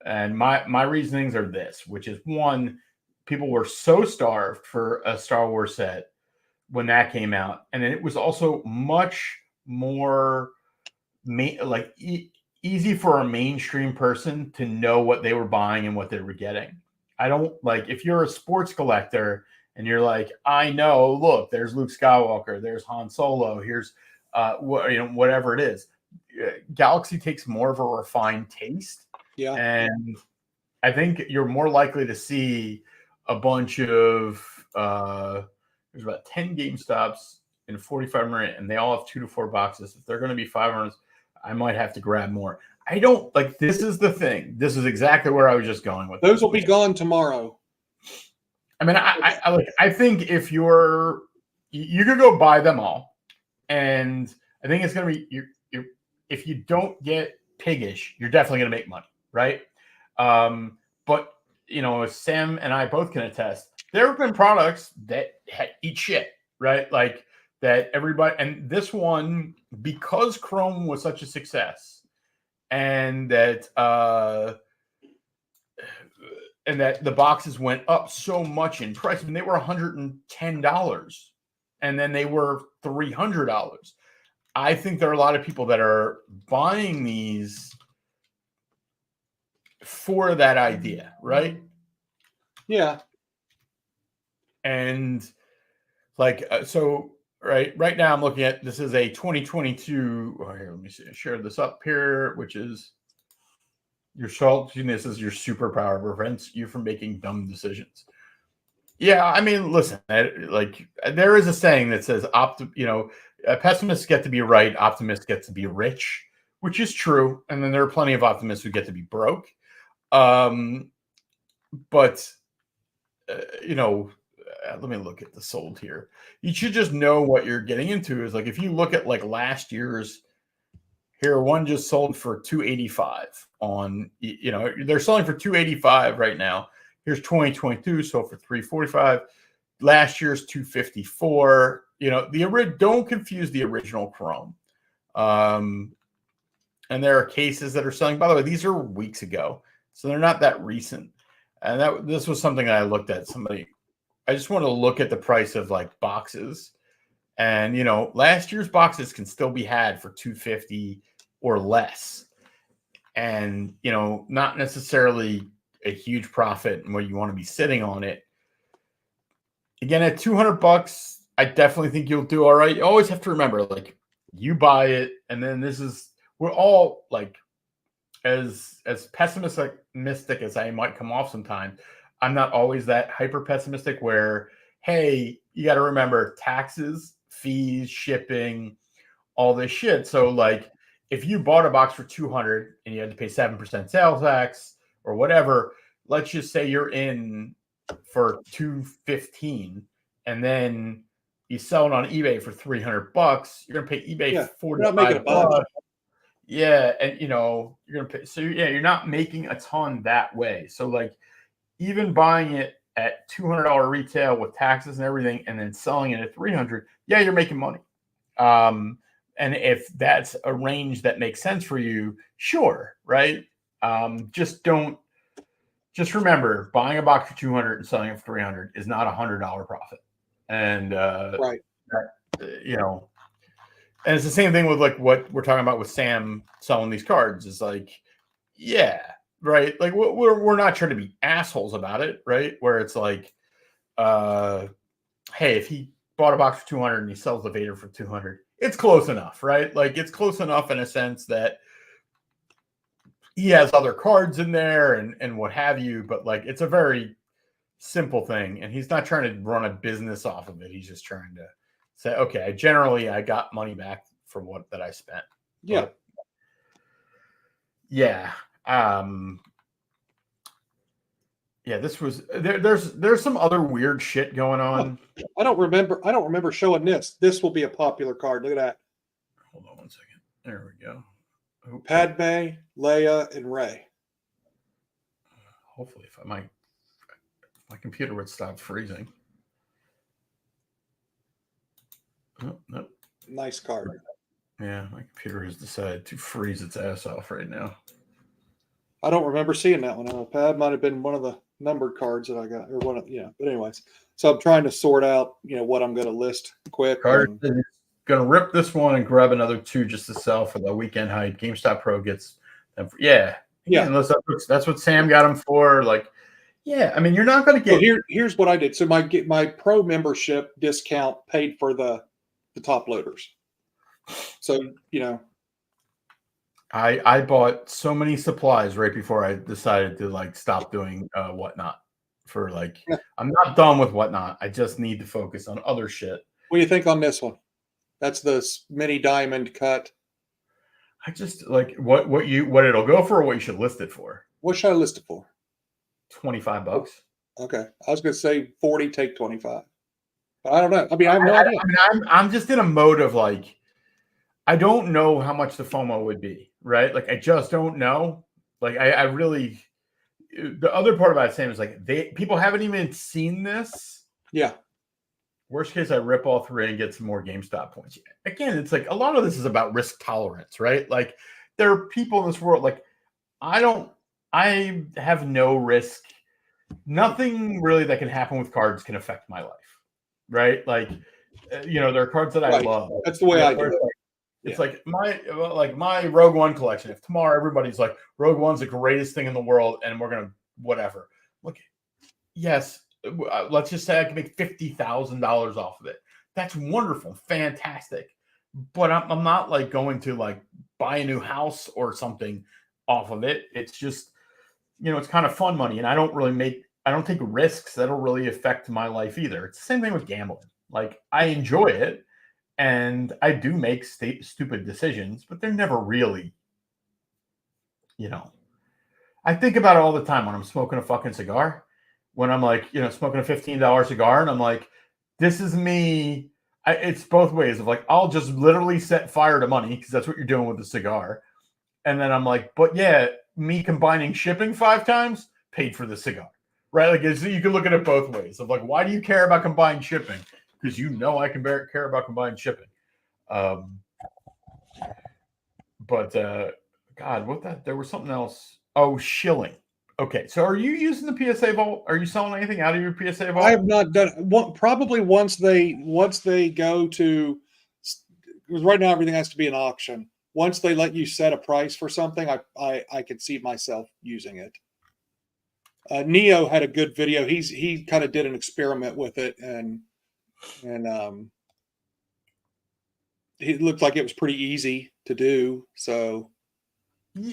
And my reasonings are this, which is one, people were so starved for a Star Wars set when that came out. And then it was also much more easy for a mainstream person to know what they were buying and what they were getting. I don't like if you're a sports collector and you're like, I know, look, there's Luke Skywalker, there's Han Solo, here's whatever it is. Galaxy takes more of a refined taste. Yeah. And I think you're more likely to see a bunch of there's about 10 GameStops in 45 minutes, and they all have 2 to 4 boxes. If they're going to be 500, I might have to grab more. I don't like this is the thing. This is exactly where I was just going with. Those will be gone tomorrow. I mean, I think if you could go buy them all, and I think it's going to be if you don't get piggish, you're definitely going to make money, right? But as Sam and I both can attest, there have been products that eat shit, right? Like that everybody, and this one, because Chrome was such a success, and that the boxes went up so much in price. I mean, they were $110, and then they were $300. I think there are a lot of people that are buying these for that idea, right? Yeah. And like, so right now I'm looking at, this is a 2022. Oh, here, let me see. Share this up here, which is your saltiness is your superpower, prevents you from making dumb decisions. Yeah, I mean, listen, like there is a saying that says, pessimists get to be right, optimists get to be rich, which is true. And then there are plenty of optimists who get to be broke. But let me look at the sold here. You should just know what you're getting into. Is like if you look at like last year's here, one just sold for $285 on, they're selling for $285 right now. Here's 2022, sold for $345. Last year's $254. Don't confuse the original Chrome. And there are cases that are selling. By the way, these are weeks ago, so they're not that recent. And this was something that I looked at. I just want to look at the price of like boxes, and last year's boxes can still be had for $250 or less, and not necessarily a huge profit and where you want to be sitting on it. Again, at $200, I definitely think you'll do all right. You always have to remember, like, you buy it, and then we're all like, as pessimistic as I might come off sometimes, I'm not always that hyper pessimistic where, hey, you got to remember taxes, fees, shipping, all this shit. So like if you bought a box for $200 and you had to pay 7% sales tax or whatever, let's just say you're in for $215 and then you sell it on eBay for $300, you're going to pay eBay $45. Yeah. And you're going to pay. So yeah, you're not making a ton that way. So like even buying it at $200 retail with taxes and everything, and then selling it at $300, yeah, you're making money. And if that's a range that makes sense for you, sure, right? Just remember, buying a box for $200 and selling it for $300 is not $100 profit. And right, and it's the same thing with like what we're talking about with Sam selling these cards. Is like, yeah, right. Like we're not trying to be assholes about it, right? Where it's like, hey, if he bought a box for $200 and he sells the Vader for $200, it's close enough, right? Like it's close enough in a sense that he has other cards in there and what have you, but like it's a very simple thing, and he's not trying to run a business off of it. He's just trying to say, okay, I got money back for what that I spent. Yeah. But, yeah. Yeah, this was there's some other weird shit going on. I don't remember showing this. This will be a popular card. Look at that. Hold on one second. There we go. Oh, Padme, Leia, and Rey. hopefully, if my computer would stop freezing. Oh, no. Nice card. Yeah, my computer has decided to freeze its ass off right now. I don't remember seeing that one. Pad might have been one of the numbered cards that I got, or one of, But anyways, so I'm trying to sort out, what I'm going to list quick. Card is going to rip this one and grab another 2 just to sell for the weekend hype. GameStop Pro gets them. Yeah. Unless that's what Sam got them for. Like, yeah. I mean, you're not going to get. Well, here's what I did. So my pro membership discount paid for the top loaders. So I bought so many supplies right before I decided to stop doing Whatnot for I'm not done with Whatnot. I just need to focus on other shit. What do you think on this one? That's the mini diamond cut. I just what it'll go for or what you should list it for. What should I list it for? $25. Okay. I was going to say 40, take 25. But I don't know. I mean, I have no idea. I'm just in a mode of I don't know how much the FOMO would be, right? I just don't know. I really, the other part about Sam is people haven't even seen this. Yeah. Worst case, I rip all 3 and get some more GameStop points. Again, it's a lot of this is about risk tolerance, right? There are people in this world, I have no risk. Nothing really that can happen with cards can affect my life, right? There are cards that I love. That's the way I do it. It's my Rogue One collection. If tomorrow everybody's Rogue One's the greatest thing in the world, and we're gonna whatever. Yes, let's just say I can make $50,000 off of it. That's wonderful, fantastic. But I'm not going to buy a new house or something off of it. It's just it's kind of fun money, and I don't take risks that'll really affect my life either. It's the same thing with gambling. I enjoy it. And I do make stupid decisions, but they're never really, I think about it all the time when I'm smoking a fucking cigar, when I'm smoking a $15 cigar and I'm this is me. It's both ways of I'll just literally set fire to money because that's what you're doing with the cigar. And then I'm but yeah, me combining shipping 5 times paid for the cigar, right? You can look at it both ways of why do you care about combined shipping? Because I can care about combined shipping. But God, there was something else. Oh, shilling. Okay, so are you using the PSA vault? Are you selling anything out of your PSA vault? I have not done. Probably once they go to, because right now everything has to be an auction. Once they let you set a price for something, I could see myself using it. Neo had a good video. He kind of did an experiment with it, and it looked like it was pretty easy to do. So,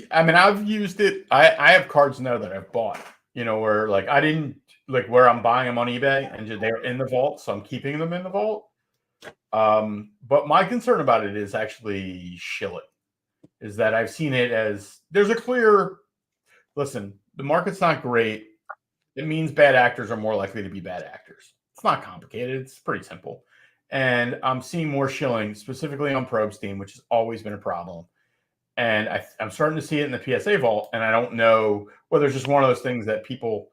I mean, I've used it. I have cards now that I've bought. Where I didn't where I'm buying them on eBay and they're in the vault, so I'm keeping them in the vault. But my concern about it is actually shilling. Is that I've seen it as there's a clear. Listen, the market's not great. It means bad actors are more likely to be bad actors. It's not complicated. It's pretty simple. And I'm seeing more shilling, specifically on Probe Steam, which has always been a problem. And I'm starting to see it in the PSA vault, and I don't know whether it's just one of those things that people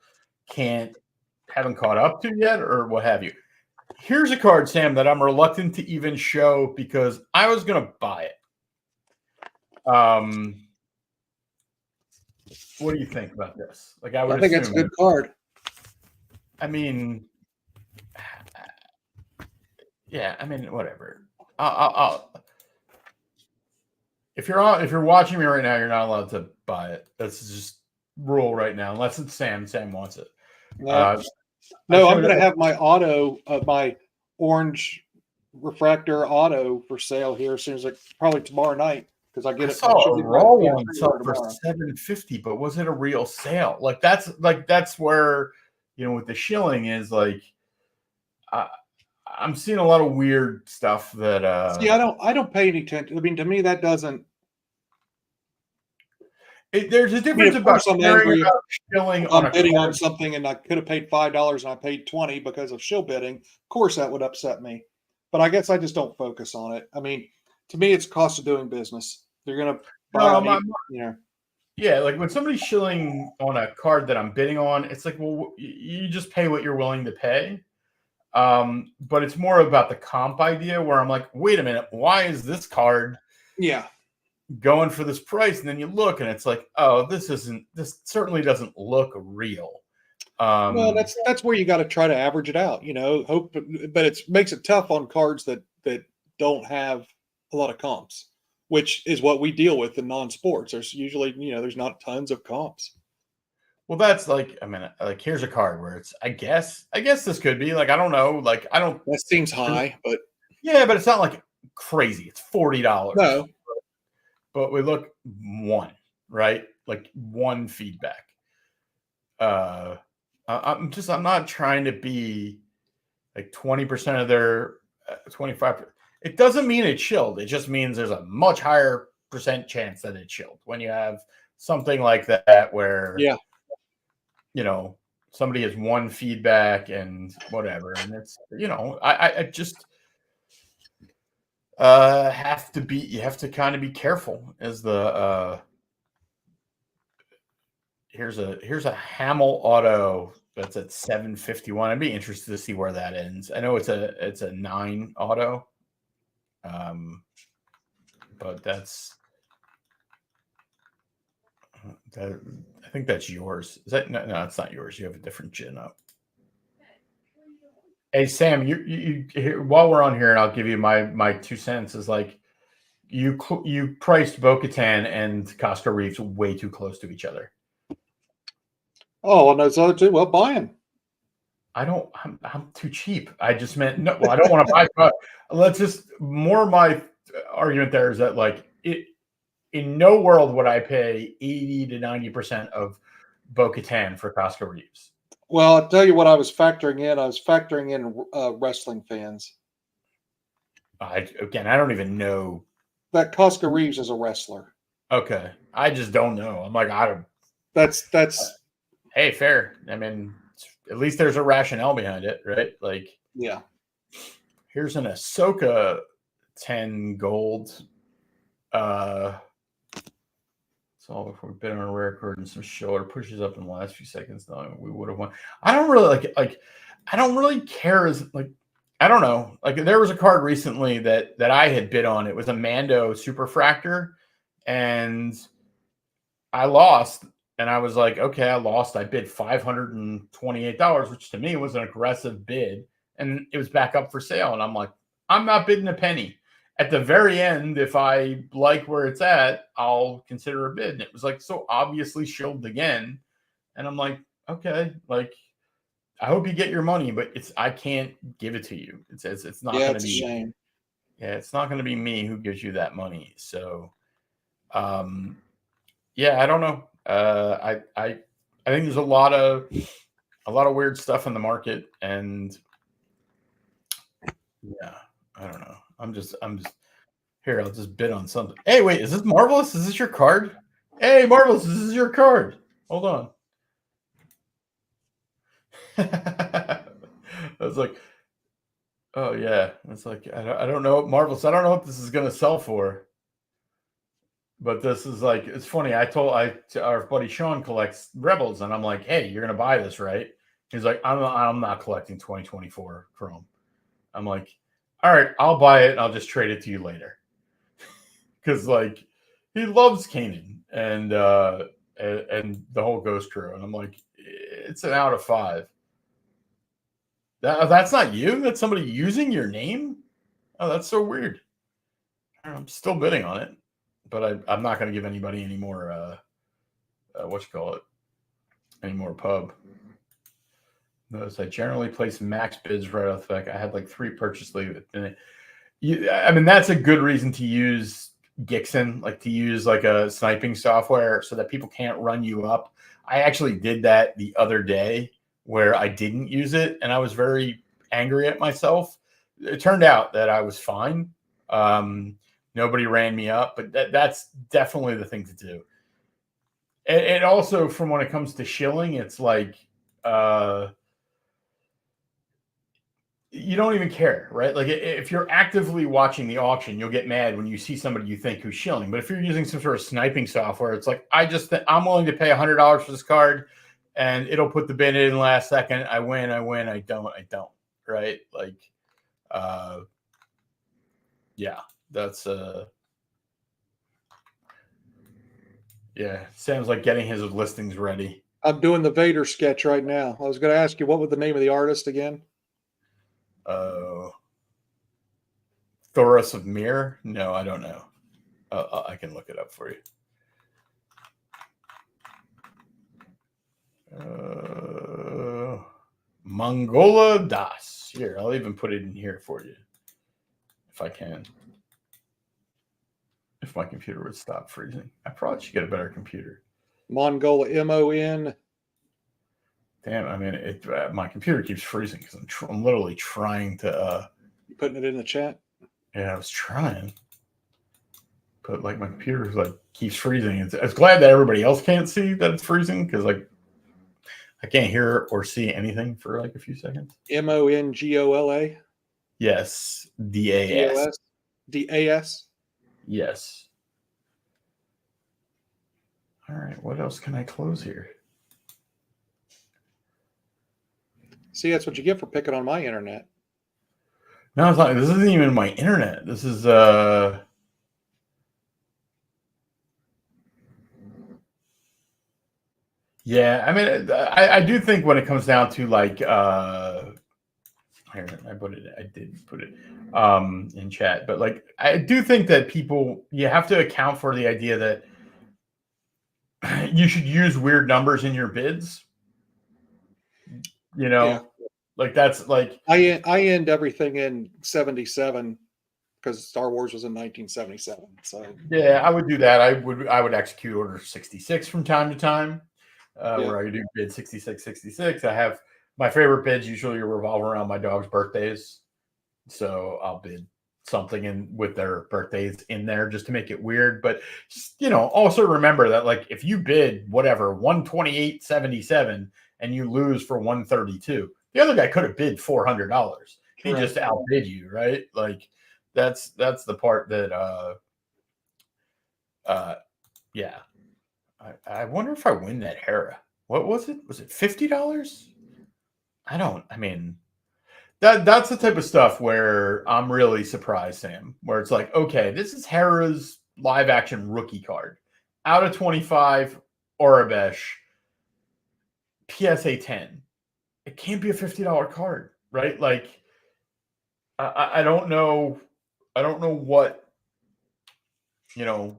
haven't caught up to yet or what have you. Here's a card, Sam, that I'm reluctant to even show because I was going to buy it. What do you think about this? I think it's a good card. I mean, yeah, I mean, whatever. I'll if you're watching me right now, you're not allowed to buy it. That's just rule right now, unless it's Sam. Sam wants it. No, I'm going to have my my orange refractor auto for sale here as soon as probably tomorrow night because I get it. I saw a raw one for $750, but was it a real sale? That's where with the shilling is I'm seeing a lot of weird stuff that. See, I don't pay any attention. I mean, to me, that doesn't. There's a difference Of about course, I'm caring angry about shilling if on I'm a bidding on card. something and I could have paid $5 and I paid 20 because of shill bidding. Of course, that would upset me. But I guess I just don't focus on it. I mean, to me, it's cost of doing business. They're going to buy No, on eBay, you know. yeah, like when somebody's shilling on a card that I'm bidding on, it's like, well, you just pay what you're willing to pay. But it's more about the comp idea where I'm like, wait a minute, why is this card Yeah. going for this price? And then you look and it's like, oh, this certainly doesn't look real. Well, that's where you got to try to average it out, you know, hope, but it makes it tough on cards that don't have a lot of comps, which is what we deal with in non-sports. There's usually, you know, there's not tons of comps. well, that's like, I mean, like here's a card where it's, I guess this could be like, I don't know, like I don't. That seems high, but Yeah, but it's not like crazy. It's $40. no. But we look one, right? Like one feedback. I'm not trying to be like 20% of their 25. It doesn't mean it's chilled. It just means there's a much higher percent chance that it's chilled when you have something like that where, Yeah. you know, somebody has one feedback and whatever. And it's, you know, I just you have to kind of be careful as the here's a Hamel auto that's at 751. I'd be interested to see where that ends. I know it's a 9 auto. But that's that, I think that's yours. Is that no, it's not yours. You have a different gin up. Hey Sam, you while we're on here, and I'll give you my 2 cents is like you priced Bo-Katan and Costco Reeves way too close to each other. Oh, well, those other two, well, buy them. I'm too cheap. I just meant no. Well, I don't want to buy. But let's just more. My argument there is that like it. In no world would I pay 80 to 90% of Bo-Katan for Costco Reeves. Well, I'll tell you what I was factoring in. I was factoring in wrestling fans. I don't even know. That Costco Reeves is a wrestler. Okay. I just don't know. I'm like, I don't. That's. Hey, fair. I mean, at least there's a rationale behind it, right? Like, yeah. Here's an Ahsoka 10 gold. So if we've been on a record and some shoulder pushes up in the last few seconds, no, we would have won. I don't really I don't really care as like, I don't know. Like there was a card recently that I had bid on. It was a Mando Superfractor, and I lost. And I was like, okay, I lost. I bid $528, which to me was an aggressive bid, and it was back up for sale. And I'm like, I'm not bidding a penny. At the very end, if I like where it's at, I'll consider a bid. And it was like so obviously shilled again. And I'm like, okay, like I hope you get your money, but I can't give it to you. It's not going to be a shame. Yeah, it's not going to be me who gives you that money. So, yeah, I don't know. I think there's a lot of weird stuff in the market, and yeah, I don't know. I'm just here. I'll just bid on something. Hey, wait, is this Marvelous? Is this your card? Hey, Marvelous, this is your card. Hold on. I was like, oh yeah. It's like I don't know, Marvelous. I don't know what this is gonna sell for. But this is like, it's funny. Our buddy Sean collects Rebels, and I'm like, hey, you're gonna buy this, right? He's like, I'm not collecting 2024 Chrome. I'm like, all right, I'll buy it and I'll just trade it to you later. Because like he loves Kanan and the whole Ghost Crew. And I'm like, it's an out of 5. That's not you? That's somebody using your name? Oh, that's so weird. I'm still bidding on it. But I'm not going to give anybody any more, any more pub. Notice I generally place max bids right off the back. I had like 3 purchase leave in it. I mean, that's a good reason to use Gixxon, like to use like a sniping software so that people can't run you up. I actually did that the other day where I didn't use it, and I was very angry at myself it turned out that I was fine. Nobody ran me up, but that's definitely the thing to do. And also, from when it comes to shilling, it's like you don't even care, right? Like if you're actively watching the auction, you'll get mad when you see somebody you think who's shilling. But if you're using some sort of sniping software, it's like I'm willing to pay $100 for this card, and it'll put the bid in last second. I win. I don't. Right? Like, yeah, that's yeah. Sam's like getting his listings ready. I'm doing the Vader sketch right now. I was going to ask you, what was the name of the artist again? Thoros of Mir? No, I don't know. I can look it up for you. Mongola Das. Here, I'll even put it in here for you if I can. If my computer would stop freezing, I probably should get a better computer. Mongola, M-O-N. Damn, I mean, my computer keeps freezing because I'm literally trying to. You putting it in the chat? Yeah, I was trying, but like my computer like keeps freezing. I was glad that everybody else can't see that it's freezing because like I can't hear or see anything for like a few seconds. Mongola. Yes, DAS. DAS. Yes. All right. What else can I close here? See, that's what you get for picking on my internet. No, it's not. This isn't even my internet. This is yeah, I mean, I do think when it comes down to like here, I did put it in chat, but like I do think that people, you have to account for the idea that you should use weird numbers in your bids. You know, yeah. Like that's like I end everything in 77 because Star Wars was in 1977. So yeah, I would do that. I would execute order 66 from time to time, where I do bid 66. I have my favorite bids usually revolve around my dog's birthdays, so I'll bid something in with their birthdays in there just to make it weird. But also remember that like if you bid whatever 128.77 and you lose for 132, the other guy could have bid $400. He just outbid you, right? Like that's the part that yeah. I wonder if I win that Hera. What was it? Was it $50? I mean, that's the type of stuff where I'm really surprised, Sam, where it's like, okay, this is Hera's live action rookie card. Out of 25, Orabesh, PSA 10. It can't be a $50 card, right? Like, I don't know. I don't know what, I don't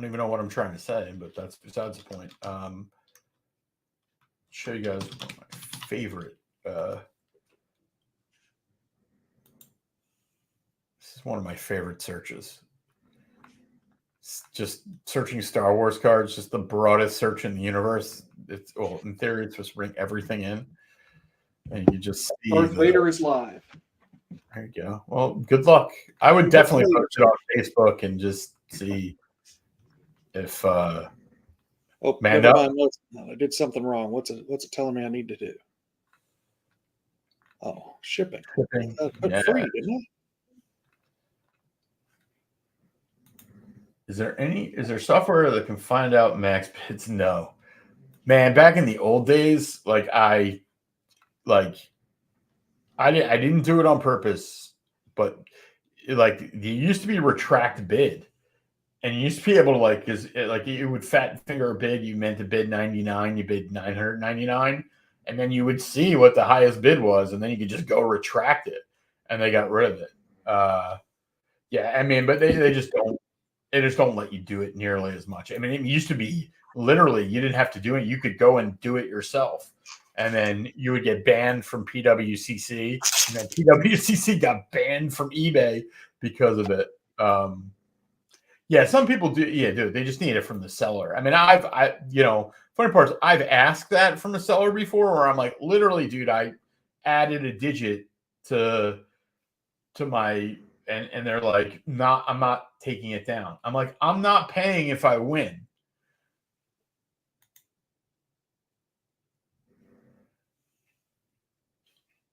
even know what I'm trying to say, but that's besides the point. Show you guys one of my favorite. This is one of my favorite searches. It's just searching Star Wars cards, just the broadest search in the universe. It's in theory, it's supposed to bring everything in, and you just see Darth Vader is live. There you go. Well, good luck. I would definitely post it on Facebook and just see if man up. I did something wrong. What's it telling me I need to do? Oh, shipping. Yeah. Free, didn't it? Is there software that can find out max bids? No. Man, back in the old days, like I didn't do it on purpose, but like there used to be retract bid. And you used to be able to because you would fat finger a bid, you meant to bid 99, you bid 999, and then you would see what the highest bid was, and then you could just go retract it, and they got rid of it. Yeah, I mean, but they just don't let you do it nearly as much. I mean, it used to be literally you didn't have to do it; you could go and do it yourself, and then you would get banned from PWCC, and then PWCC got banned from eBay because of it. Yeah, some people do. Yeah, dude, they just need it from the seller. I mean, funny part is I've asked that from the seller before, where I'm like, literally, dude, I added a digit to my and they're like, I'm not taking it down. I'm like, I'm not paying if I win.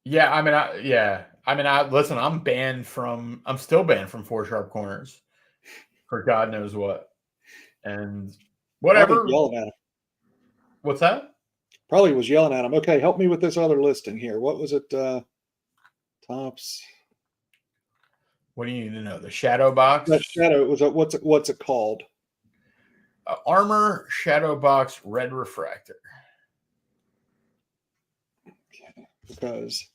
Yeah, I mean, listen, I'm still banned from Four Sharp Corners for God knows what. And Probably whatever. yelling at him. What's that? Probably was yelling at him. Okay, help me with this other listing here. What was it? Tops. What do you need to know? The shadow box? That shadow, it was a, what's it called? Armor shadow box red refractor. Okay, because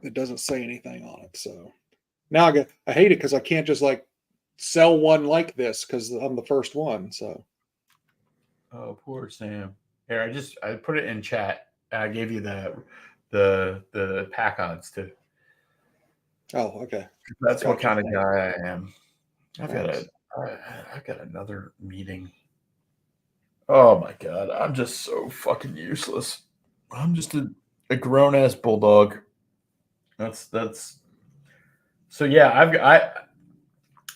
it doesn't say anything on it. So now I hate it because I can't just like sell one like this because I'm the first one. So oh, poor Sam. Here, I put it in chat. I gave you the pack odds too. Oh, okay. That's what kind of guy I am. I've got another meeting. Oh my god, I'm just so fucking useless. I'm just a grown ass bulldog. That's so yeah.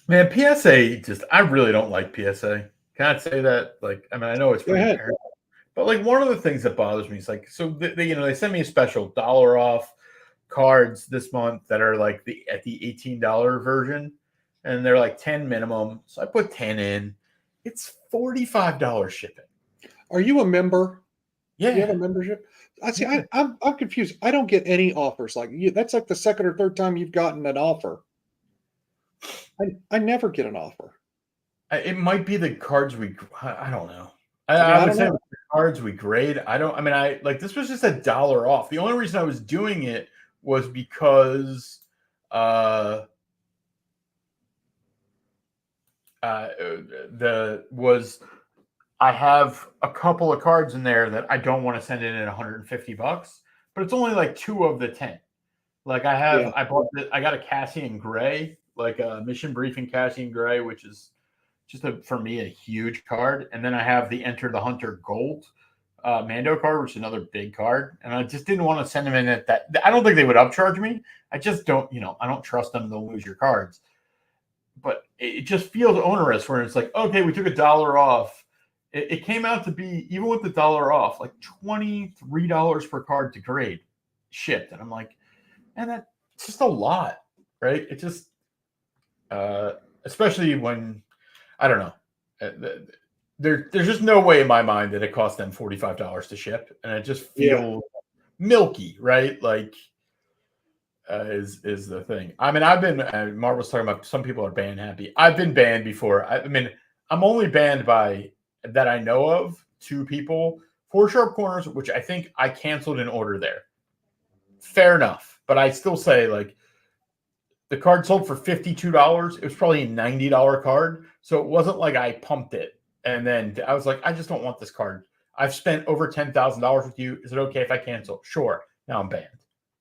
Man, PSA I really don't like PSA. Can I say that? Like, I mean, I know it's pretty apparent, but like one of the things that bothers me is like, so they send me a special $1 off cards this month that are like at the $18 version, and they're like 10 minimum. So I put 10 in. It's $45 shipping. Are you a member? Yeah. Do you have a membership? I see. Yeah. I'm confused. I don't get any offers like you. That's like the second or third time you've gotten an offer. I never get an offer. It might be the cards I don't know. I would say the cards we grade. This was just $1 off. The only reason I was doing it was because I have a couple of cards in there that I don't want to send in at $150, but it's only like 2 of the 10. Like I got a Cassian Gray, like a Mission Briefing Cassian Gray, which is just for me a huge card, and then I have the Enter the Hunter Gold Mando card, which is another big card, and I just didn't want to send them in at that. I don't think they would upcharge me. I just don't, I don't trust them to lose your cards. But it just feels onerous where it's like, okay, we took $1 off. It came out to be, even with the $1 off, like $23 per card to grade shipped, and I'm like, man, that's just a lot, right? It just, especially when, I don't know. There's just no way in my mind that it cost them $45 to ship, and it just feels milky, right? Like, is the thing. I mean, I've been. Marvel's talking about some people are banned happy. I've been banned before. I mean, I'm only banned by that I know of 2 people. 4 Sharp Corners, which I think I canceled an order there. Fair enough, but I still say like the card sold for $52. It was probably a $90 card. So it wasn't like I pumped it. And then I was like, I just don't want this card. I've spent over $10,000 with you. Is it okay if I cancel? Sure. Now I'm banned.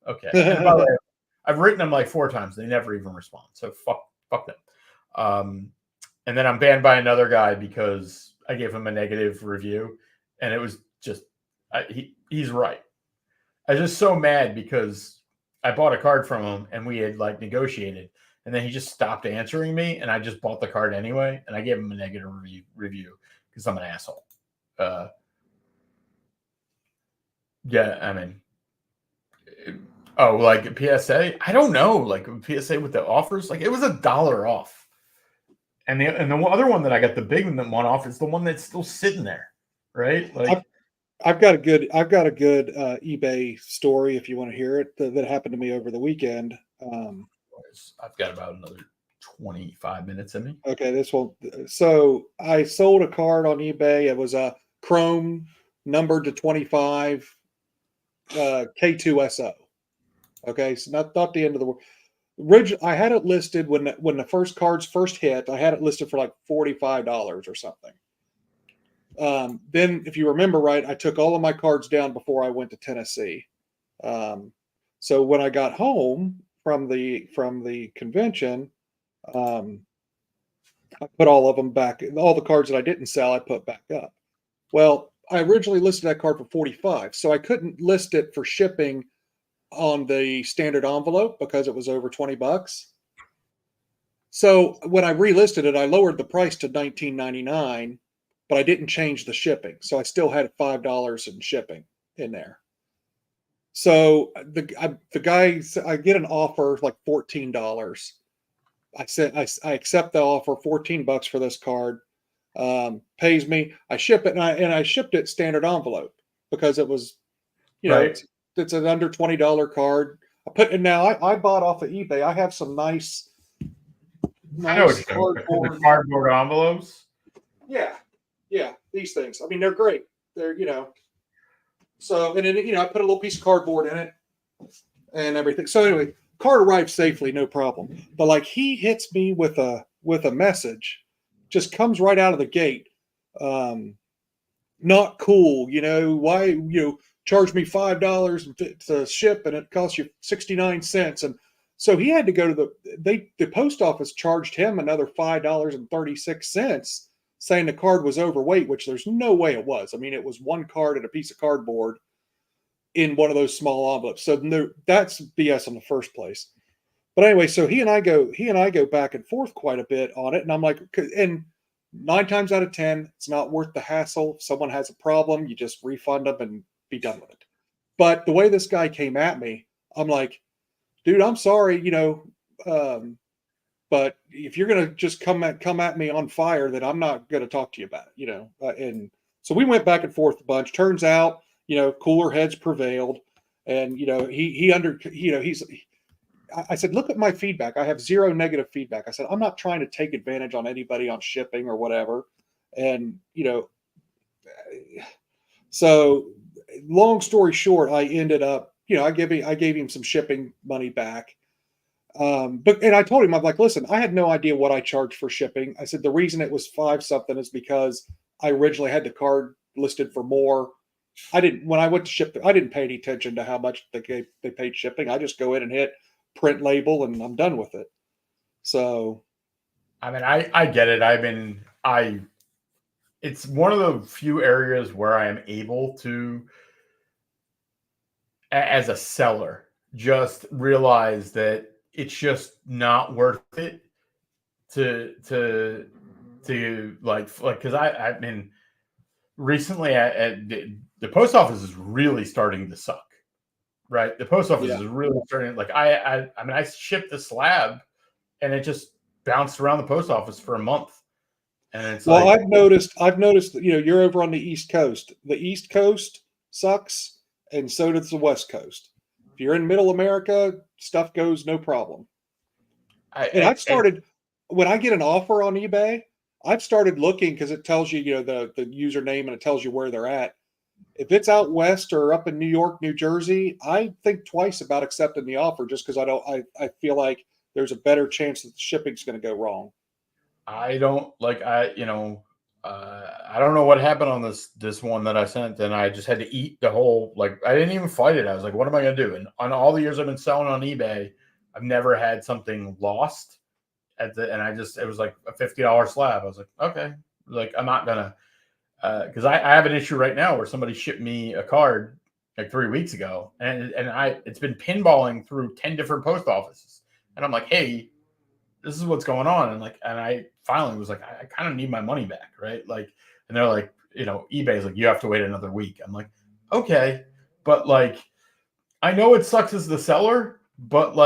Okay. And by the way, I've written them like 4 times. They never even respond. So fuck them. And then I'm banned by another guy because I gave him a negative review. And it was just, he's right. I was just so mad because I bought a card from him and we had like negotiated, and then he just stopped answering me, and I just bought the card anyway, and I gave him a negative review because I'm an asshole. Yeah, I mean, like PSA, I don't know, like PSA with the offers, like it was $1 off, and the other one that I got, the big one off, is the one that's still sitting there, right? Like I've got a good eBay story if you want to hear it that happened to me over the weekend. I've got about another 25 minutes in me. Okay, this one. So I sold a card on eBay. It was a chrome numbered to 25 K2SO. Okay, so not the end of the world. I had it listed when the first cards first hit. I had it listed for like $45 or something. Then, if you remember right, I took all of my cards down before I went to Tennessee. So when I got home from the convention, I put all of them back. All the cards that I didn't sell, I put back up. Well, I originally listed that card for $45, so I couldn't list it for shipping on the standard envelope because it was over $20. So when I relisted it, I lowered the price to $19.99, but I didn't change the shipping. So I still had $5 in shipping in there. So the guy, I get an offer like $14. I said I accept the offer, $14 for this card. Pays me. I ship it, and I shipped it standard envelope because it was, Right. it's an under $20 card. I put, and now I bought off of eBay. I have some nice I know what you're talking about. The cardboard envelopes. Yeah, these things. I mean, they're great. They're so, and then I put a little piece of cardboard in it and everything. So anyway, card arrived safely, no problem. But like he hits me with a message, just comes right out of the gate. Not cool, why charge me $5 to ship and it costs you 69 cents. And so he had to go to the post office charged him another $5.36, saying the card was overweight, which there's no way it was. I mean, it was one card and a piece of cardboard in one of those small envelopes. So no, that's BS in the first place. But anyway, so he and I go back and forth quite a bit on it. And I'm like, and 9 times out of 10, it's not worth the hassle. If someone has a problem, you just refund them and be done with it. But the way this guy came at me, I'm like, dude, I'm sorry, but if you're gonna just come at me on fire, then I'm not gonna talk to you about it, and so we went back and forth a bunch. Turns out, cooler heads prevailed, and I said, look at my feedback. I have 0 negative feedback. I said, I'm not trying to take advantage on anybody on shipping or whatever, and so long story short, I ended up, I gave him some shipping money back. And I told him, I'm like, listen, I had no idea what I charged for shipping. I said, the reason it was 5 something is because I originally had the card listed for more. When I went to ship, I didn't pay any attention to how much they paid shipping. I just go in and hit print label and I'm done with it. So, I mean, I get it. It's one of the few areas where I am able to, as a seller, just realize that it's just not worth it to like because I mean recently the post office is really starting to suck, right? The post office is really starting, like I mean I shipped the slab and it just bounced around the post office for a month, and it's I've noticed that, you're over on the East Coast. The East Coast sucks, and so does the West Coast. If you're in Middle America, stuff goes no problem. I've started, when I get an offer on eBay, I've started looking because it tells you, the username and it tells you where they're at. If it's out west or up in New York, New Jersey, I think twice about accepting the offer just because I feel like there's a better chance that the shipping's going to go wrong. I don't I don't know what happened on this one that I sent, and I just had to eat the whole, I didn't even fight it. I was like, what am I going to do? And on all the years I've been selling on eBay, I've never had something lost and it was like a $50 slab. I was like, okay, I'm not gonna, because I have an issue right now where somebody shipped me a card like 3 weeks ago, and it's been pinballing through 10 different post offices, and I'm like, hey, this is what's going on, and I finally was like, I kind of need my money back, right? And they're like, eBay's like, you have to wait another week. I'm like, okay, but I know it sucks as the seller, but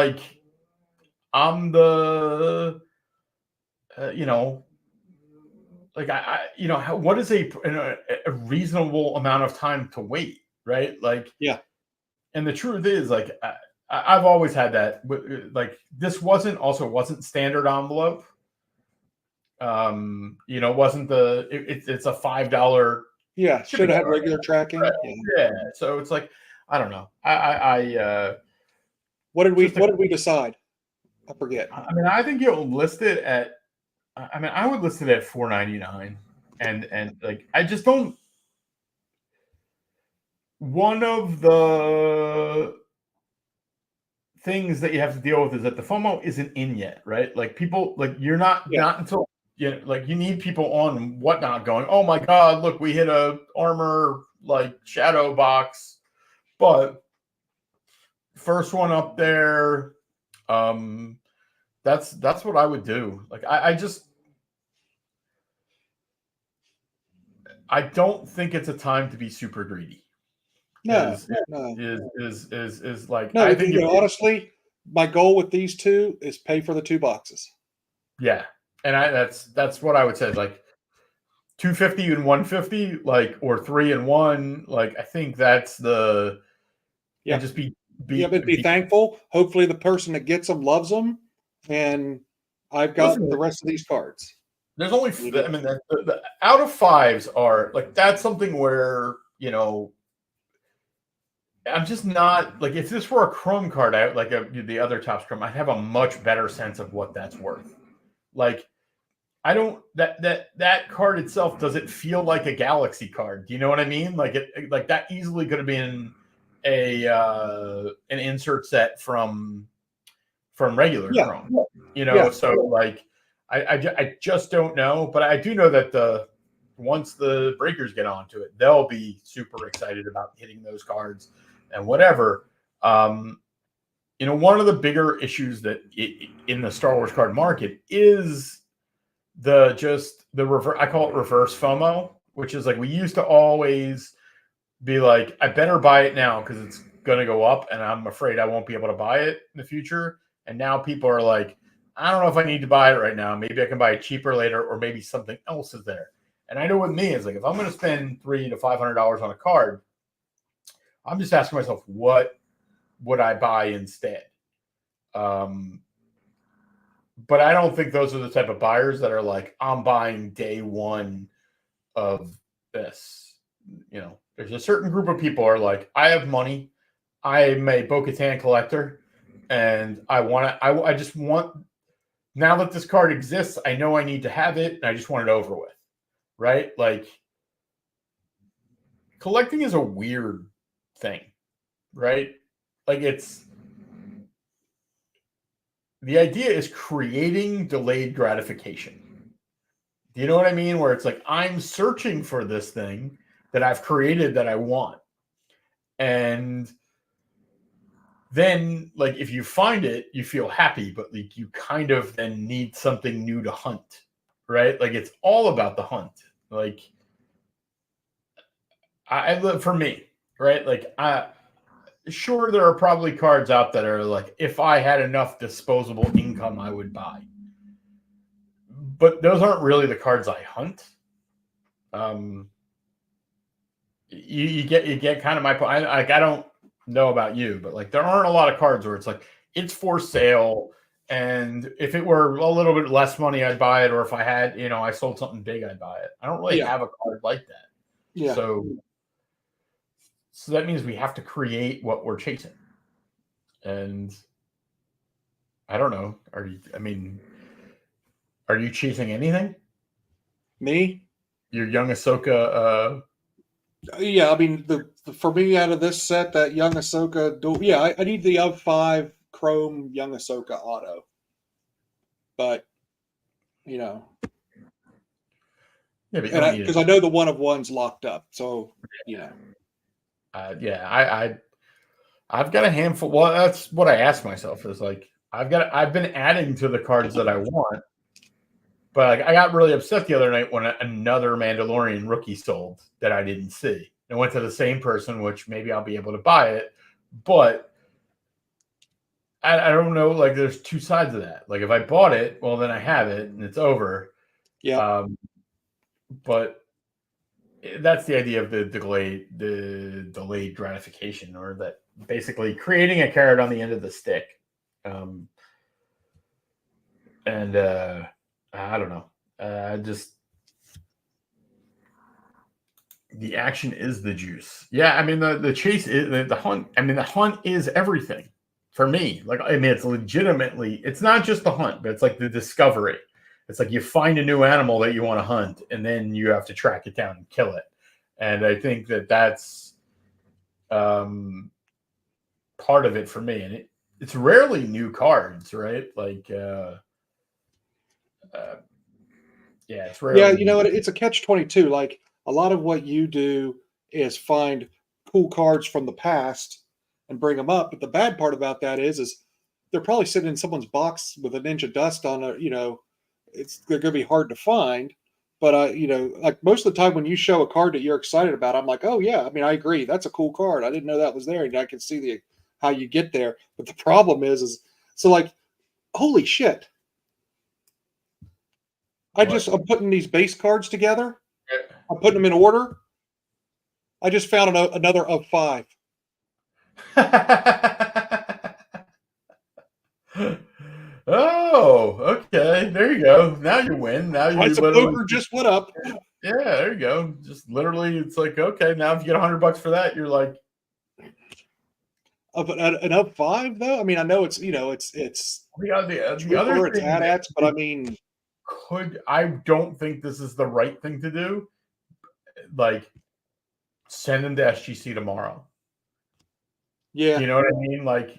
I'm the what is a reasonable amount of time to wait, right? Yeah. And the truth is, I've always had that. This wasn't standard envelope. Wasn't it's a $5. Yeah, should have had regular tracking. Right. Yeah. So it's I don't know. What did we decide? I forget. I mean, I think you'll list it at. I mean, I would list it at $4.99, and I just don't. One of the things that you have to deal with is that the FOMO isn't in yet, right? People you're not until you need people on and whatnot going, oh my god, look, we hit a armor shadow box, but first one up there. That's what I would do. Like I don't think it's a time to be super greedy. No, no, Is like no. I think Honestly, my goal with these two is pay for the 2 boxes. yeah, and that's what I would say. Like 250 and 150, like or 3 and 1. Like I think that's the Yeah, and just but be thankful. Hopefully, the person that gets them loves them, and I've got listen, the rest of these cards. there's only I mean the out of fives are like that's something where I'm just not like if this were a Chrome card, the other Topps Chrome, I'd have a much better sense of what that's worth. Like I don't that card itself doesn't feel like a Galaxy card. Do you know what I mean? Like like that easily could have been an insert set from regular Chrome. So like I just don't know, but I do know that once the breakers get onto it, they'll be super excited about hitting those cards and whatever. One of the bigger issues that in the Star Wars card market is the reverse. I call it reverse FOMO, which is like we used to always be like, I better buy it now because it's going to go up, and I'm afraid I won't be able to buy it in the future. And now people are like, I don't know if I need to buy it right now. Maybe I can buy it cheaper later, or maybe something else is there. And I know with me, it's like if I'm going to spend $300 to $500 on a card, I'm just asking myself, what would I buy instead? But I don't think those are the type of buyers that are like, I'm buying day one of this. There's a certain group of people are like, I have money. I'm a Bo-Katan collector, and I just want, now that this card exists, I know I need to have it, and I just want it over with, right? Like, collecting is a weird thing, right? Like the idea is creating delayed gratification. Do you know what I mean? Where it's like, I'm searching for this thing that I've created that I want. And then, like, if you find it, you feel happy, but like you kind of then need something new to hunt, right? Like it's all about the hunt. Like for me, right? Like sure, there are probably cards out that are like, if I had enough disposable income, I would buy. But those aren't really the cards I hunt. You get kind of my point. I don't know about you, but like there aren't a lot of cards where it's like it's for sale, and if it were a little bit less money, I'd buy it, or if I had, I sold something big, I'd buy it. I don't really have a card like that. Yeah. So that means we have to create what we're chasing, and I don't know. Are you chasing anything? Me? Your young Ahsoka. Yeah, I mean for me out of this set, that young Ahsoka. I need the of 5 Chrome young Ahsoka auto, but Yeah, because I know the 1 of 1's locked up, so I've got a handful. Well, that's what I asked myself is like, I've been adding to the cards that I want, but like, I got really upset the other night when another Mandalorian rookie sold that I didn't see. It went to the same person, which maybe I'll be able to buy it, but I don't know. Like, there's two sides of that. Like, if I bought it, well, then I have it and it's over. Yeah. But that's the idea of the delayed gratification, or that basically creating a carrot on the end of the stick. And I don't know. Just the action is the juice. Yeah, I mean the chase is the hunt. I mean the hunt is everything for me. Like I mean, it's not just the hunt, but it's like the discovery. It's like you find a new animal that you want to hunt, and then you have to track it down and kill it. And I think that's part of it for me. And it's rarely new cards, right? Like, it's rarely. Yeah, it's a catch-22. Like a lot of what you do is find cool cards from the past and bring them up. But the bad part about that is they're probably sitting in someone's box with an inch of dust on it. They're going to be hard to find. But like most of the time when you show a card that you're excited about, I'm like, oh yeah, I mean, I agree, that's a cool card. I didn't know that was there, and I can see how you get there. But the problem is so like, holy shit! I'm putting these base cards together. I'm putting them in order. I just found another of 5. Oh, okay. There you go. Now you win. Now you Price of poker just went up. Yeah, there you go. Just literally, it's like, okay, now if you get $100 for that, you're like, an up 5 though. I mean, I know it's the other it's thing AT-ATs, but I mean, I don't think this is the right thing to do. Like, send them to SGC tomorrow. Yeah, you know what I mean. Like,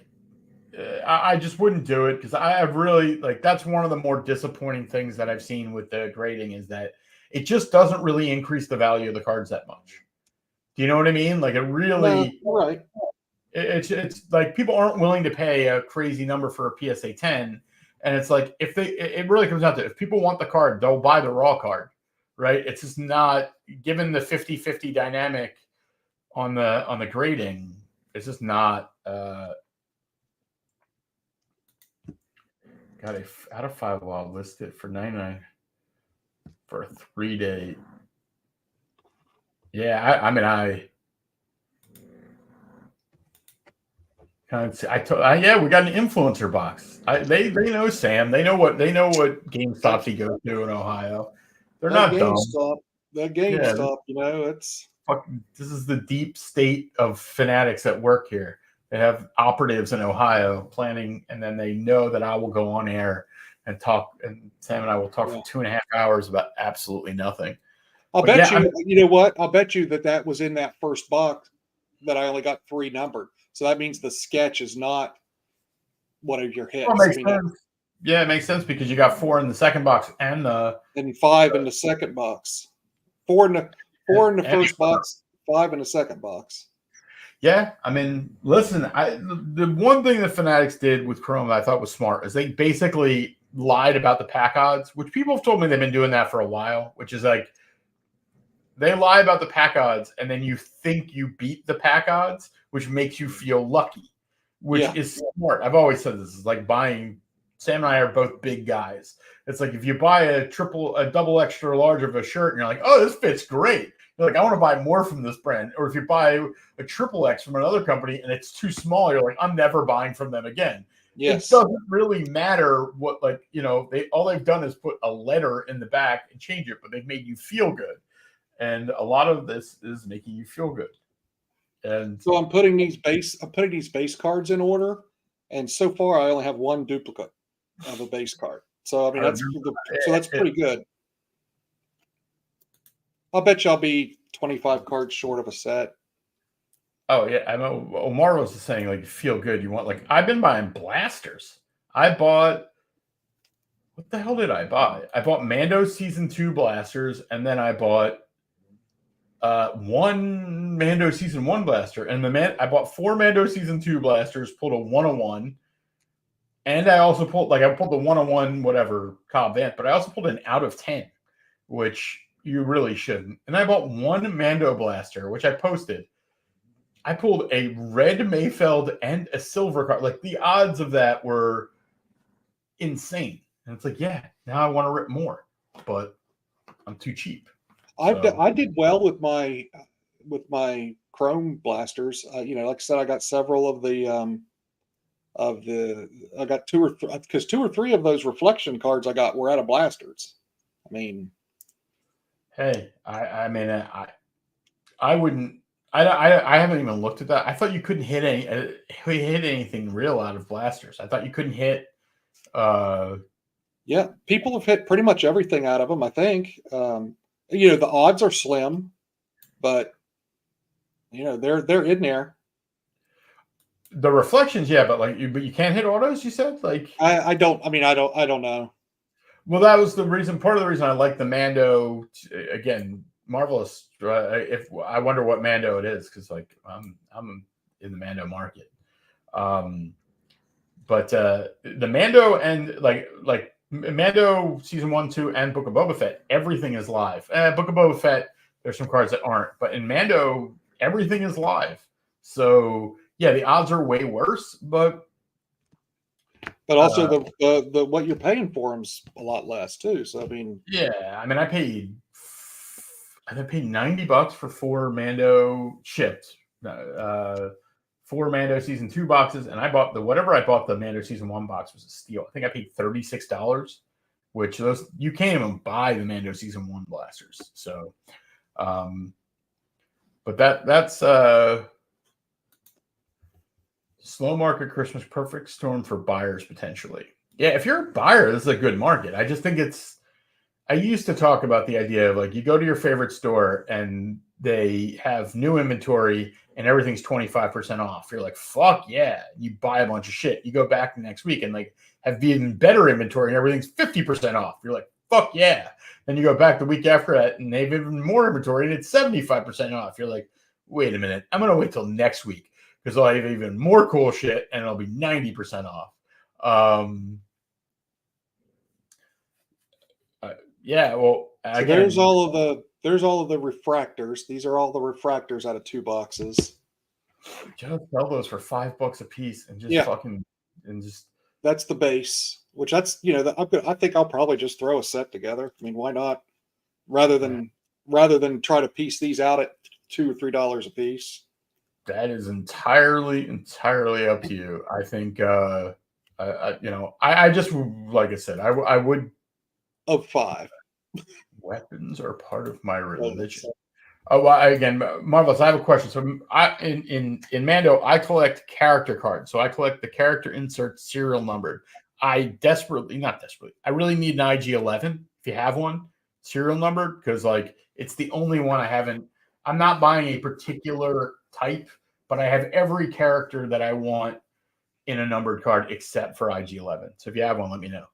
I just wouldn't do it, because I have really, like, that's one of the more disappointing things that I've seen with the grading, is that it just doesn't really increase the value of the cards that much. Do you know what I mean? Like, it really, right. It's like people aren't willing to pay a crazy number for a PSA 10. And it's like, it really comes down to, if people want the card, they'll buy the raw card, right? It's just not, given the 50-50 dynamic on the grading, it's just not, got a out of 5 while listed for 99 for a 3-day. Yeah, I mean, yeah, we got an influencer box. They know Sam. They know what GameStops he goes to in Ohio. They're not GameStop. That GameStop, it's this is the deep state of fanatics at work here. They have operatives in Ohio planning, and then they know that I will go on air and talk, and Sam and I will talk for 2.5 hours about absolutely nothing. I'll bet you. You know what? I'll bet you that was in that first box that I only got 3 numbered. So that means the sketch is not one of your hits. Well, it makes sense. Yeah, it makes sense, because you got 4 in the second box and 5 in the second box. 4 in the first box, 5 in the second box. Yeah, I mean, listen, the one thing that Fanatics did with Chrome that I thought was smart is they basically lied about the pack odds, which people have told me they've been doing that for a while, which is like, they lie about the pack odds, and then you think you beat the pack odds, which makes you feel lucky, which is smart. I've always said this is like buying. Sam and I are both big guys. It's like, if you buy a double extra large of a shirt, and you're like, oh, this fits great. You're like, I want to buy more from this brand. Or if you buy a triple X from another company and it's too small, you're like, I'm never buying from them again. Yes. It doesn't really matter what, all they've done is put a letter in the back and change it, but they've made you feel good. And a lot of this is making you feel good. And so I'm putting these base cards in order, and so far I only have 1 duplicate of a base card. So I mean, that's pretty good. I'll bet you I'll be 25 cards short of a set. Oh yeah, I know. Omar was saying, like, feel good. You want, like, I've been buying blasters. I bought, what the hell did I buy? I bought Mando Season 2 blasters, and then I bought 1 Mando Season 1 blaster, and I bought 4 Mando Season 2 blasters, pulled a 101, and I also pulled the 101 whatever Cobb Vant, but I also pulled an out of 10, which you really shouldn't. And I bought 1 Mando blaster, which I posted. I pulled a red Mayfeld and a silver card. Like, the odds of that were insane. And it's like, yeah, now I want to rip more, but I'm too cheap. I did well with my Chrome blasters. Like I said, I got several of the I got 2 or 3, because 2 or 3 of those reflection cards I got were out of blasters. I mean, hey, I wouldn't. I haven't even looked at that. I thought you couldn't hit anything real out of blasters. I thought you couldn't hit. Yeah, people have hit pretty much everything out of them, I think. The odds are slim, but they're in there. The reflections, yeah, but you can't hit autos. You said, like, I don't know. Well, that was the reason. Part of the reason I like the Mando, again, marvelous. If I wonder what Mando it is, because I'm in the Mando market. But the Mando and like Mando season 1, 2, and Book of Boba Fett, everything is live. Book of Boba Fett, there's some cards that aren't, but in Mando, everything is live. So yeah, the odds are way worse, but also the what you're paying for them's a lot less too. So I mean, yeah, I mean, I paid $90 for 4 Mando shipped. 4 Mando season 2 boxes, and I bought whatever I bought the Mando season 1 box was a steal. I think I paid $36, which those you can't even buy the Mando season 1 blasters. So, but that's slow market Christmas perfect storm for buyers potentially. Yeah, if you're a buyer, this is a good market. I just think I used to talk about the idea of like you go to your favorite store and they have new inventory and everything's 25% off. You're like, fuck yeah. You buy a bunch of shit. You go back the next week and like have even better inventory and everything's 50% off. You're like, fuck yeah. Then you go back the week after that and they've even more inventory and it's 75% off. You're like, wait a minute. I'm going to wait till next week because I'll have even more cool shit and it'll be 90% off. Yeah, well, so there's all of the refractors. These are all the refractors out of 2 boxes. Just sell those for $5 a piece and just fucking and just. That's the base, which that's I think I'll probably just throw a set together. I mean, why not? Rather than try to piece these out at $2 or $3 a piece. That is entirely up to you. I think I just like I said, I would. Of 5. Weapons are part of my religion. Oh, well, again, Marvelous, I have a question. So in Mando, I collect character cards. So I collect the character insert serial numbered. I really need an IG-11 if you have one, serial numbered, because like it's the only one I haven't. I'm not buying a particular type, but I have every character that I want in a numbered card except for IG-11. So if you have one, let me know.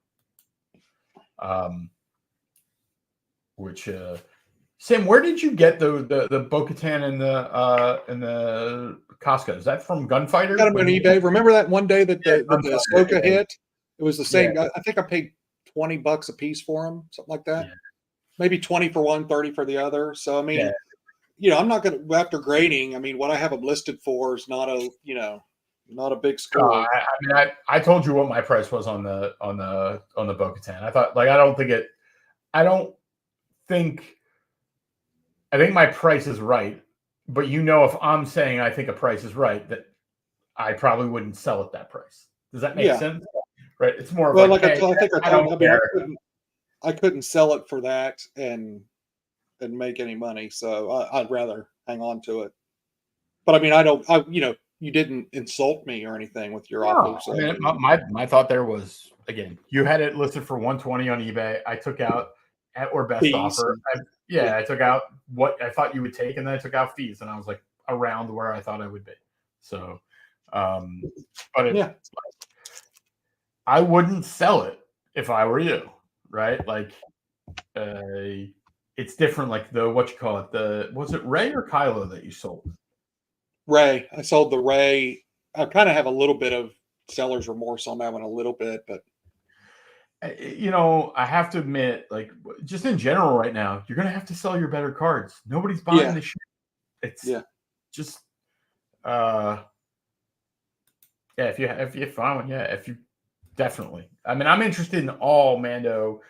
Sam, where did you get the Bo-Katan and the Costco? Is that from Gunfighter? Got them on eBay. Remember that one day that the Ahsoka hit? It was the same. Yeah. I think I paid $20 a piece for them, something like that. Yeah. Maybe 20 for one, 30 for the other. So I mean, I'm not going to after grading. I mean, what I have them listed for is not a not a big score. I told you what my price was on the Bo-Katan. I thought I think my price is right, but if I'm saying I think a price is right, that I probably wouldn't sell at that price. Does that make sense? Right? It's more of I couldn't sell it for that and make any money, so I'd rather hang on to it. But I mean, you didn't insult me or anything with your offer. So. I mean, my thought there was, again, you had it listed for $120 on eBay. I took out at or best offer. I took out what I thought you would take, and then I took out fees, and I was like around where I thought I would be. So, I wouldn't sell it if I were you, right? Like, it's different. Like was it Rey or Kylo that you sold? Rey. I sold the Rey. I kind of have a little bit of seller's remorse on that one, a little bit, but. I have to admit, like, just in general right now, you're going to have to sell your better cards. Nobody's buying this shit. It's just, if you find one, if you definitely. I mean, I'm interested in all Mando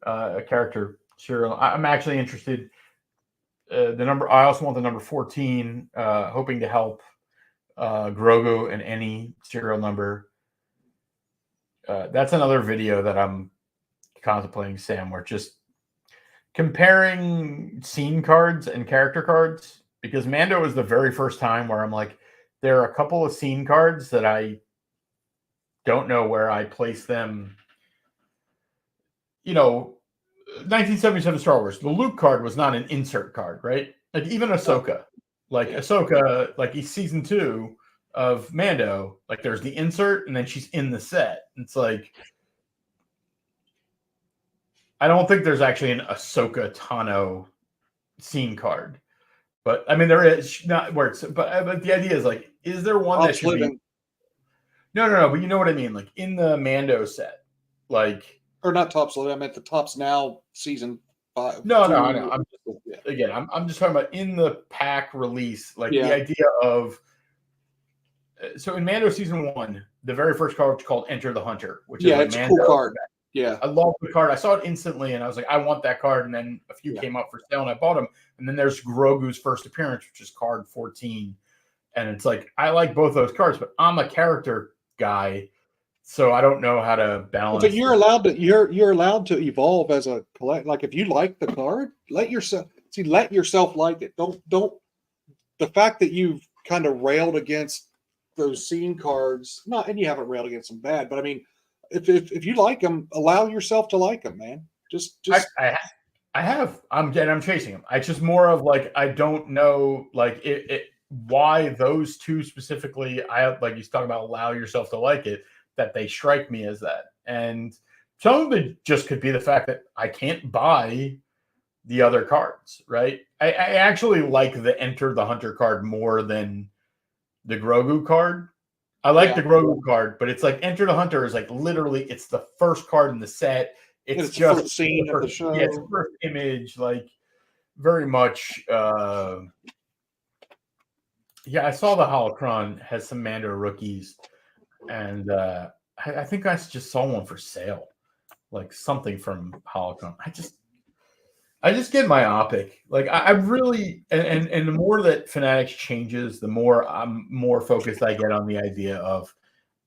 character serial. I'm actually interested. I also want the number 14, hoping to help Grogu in any serial number. That's another video that I'm contemplating, Sam, where just comparing scene cards and character cards, because Mando is the very first time where I'm like, there are a couple of scene cards that I don't know where I place them. 1977 Star Wars, the Luke card was not an insert card, right? Like even Ahsoka, like season 2 of Mando, like there's the insert and then she's in the set. It's like, I don't think there's actually an Ahsoka Tano scene card, but I mean there is not where it's. But the idea is like, is there one that should be? No. But you know what I mean. Like in the Mando set, like or not Topps. I meant the Topps Now season 5. no. I know. Yeah. I'm just talking about in the pack release, like the Yeah. idea of. So in Mando season 1, the very first card was called Enter the Hunter, which is like it's Mando. a cool card. Yeah. I love the card. I saw it instantly, and I was like, I want that card. And then a few came up for sale, and I bought them. And then there's Grogu's first appearance, which is card 14. And it's like, I like both those cards, but I'm a character guy, so I don't know how to balance. But you're allowed to you're allowed to evolve as a collect. Like if you like the card, let yourself like it. Don't the fact that you've kind of railed against those scene cards, and you haven't railed against them bad, but I mean, if you like them, allow yourself to like them, man. Just I have. I'm chasing them. I just more of like I don't know like why those two specifically. I like you talk about allow yourself to like it. That they strike me as that, and some of it just could be the fact that I can't buy the other cards. Right? I actually like the Enter the Hunter card more than the Grogu card. I like the Grogu card, but it's like Enter the Hunter is like literally it's the first card in the set. It's just the first scene of the show. Yeah, it's the first image, like very much. Yeah, I saw the Holocron has some Mando rookies, and I think I just saw one for sale, like something from Holocron. I just get myopic. Like I really and the more that Fanatics changes, the more I'm more focused I get on the idea of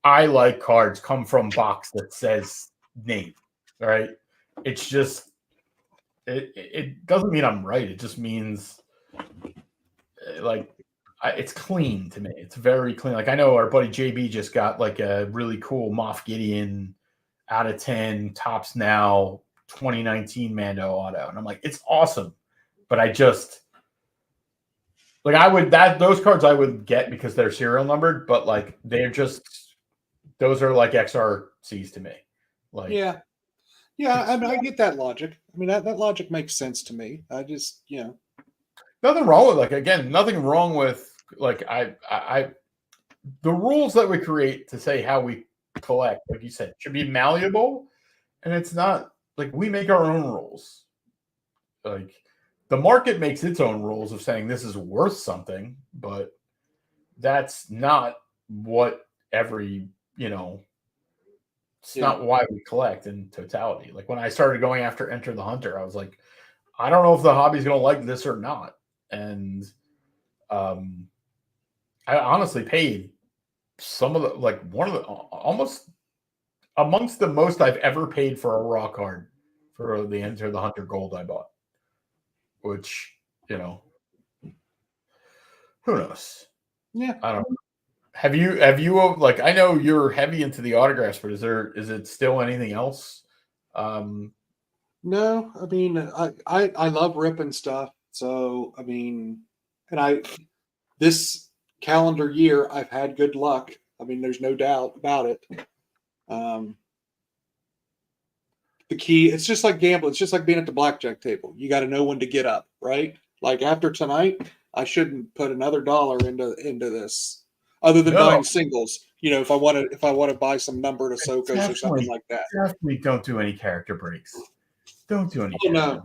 I like cards come from box that says name. Right? It's just it doesn't mean I'm right. It just means like it's clean to me. It's very clean. Like I know our buddy JB just got like a really cool Moff Gideon out of 10 Topps Now 2019 Mando auto, and I'm like, it's awesome, but I just like those cards I would get because they're serial numbered, but like they're just those are like XRCs to me. Like yeah, I mean, I get that logic. I mean that logic makes sense to me. I just nothing wrong with nothing wrong with like I the rules that we create to say how we collect, like you said, should be malleable, and it's not. Like we make our own rules. Like the market makes its own rules of saying this is worth something, but that's not what it's not why we collect in totality. Like when I started going after Enter the Hunter, I was like, I don't know if the hobby's going to like this or not. And I honestly paid some of the, like one of the, almost amongst the most I've ever paid for a raw card for the Enter the Hunter Gold I bought, which, who knows? Yeah. I don't know. Have you like, I know you're heavy into the autographs, but is it still anything else? No, I mean, I love ripping stuff. So, I mean, and this calendar year, I've had good luck. I mean, there's no doubt about it. The key, it's just like gambling. It's just like being at the blackjack table. You got to know when to get up, right? Like after tonight, I shouldn't put another $1 into this, other than buying singles. If I want to buy some numbered Ahsokas or something like that. Definitely don't do any character breaks. Don't do any. No.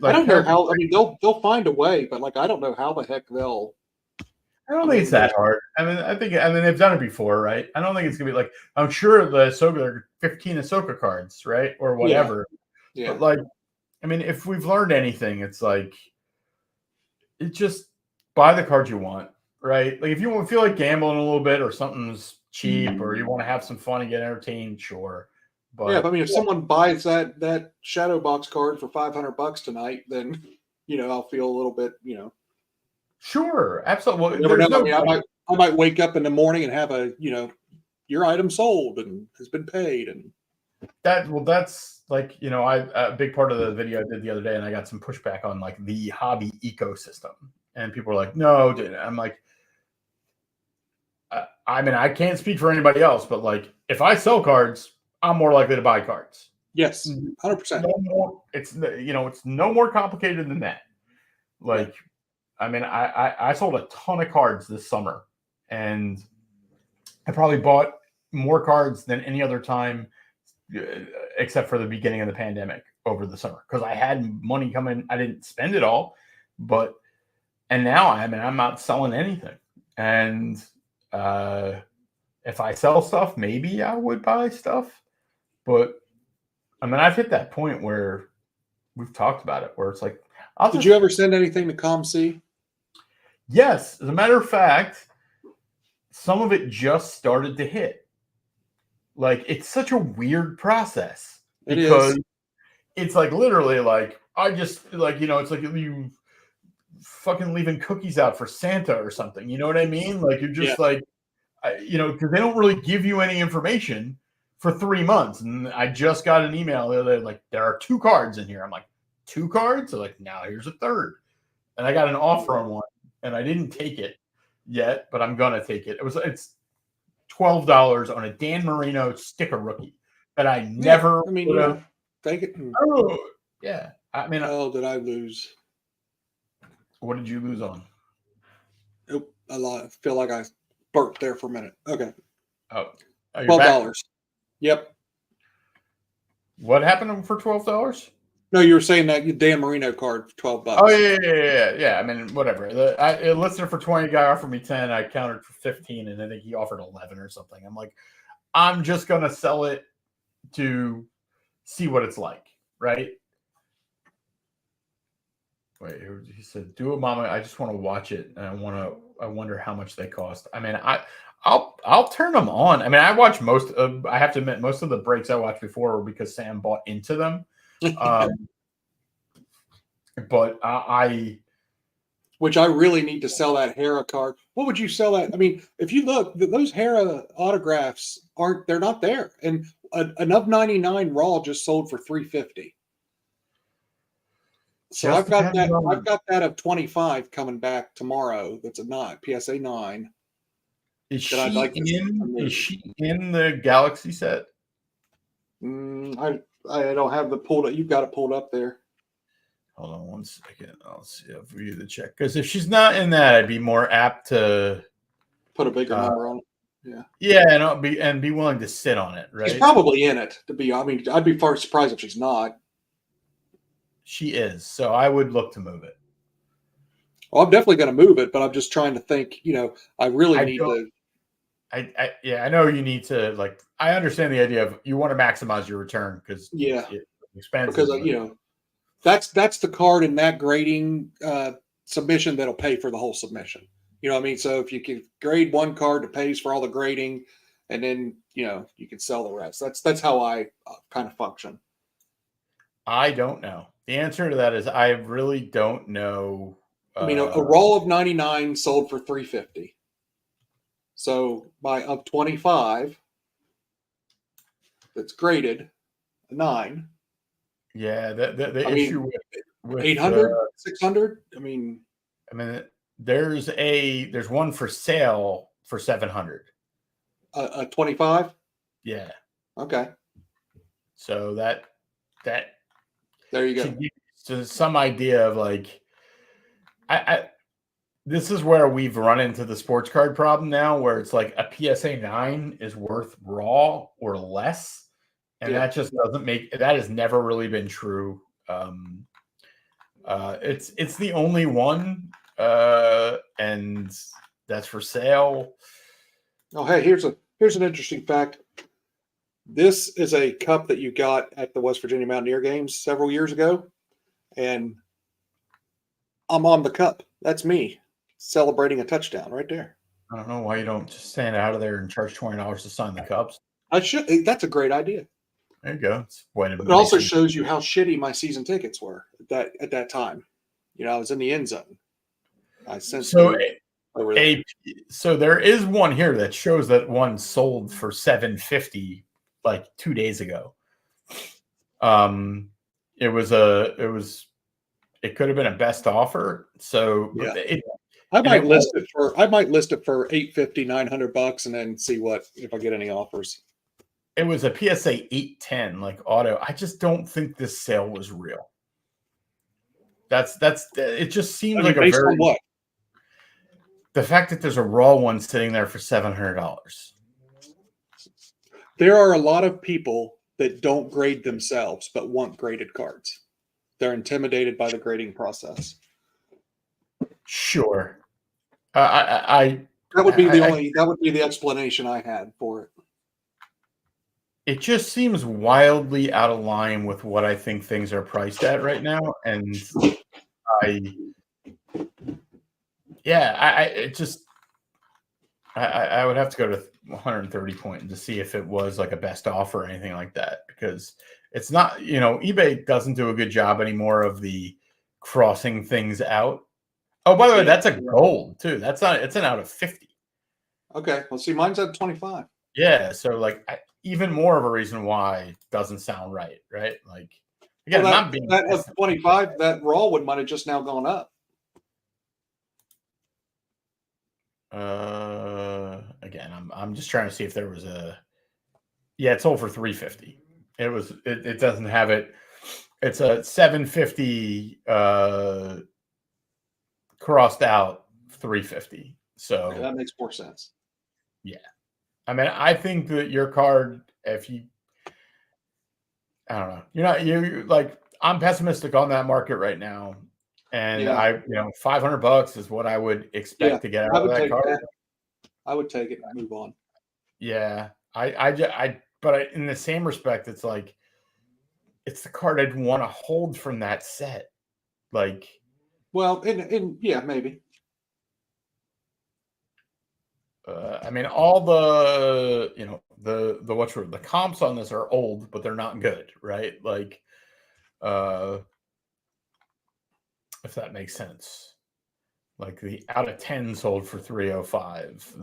I don't know how. I mean, they'll find a way, but like I don't know how the heck they'll. I don't think it's that hard. I mean, they've done it before, right? I don't think it's gonna be like. I'm sure the Ahsoka, there are 15 Ahsoka cards, right, or whatever. Yeah. But like, I mean, if we've learned anything, it's like, it just buy the cards you want, right? Like if you feel like gambling a little bit, or something's cheap, or you want to have some fun and get entertained, sure. But I mean, if someone buys that shadow box card for $500 tonight, then I'll feel a little bit, Sure, absolutely. Well, I mean, I might wake up in the morning and have your item sold and has been paid, and that's like a big part of the video I did the other day, and I got some pushback on like the hobby ecosystem, and people are like, "No," dude. I'm like, I mean, I can't speak for anybody else, but like, if I sell cards, I'm more likely to buy cards. Yes, 100%. It's no more complicated than that. Like, I mean, I sold a ton of cards this summer, and I probably bought more cards than any other time, except for the beginning of the pandemic over the summer, because I had money coming. I didn't spend it all, and now I'm not selling anything. And if I sell stuff, maybe I would buy stuff. But I mean, I've hit that point where we've talked about it, where it's like, did you ever send anything to ComC? Yes. As a matter of fact, some of it just started to hit. Like, it's such a weird process because it's like literally like, I just like, it's like you fucking leaving cookies out for Santa or something. You know what I mean? Like, you're just like, because they don't really give you any information for 3 months. And I just got an email the other day, like, there are 2 cards in here. I'm like, 2 cards? They're like, now here's a third. And I got an offer on one, and I didn't take it yet, but I'm gonna take it. It's $12 on a Dan Marino sticker rookie that I never. I mean, take it. Oh, yeah. I mean, did I lose? What did you lose on? Nope, I feel like I burped there for a minute. Okay. Oh, $12. Yep. What happened for $12? No, you were saying that Dan Marino card for $12. Oh yeah. I mean, whatever. It listed for 20. Guy offered me 10. I countered for 15, and I think he offered 11 or something. I'm like, I'm just gonna sell it to see what it's like, right? Wait, he said, "Do it, Mama. I just want to watch it, and I wonder how much they cost." I mean, I'll turn them on. I mean, I watch most of. I have to admit, most of the breaks I watched before were because Sam bought into them. But which I really need to sell that Hera card. What would you sell that? I mean, if you look, those Hera autographs they're not there. And an of 99 Raw just sold for $350. So I've got that of 25 coming back tomorrow. That's a 9 PSA 9. Is she in the Galaxy set? I don't have the pulled up. You've got it pulled up there. Hold on 1 second. I'll see if we do the check. Because if she's not in that, I'd be more apt to put a bigger number on it. Yeah. Yeah, and be willing to sit on it, right? She's probably in it. I'd be far surprised if she's not. She is. So I would look to move it. Well, I'm definitely going to move it, but I'm just trying to think, I really need to. I know you need to, like, I understand the idea of you want to maximize your return because it's expensive. Because, that's the card in that grading submission that'll pay for the whole submission. You know what I mean? So if you can grade one card that pays for all the grading, and then, you can sell the rest. That's how I kind of function. I don't know. The answer to that is I really don't know. I mean, a roll of 99 sold for $350. So by of 25, that's graded a 9. Yeah, the issue with 800, 600. I mean, there's one for sale for 700. A 25. Yeah. Okay. So that there you go. Give you some idea of like, this is where we've run into the sports card problem now, where it's like a PSA 9 is worth raw or less. And that just doesn't that has never really been true. It's the only one, and that's for sale. Oh, hey, here's an interesting fact. This is a cup that you got at the West Virginia Mountaineer Games several years ago, and I'm on the cup. That's me celebrating a touchdown right there. I don't know why you don't just stand out of there and charge $20 to sign the cups. I should. That's a great idea. There you go. It also shows you how shitty my season tickets were at that time. I was in the end zone. I sensed so there is one here that shows that one sold for $750 like 2 days ago. It could have been a best offer. So I might list it for $850, $900 and then see if I get any offers. It was a PSA 810 like auto. I just don't think this sale was real. It just seems like based on what? The fact that there's a raw one sitting there for $700. there are a lot of people that don't grade themselves but want graded cards. They're intimidated by the grading process. Sure. I That would be I that would be the explanation I had for it. it just seems wildly out of line with what I think things are priced at right now, and I yeah, I it just I would have to go to 130 point to see if it was like a best offer or anything like that, because it's not, eBay doesn't do a good job anymore of the crossing things out. Oh, by the way, that's a gold too. That's not, it's an out of 50. Okay. Well, see, mine's at 25. Yeah. So like even more of a reason why it doesn't sound right. Right. Like again, Well, not being that of 25, that raw one might have just now gone up. Again, I'm just trying to see if there was yeah, it sold for 350. It doesn't have it. It's a 750 crossed out 350. So Okay, that makes more sense. yeah. I mean, I think that your card, if you I don't know, you're like, I'm pessimistic on that market right now. And Yeah. $500 is what I would expect to get out of that card. That. I would take it and move on. Yeah. But in the same respect, it's like, it's the card I'd want to hold from that set. Like, well, yeah, maybe. I mean, all the the comps on this are old, but they're not good, right? Like, if that makes sense. Like the out of 10 sold for 305.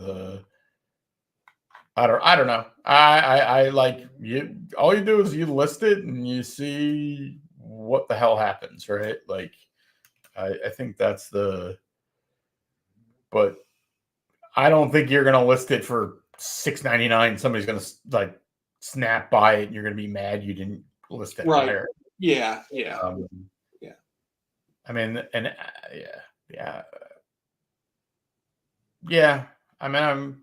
I don't know. I like you. All you do is you list it and you see what the hell happens, right? Like, I think that's but I don't think you're gonna list it for $6.99. Somebody's gonna like snap by it, and you're gonna be mad you didn't list it higher. Yeah. Yeah. I mean, and yeah. I mean,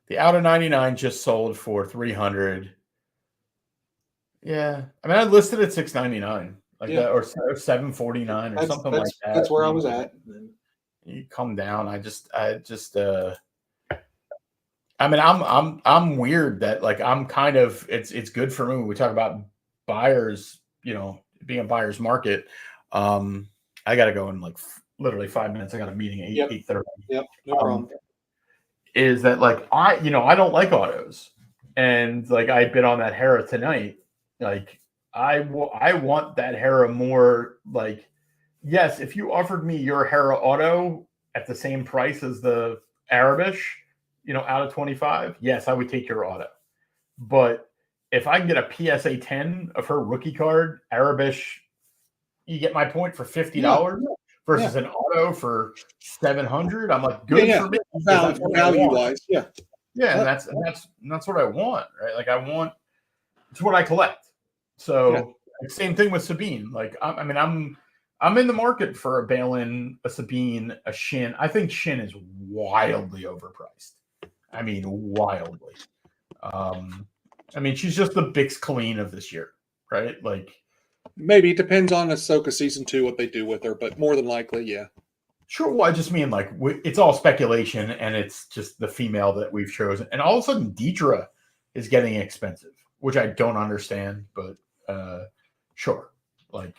the out of 99 just sold for 300. Yeah, I mean, I listed at 699, like that, or 749 or something like that. That's where I was at. You come down. I just I mean, I'm weird that like I'm kind of it's good for me when we talk about buyers, being a buyer's market. I got to go in like literally 5 minutes. I got a meeting at 8:30. Yep, no problem. Is that like I don't like autos, and like I bid on that Hera tonight. Like I want that Hera more. Like, yes, if you offered me your Hera auto at the same price as the Arabish, out of 25, yes, I would take your auto. But if I can get a PSA 10 of her rookie card, Arabish, you get my point for $50 versus an auto for 700. I'm like, good for me. Value wise, yeah, and that's what I want, right? Like it's what I collect. So same thing with Sabine. Like I'm in the market for a Balin, a Sabine, a Shin. I think Shin is wildly overpriced. I mean, wildly. I mean, she's just the Bix Colleen of this year, right? Like, maybe it depends on Ahsoka season 2 what they do with her, but more than likely, yeah. Sure. Well, I just mean like it's all speculation, and it's just the female that we've chosen, and all of a sudden, Deidre is getting expensive, which I don't understand, but sure. Like,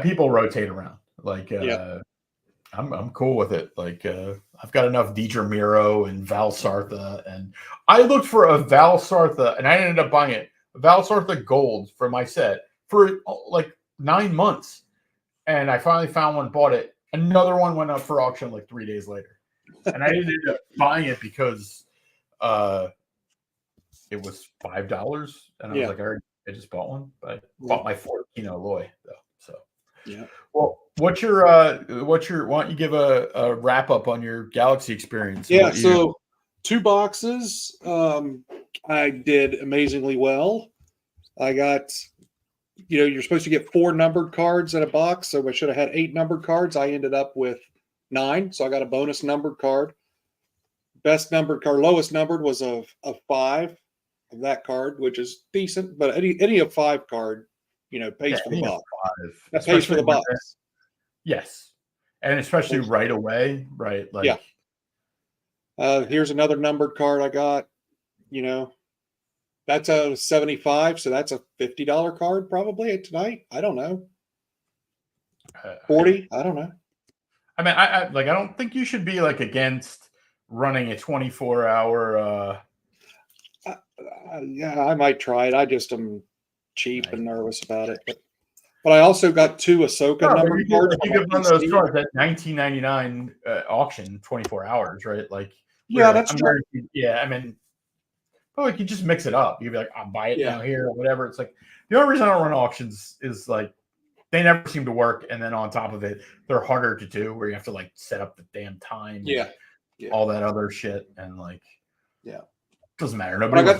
people rotate around. Like, I'm cool with it. Like, I've got enough Deidre Miro and Val Sartha, and I looked for a Val Sartha, and I ended up buying it. Val Sartha gold for my set for like 9 months, and I finally found one, bought it. Another one went up for auction like 3 days later, and I ended up buying it because it was $5, and I was like, I just bought one, but I bought my 14 Loy though. So yeah. Well, why don't you give a wrap up on your Galaxy experience? Yeah, so 2 boxes. I did amazingly well. I got, you're supposed to get 4 numbered cards in a box, so I should have had 8 numbered cards. I ended up with 9, so I got a bonus numbered card. best numbered card, lowest numbered was a 5 of that card, which is decent. But any of 5 card, pays for the any of box. 5, That pays for the especially box. yes, and especially right away, right? Yeah. Like, Here's another numbered card I got. That's a 75, so that's a $50 card probably tonight. I don't know. 40, I don't know. I mean, I don't think you should be like against running a 24-hour. Yeah, I might try it. I just am cheap and nervous about it. But I also got 2 Ahsoka numbered cards. You could run those cards at $19.99 auction, 24 hours, right? Like, yeah, that's true. Yeah, I mean, like you just mix it up. You'd be like, I'll buy it now here or whatever. It's like the only reason I don't run auctions is like they never seem to work, and then on top of it, they're harder to do where you have to like set up the damn time, all that other shit, and like, doesn't matter. Nobody. I got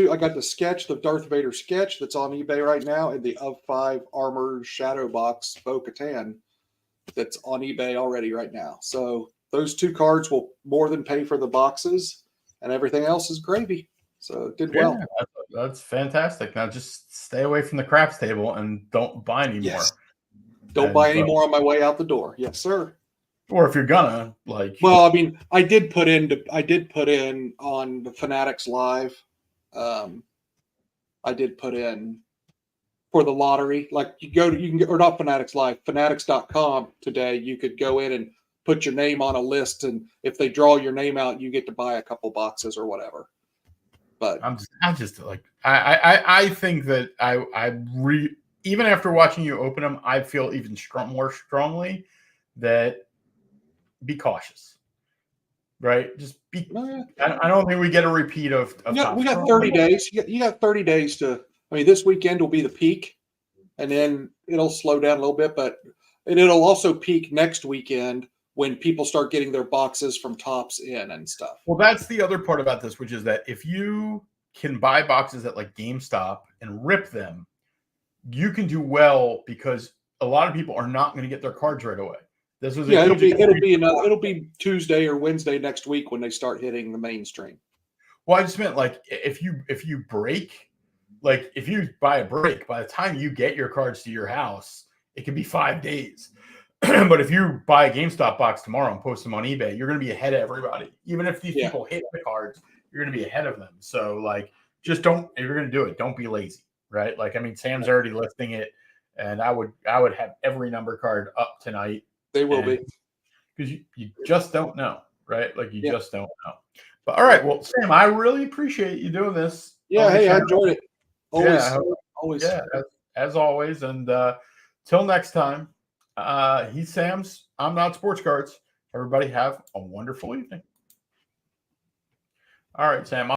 I got the sketch, the Darth Vader sketch that's on eBay right now, and the of 5 Armored Shadow Box Bo-Katan that's on eBay already right now. So those 2 cards will more than pay for the boxes, and everything else is gravy. So it did well. That's fantastic. Now just stay away from the craps table and don't buy anymore. Don't buy any more on my way out the door. Yes, sir. Or if you're gonna well, I mean, I did put in on the Fanatics Live. I did put in for the lottery. Like you can get, or not Fanatics Live, fanatics.com today. You could go in and put your name on a list, and if they draw your name out, you get to buy a couple boxes or whatever. But I'm just like I think that even after watching you open them, I feel even more strongly that be cautious, right? Just be. I don't think we get a repeat of we got 30 days. You got 30 days to. I mean, this weekend will be the peak, and then it'll slow down a little bit, and it'll also peak next weekend when people start getting their boxes from Tops in and stuff. Well, that's the other part about this, which is that if you can buy boxes at like GameStop and rip them, you can do well because a lot of people are not going to get their cards right away. This was it'll be Tuesday or Wednesday next week when they start hitting the mainstream. Well, I just meant like if you break, like if you buy a break, by the time you get your cards to your house, it could be 5 days. But if you buy a GameStop box tomorrow and post them on eBay, you're going to be ahead of everybody. Even if these people hit the cards, you're going to be ahead of them. So like, just don't, if you're going to do it, don't be lazy, right? Like, I mean, Sam's already listing it, and I would have every number card up tonight. They will be. Because you just don't know, right? Like you just don't know. But all right, well, Sam, I really appreciate you doing this. Yeah, hey, I enjoyed it. Always. Yeah, as always. And till next time. He's Sam's. I'm Not Sports Cards. Everybody have a wonderful evening. All right, Sam.